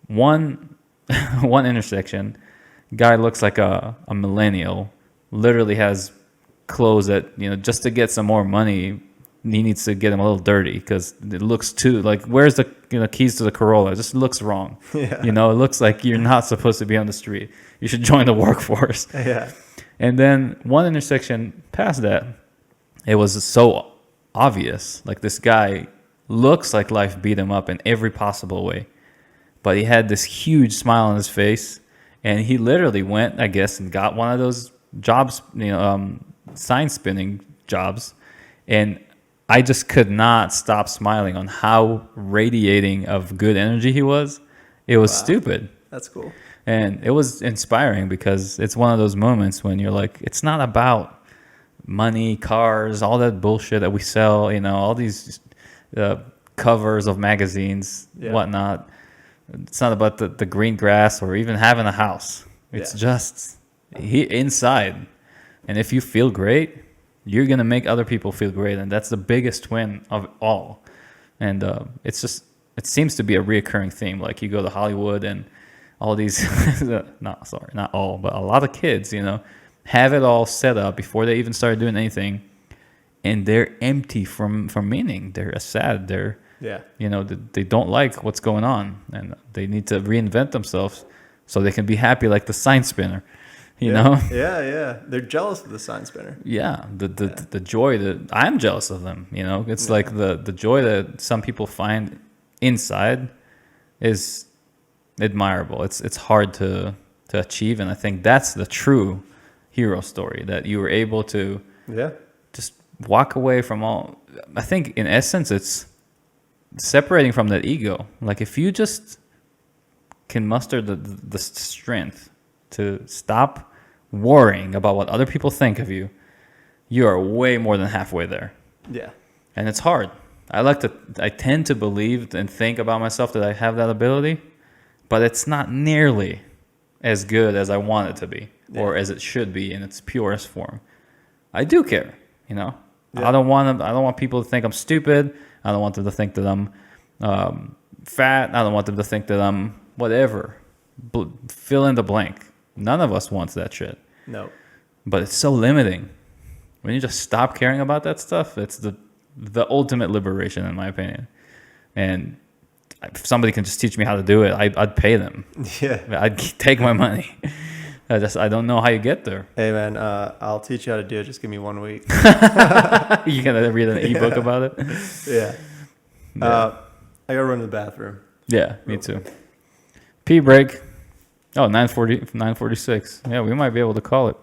one intersection. Guy looks like a millennial. Literally has clothes that, just to get some more money, he needs to get them a little dirty, because it looks too like, where's the keys to the Corolla? It just looks wrong. Yeah. It looks like you're not supposed to be on the street. You should join the workforce. Yeah. And then one intersection past that, it was so obvious. Like, this guy looks like life beat him up in every possible way, but he had this huge smile on his face, and he literally went, I guess, and got one of those jobs, sign spinning jobs. And I just could not stop smiling on how radiating of good energy he was. It was stupid. That's cool. And it was inspiring, because it's one of those moments when you're like, it's not about money, cars, all that bullshit that we sell, all these covers of magazines, whatnot. It's not about the green grass or even having a house. It's just inside. And if you feel great, you're going to make other people feel great. And that's the biggest win of all. And it seems to be a reoccurring theme. Like, you go to Hollywood and all these, not all, but a lot of kids, have it all set up before they even started doing anything. And they're empty from meaning. They're sad. They're, they don't like what's going on. And they need to reinvent themselves so they can be happy, like the sign spinner. You know? Yeah. They're jealous of the sign spinner. Yeah. The joy that I'm jealous of them. It's like the joy that some people find inside is admirable. It's hard to achieve, and I think that's the true hero story, that you were able to just walk away from all. I think in essence it's separating from that ego. Like, if you just can muster the strength to stop worrying about what other people think of you, you are way more than halfway there. Yeah. And it's hard. I tend to believe and think about myself that I have that ability, but it's not nearly as good as I want it to be, or as it should be in its purest form. I do care, Yeah. I don't want people to think I'm stupid. I don't want them to think that I'm fat. I don't want them to think that I'm whatever. Fill in the blank. None of us wants that shit. No. But it's so limiting. When you just stop caring about that stuff, it's the ultimate liberation, in my opinion. And if somebody can just teach me how to do it, I'd pay them. Yeah. I'd take my money. I don't know how you get there. Hey, man, I'll teach you how to do it. Just give me 1 week. You gonna read an ebook about it? Yeah. I gotta run to the bathroom. Yeah, me too. Pee break. Oh, 9:46. Yeah, we might be able to call it.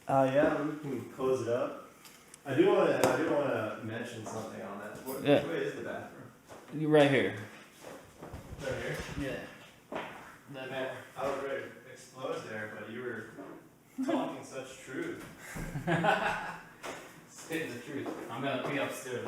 Yeah, we can close it up. I do want to mention something on that. Which way is the bathroom? Right here. Right here? Yeah. I was ready to explode there, but you were talking such truth. Spitting the truth. I'm gonna pee upstairs.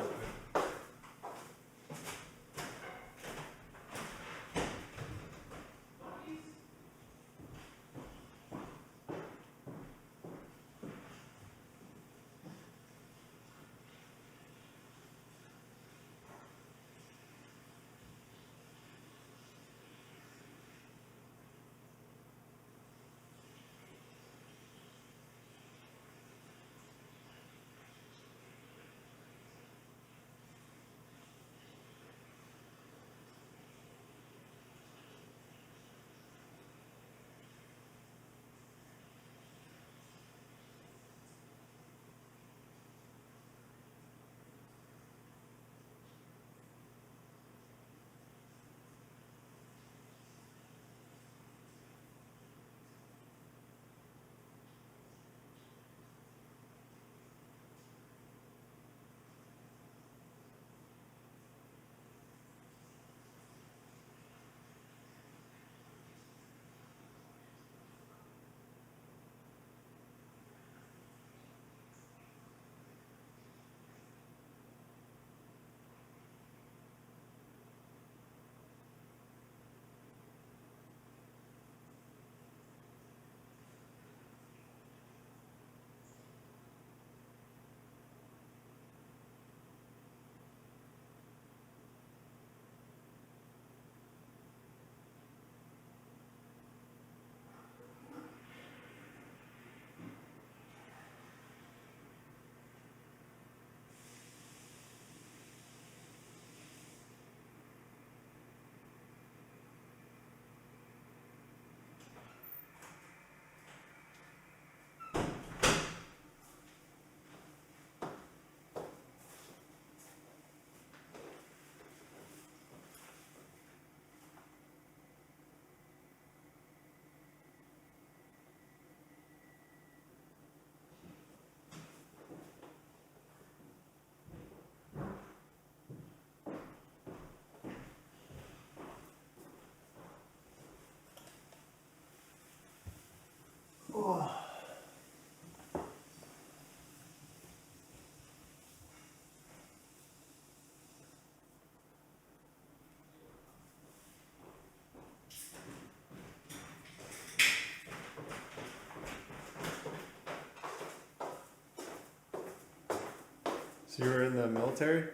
So you were in the military?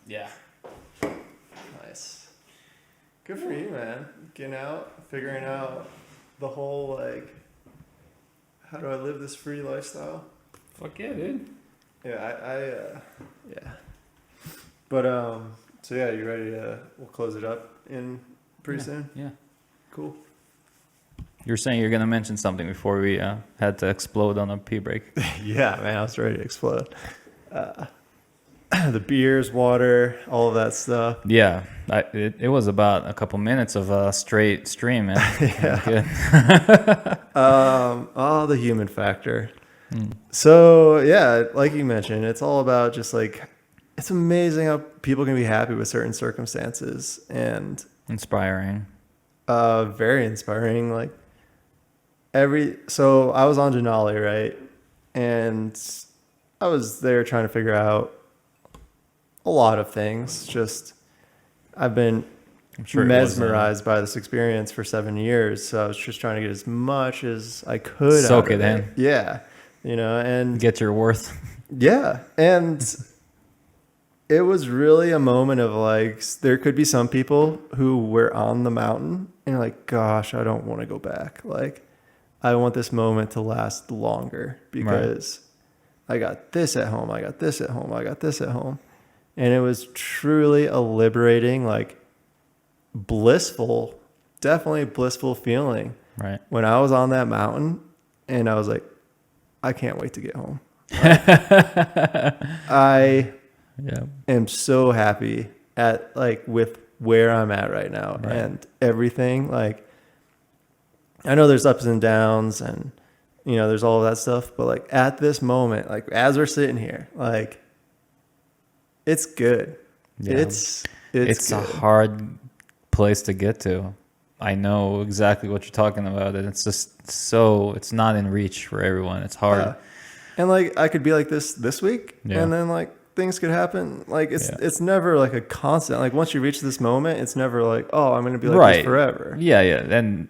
Yeah. Nice. Good for you, man. Getting out, figuring out the whole, like, how do I live this free lifestyle? Fuck yeah, dude. Yeah, yeah. But, so yeah, you ready to, we'll close it up in pretty soon? Yeah. Cool. You were saying you're going to mention something before we had to explode on a pee break. Yeah, man, I was ready to explode. The beers, water, all of that stuff. Yeah, it was about a couple minutes of a straight stream, man. Yeah. Good. Oh, the human factor. So yeah, like you mentioned, it's all about just like, it's amazing how people can be happy with certain circumstances, and Inspiring. very inspiring. Like so I was on Denali, right? And I was there trying to figure out a lot of things. Just, I've been mesmerized by this experience for 7 years. So I was just trying to get as much as I could. Soak out of it in. Yeah. You know, and Get your worth. yeah. And it was really a moment of like, there could be some people who were on the mountain and like, gosh, I don't want to go back. Like, I want this moment to last longer because I got this at home. I got this at home. I got this at home. And it was truly a liberating, like blissful, definitely blissful feeling. Right. When I was on that mountain and I was like, I can't wait to get home. I am so happy at like with where I'm at right now and everything. Like, I know there's ups and downs and, you know, there's all of that stuff, but like at this moment, like as we're sitting here, like it's good. Yeah. It's a good. hard place to get to. I know exactly what you're talking about, and it's just it's not in reach for everyone. It's hard. And like I could be like this week, and then like things could happen. Like it's never like a constant. Like once you reach this moment, it's never like, oh, I'm going to be like this forever. Yeah, yeah. And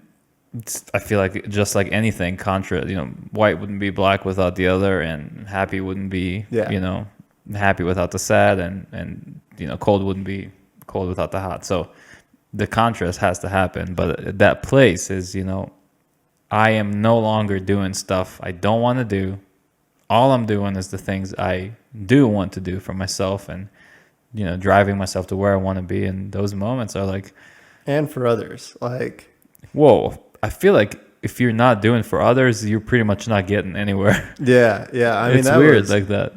I feel like just like anything, white wouldn't be black without the other, and happy wouldn't be, happy without the sad, and cold wouldn't be cold without the hot. So the contrast has to happen. But that place is, I am no longer doing stuff I don't want to do. All I'm doing is the things I do want to do for myself, and driving myself to where I want to be. And those moments are like, and for others, like, whoa. I feel like if you're not doing for others, you're pretty much not getting anywhere. Yeah. I mean, it's weird like that.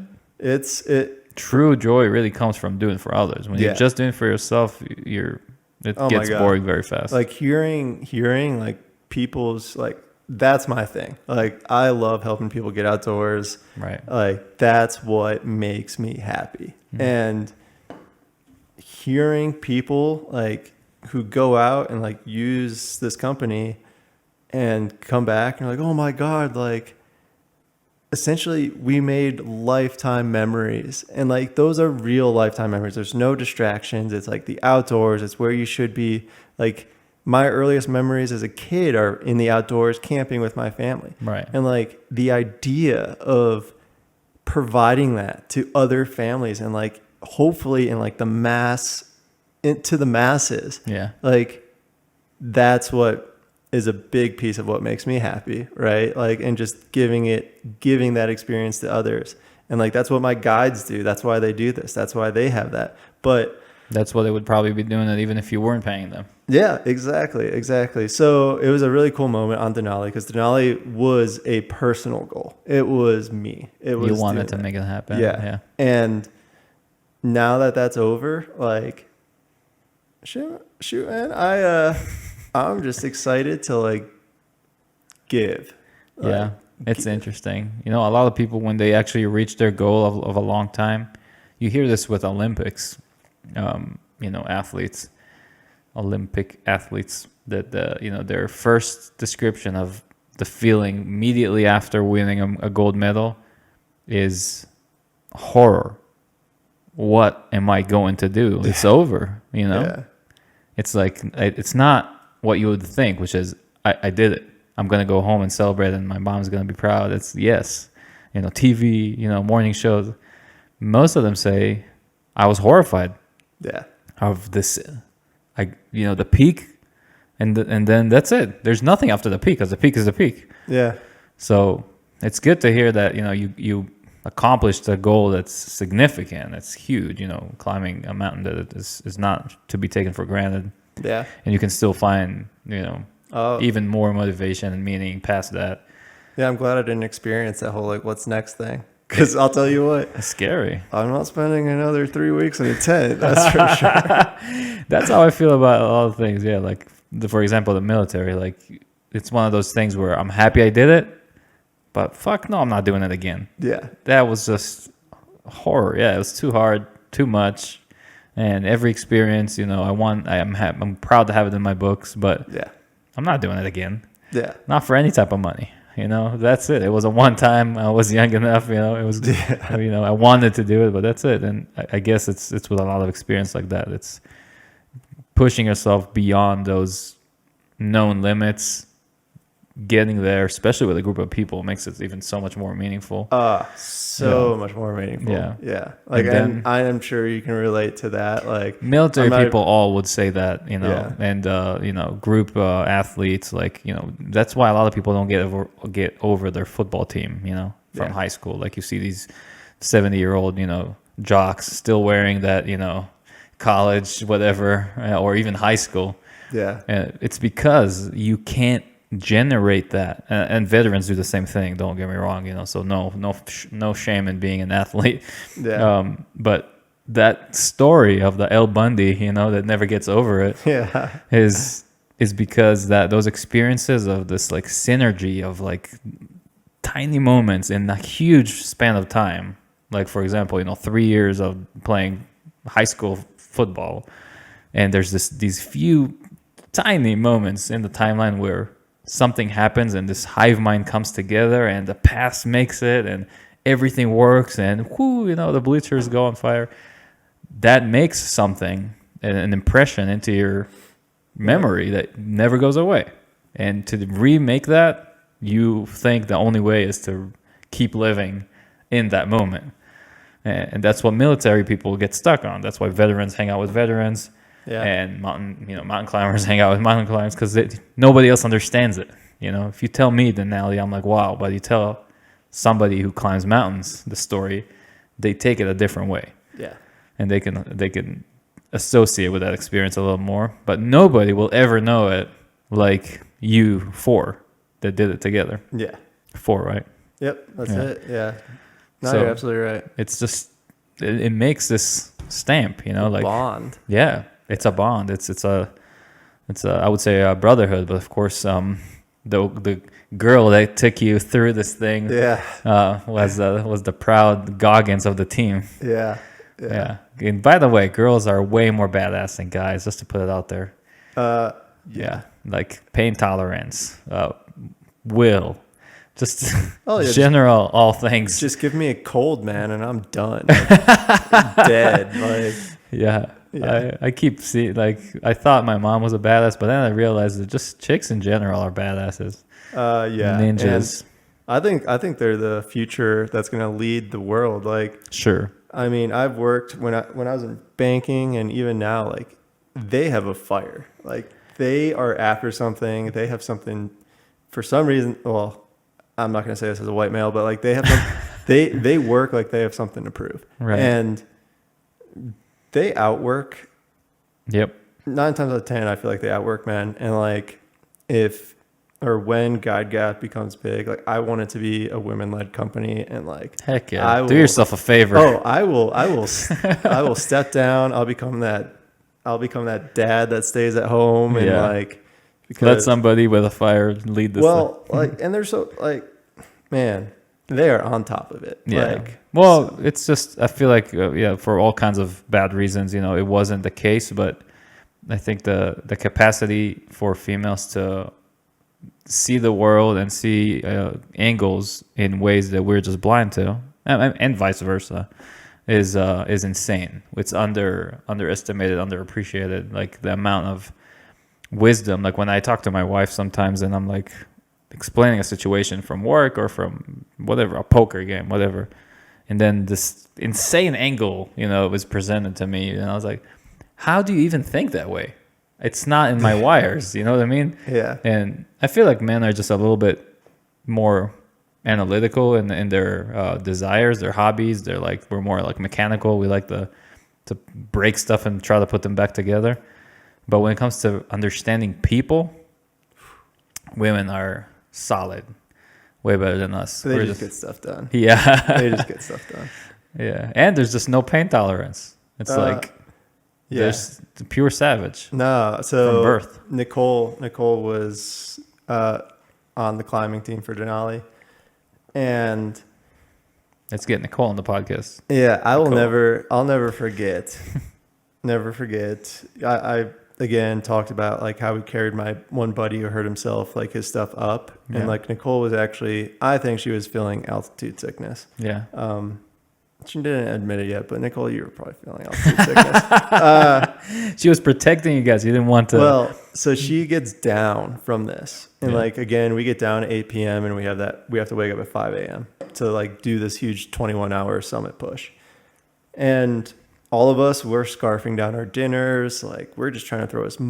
True joy really comes from doing for others. When you're just doing for yourself, it gets boring very fast. Like hearing like people's, like, that's my thing. Like, I love helping people get outdoors. Right. Like, that's what makes me happy. Mm-hmm. And hearing people like who go out and like use this company and come back and like, oh my God, like essentially we made lifetime memories, and like those are real lifetime memories. There's no distractions. It's like the outdoors. It's where you should be. Like, my earliest memories as a kid are in the outdoors, camping with my family. Right. And like the idea of providing that to other families and like hopefully in like the to the masses. Yeah. Like, that's what is a big piece of what makes me happy, right? Like, and just giving that experience to others. And like, that's what my guides do. That's why they do this. That's why they have that. But that's what they would probably be doing it even if you weren't paying them. Yeah, exactly. So it was a really cool moment on Denali, because Denali was a personal goal. It was me. You wanted to make it happen. Yeah. And now that that's over, like, shoot, man, I'm just excited to like give. Yeah, it's interesting. A lot of people, when they actually reach their goal of a long time, you hear this with Olympics, athletes, Olympic athletes, that their first description of the feeling immediately after winning a gold medal is horror. What am I going to do? It's over, Yeah. It's like, it's not what you would think, which is, I did it. I'm going to go home and celebrate, and my mom's going to be proud. It's yes. TV, morning shows, most of them say I was horrified Yeah. of this, the peak, and then that's it. There's nothing after the peak, because the peak is the peak. Yeah. So it's good to hear that you accomplished a goal that's significant, that's huge. Climbing a mountain that is not to be taken for granted. Yeah. And you can still find Oh. even more motivation and meaning past that. Yeah, I'm glad I didn't experience that whole like what's next thing. Because I'll tell you what, It's scary. I'm not spending another 3 weeks in a tent. That's for sure. That's how I feel about a lot of things. Yeah, like for example, the military. Like it's one of those things where I'm happy I did it, but fuck no, I'm not doing it again. Yeah. That was just horror. Yeah, it was too hard, too much, and every experience, I'm proud to have it in my books, but Yeah. I'm not doing it again. Yeah. Not for any type of money. That's it. It was a one time. I was young enough. It was. Yeah. I wanted to do it, but that's it. And I guess it's with a lot of experience like that. It's pushing yourself beyond those known limits, getting there, especially with a group of people, makes it even so much more meaningful. So much more meaningful. Yeah. Yeah. Like, And and I am sure you can relate to that. Like, Military I'm not- people all would say that, Yeah. and group athletes, like, that's why a lot of people don't get over their football team, from Yeah. high school. Like you see these 70-year-old, jocks still wearing that, college, whatever, or even high school. Yeah. And it's because you can't generate that, and veterans do the same thing. Don't get me wrong, so no shame in being an athlete. Yeah. But that story of the El Bundy, that never gets over it, Yeah. is because that those experiences of this like synergy of like tiny moments in a huge span of time. Like for example, 3 years of playing high school football, and there's these few tiny moments in the timeline where something happens and this hive mind comes together and the past makes it and everything works and the bleachers go on fire. That makes something, an impression into your memory that never goes away. And to remake that, you think the only way is to keep living in that moment. And that's what military people get stuck on. That's why veterans hang out with veterans. Yeah. And mountain climbers hang out with mountain climbers, because nobody else understands it. If you tell me Denali, I'm like, wow. But you tell somebody who climbs mountains the story, they take it a different way, Yeah. and they can associate with that experience a little more. But nobody will ever know it like you four that did it together. Yeah. Four, right? Yep. That's Yeah. it. Yeah. No, So- you're absolutely right. It's just it makes this stamp, like Bond. yeah. It's a bond. It's a I would say a brotherhood, but of course, the girl that took you through this thing, Yeah. was the proud Goggins of the team. Yeah. Yeah. And by the way, girls are way more badass than guys. Just to put it out there. Yeah. Like pain tolerance, will, just Oh, yeah, general all things. Just give me a cold, man, and I'm done. I'm dead. Like, Yeah. Yeah. I keep seeing, like, I thought my mom was a badass, but then I realized that just chicks in general are badasses. yeah. Ninjas. And I think they're the future that's going to lead the world. Like, Sure. I mean, I've worked when I was in banking, and even now, like, they have a fire. Like, they are after something. They have something for some reason. Well, I'm not going to say this as a white male, but like they have they work like they have something to prove. Right. And they outwork. Yep. 9 times out of 10, I feel like they outwork men. And like when GuideGap becomes big, like I want it to be a women-led company, and like Heck yeah. Do yourself a favor. Oh, I will step down. I'll become that dad that stays at home and Yeah. like Let somebody with a fire lead this. well, like, and they're so like, man, they are on top of it. yeah. Like, Well, it's just, I feel like, for all kinds of bad reasons, it wasn't the case, but I think the capacity for females to see the world and see angles in ways that we're just blind to, and vice versa, is insane. It's underestimated, underappreciated. Like the amount of wisdom. Like when I talk to my wife sometimes, and I'm like explaining a situation from work or from whatever, a poker game, whatever, And then this insane angle, was presented to me, and I was like, how do you even think that way? It's not in my wires, you know what I mean? Yeah. And I feel like men are just a little bit more analytical in their desires, their hobbies. We're more like mechanical. We like to break stuff and try to put them back together. But when it comes to understanding people, women are solid, way better than us. They just get stuff done. Yeah. They just get stuff done. Yeah. And there's just no pain tolerance. It's there's pure savage. No, so from birth. Nicole was on the climbing team for Denali, and let's get Nicole on the podcast. Yeah, I'll never forget. Never forget. I again talked about like how we carried my one buddy who hurt himself, like his stuff up, and like Nicole was actually, I think she was feeling altitude sickness. Yeah. She didn't admit it yet, but Nicole, you were probably feeling altitude sickness. She was protecting you guys. You didn't want to. Well, so she gets down from this, and like again, we get down at 8 p.m. and we have to wake up at 5 a.m. to like do this huge 21-hour summit push, and all of us were scarfing down our dinners. Like we're just trying to throw as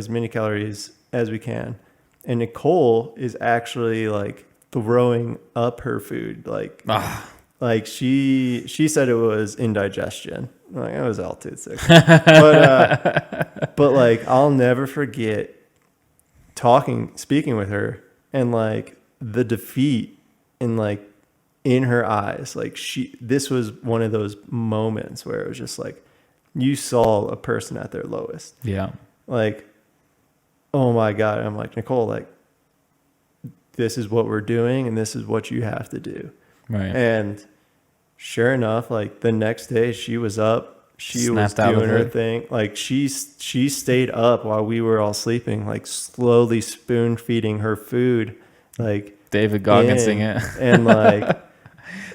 many calories as we can, and Nicole is actually like throwing up her food, like. Like she said it was indigestion. Like it was altitude sick. But like I'll never forget speaking with her, and like the defeat in her eyes. Like this was one of those moments where it was just like you saw a person at their lowest. Yeah. Like, oh my God. I'm like, Nicole, like this is what we're doing and this is what you have to do. Right. And sure enough, like the next day she was up, she was doing her thing. Like she stayed up while we were all sleeping, like slowly spoon feeding her food, like David Gogginsing it, and like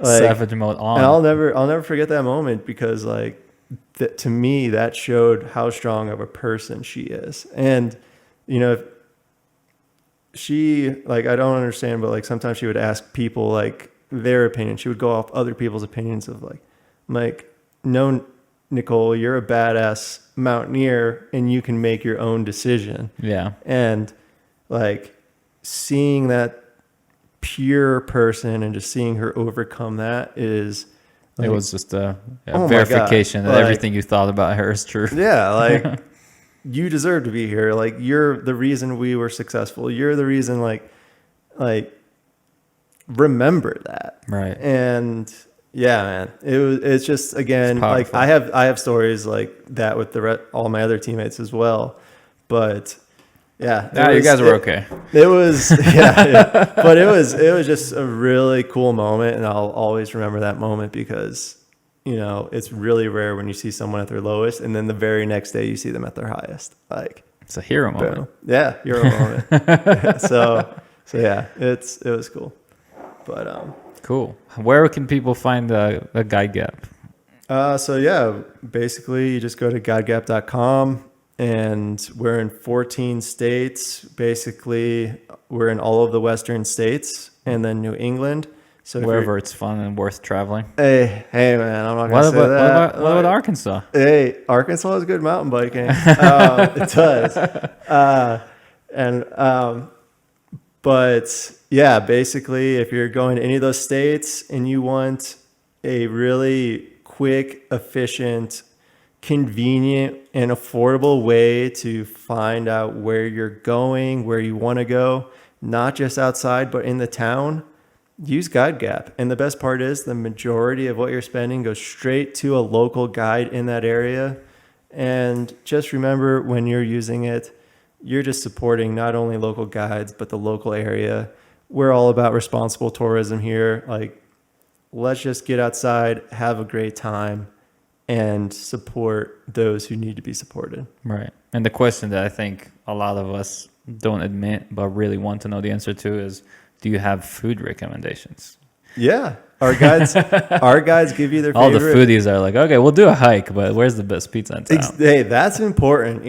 savage mode on. And I'll never forget that moment because like to me that showed how strong of a person she is. And she like, I don't understand, but like sometimes she would ask people like their opinion. She would go off other people's opinions of like, no, Nicole, you're a badass mountaineer and you can make your own decision. Yeah. And like seeing that pure person and just seeing her overcome that is like, it was just a verification that everything you thought about her is true. Yeah. Like you deserve to be here. Like you're the reason we were successful. You're the reason like remember that. Right. And yeah, man, it's just, again, like I have stories like that with all my other teammates as well, but yeah, you guys were okay. It was, but it was just a really cool moment. And I'll always remember that moment because, it's really rare when you see someone at their lowest and then the very next day you see them at their highest. Like it's a hero moment. Boom. Yeah. Hero moment. So yeah, it was cool. But cool. Where can people find the GuideGap? So yeah, basically you just go to guidegap.com and we're in 14 states. Basically, we're in all of the Western states and then New England. So wherever it's fun and worth traveling. Hey man, I'm not gonna say that. What about Arkansas? Hey, Arkansas is good mountain biking. It does. But yeah, basically, if you're going to any of those states and you want a really quick, efficient, convenient, and affordable way to find out where you're going, where you want to go, not just outside, but in the town, use GuideGap. And the best part is the majority of what you're spending goes straight to a local guide in that area. And just remember when you're using it, you're just supporting not only local guides, but the local area. We're all about responsible tourism here. Like, let's just get outside, have a great time, and support those who need to be supported. Right. And the question that I think a lot of us don't admit, but really want to know the answer to is, do you have food recommendations? Yeah. Our guides give you their favorite. All the foodies are like, okay, we'll do a hike, but where's the best pizza in town? Hey, that's important.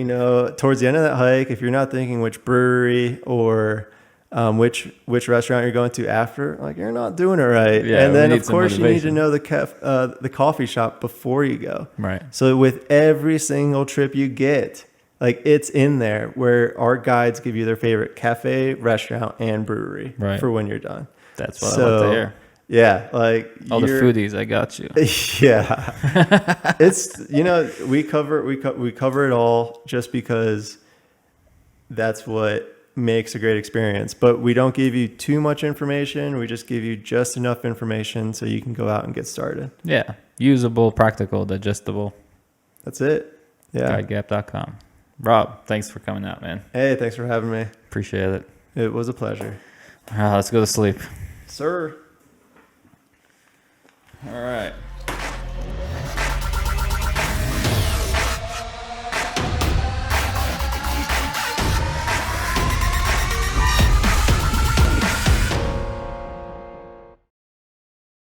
Towards the end of that hike, if you're not thinking which brewery or which restaurant you're going to after. Like, you're not doing it right. Yeah, and we then need of some course you need to motivation. know the coffee shop before you go. Right. So with every single trip you get, like, it's in there where our guides give you their favorite cafe, restaurant, and brewery Right. for when you're done. That's what I like to hear. Yeah, like All the foodies, I got you. Yeah, it's, we cover it all just because that's what makes a great experience. But we don't give you too much information. We just give you just enough information so you can go out and get started. Yeah. Usable, practical, digestible. That's it. Yeah. GuideGap.com. Rob, thanks for coming out, man. Hey, thanks for having me. Appreciate it. It was a pleasure. Let's go to sleep. Sir. All right.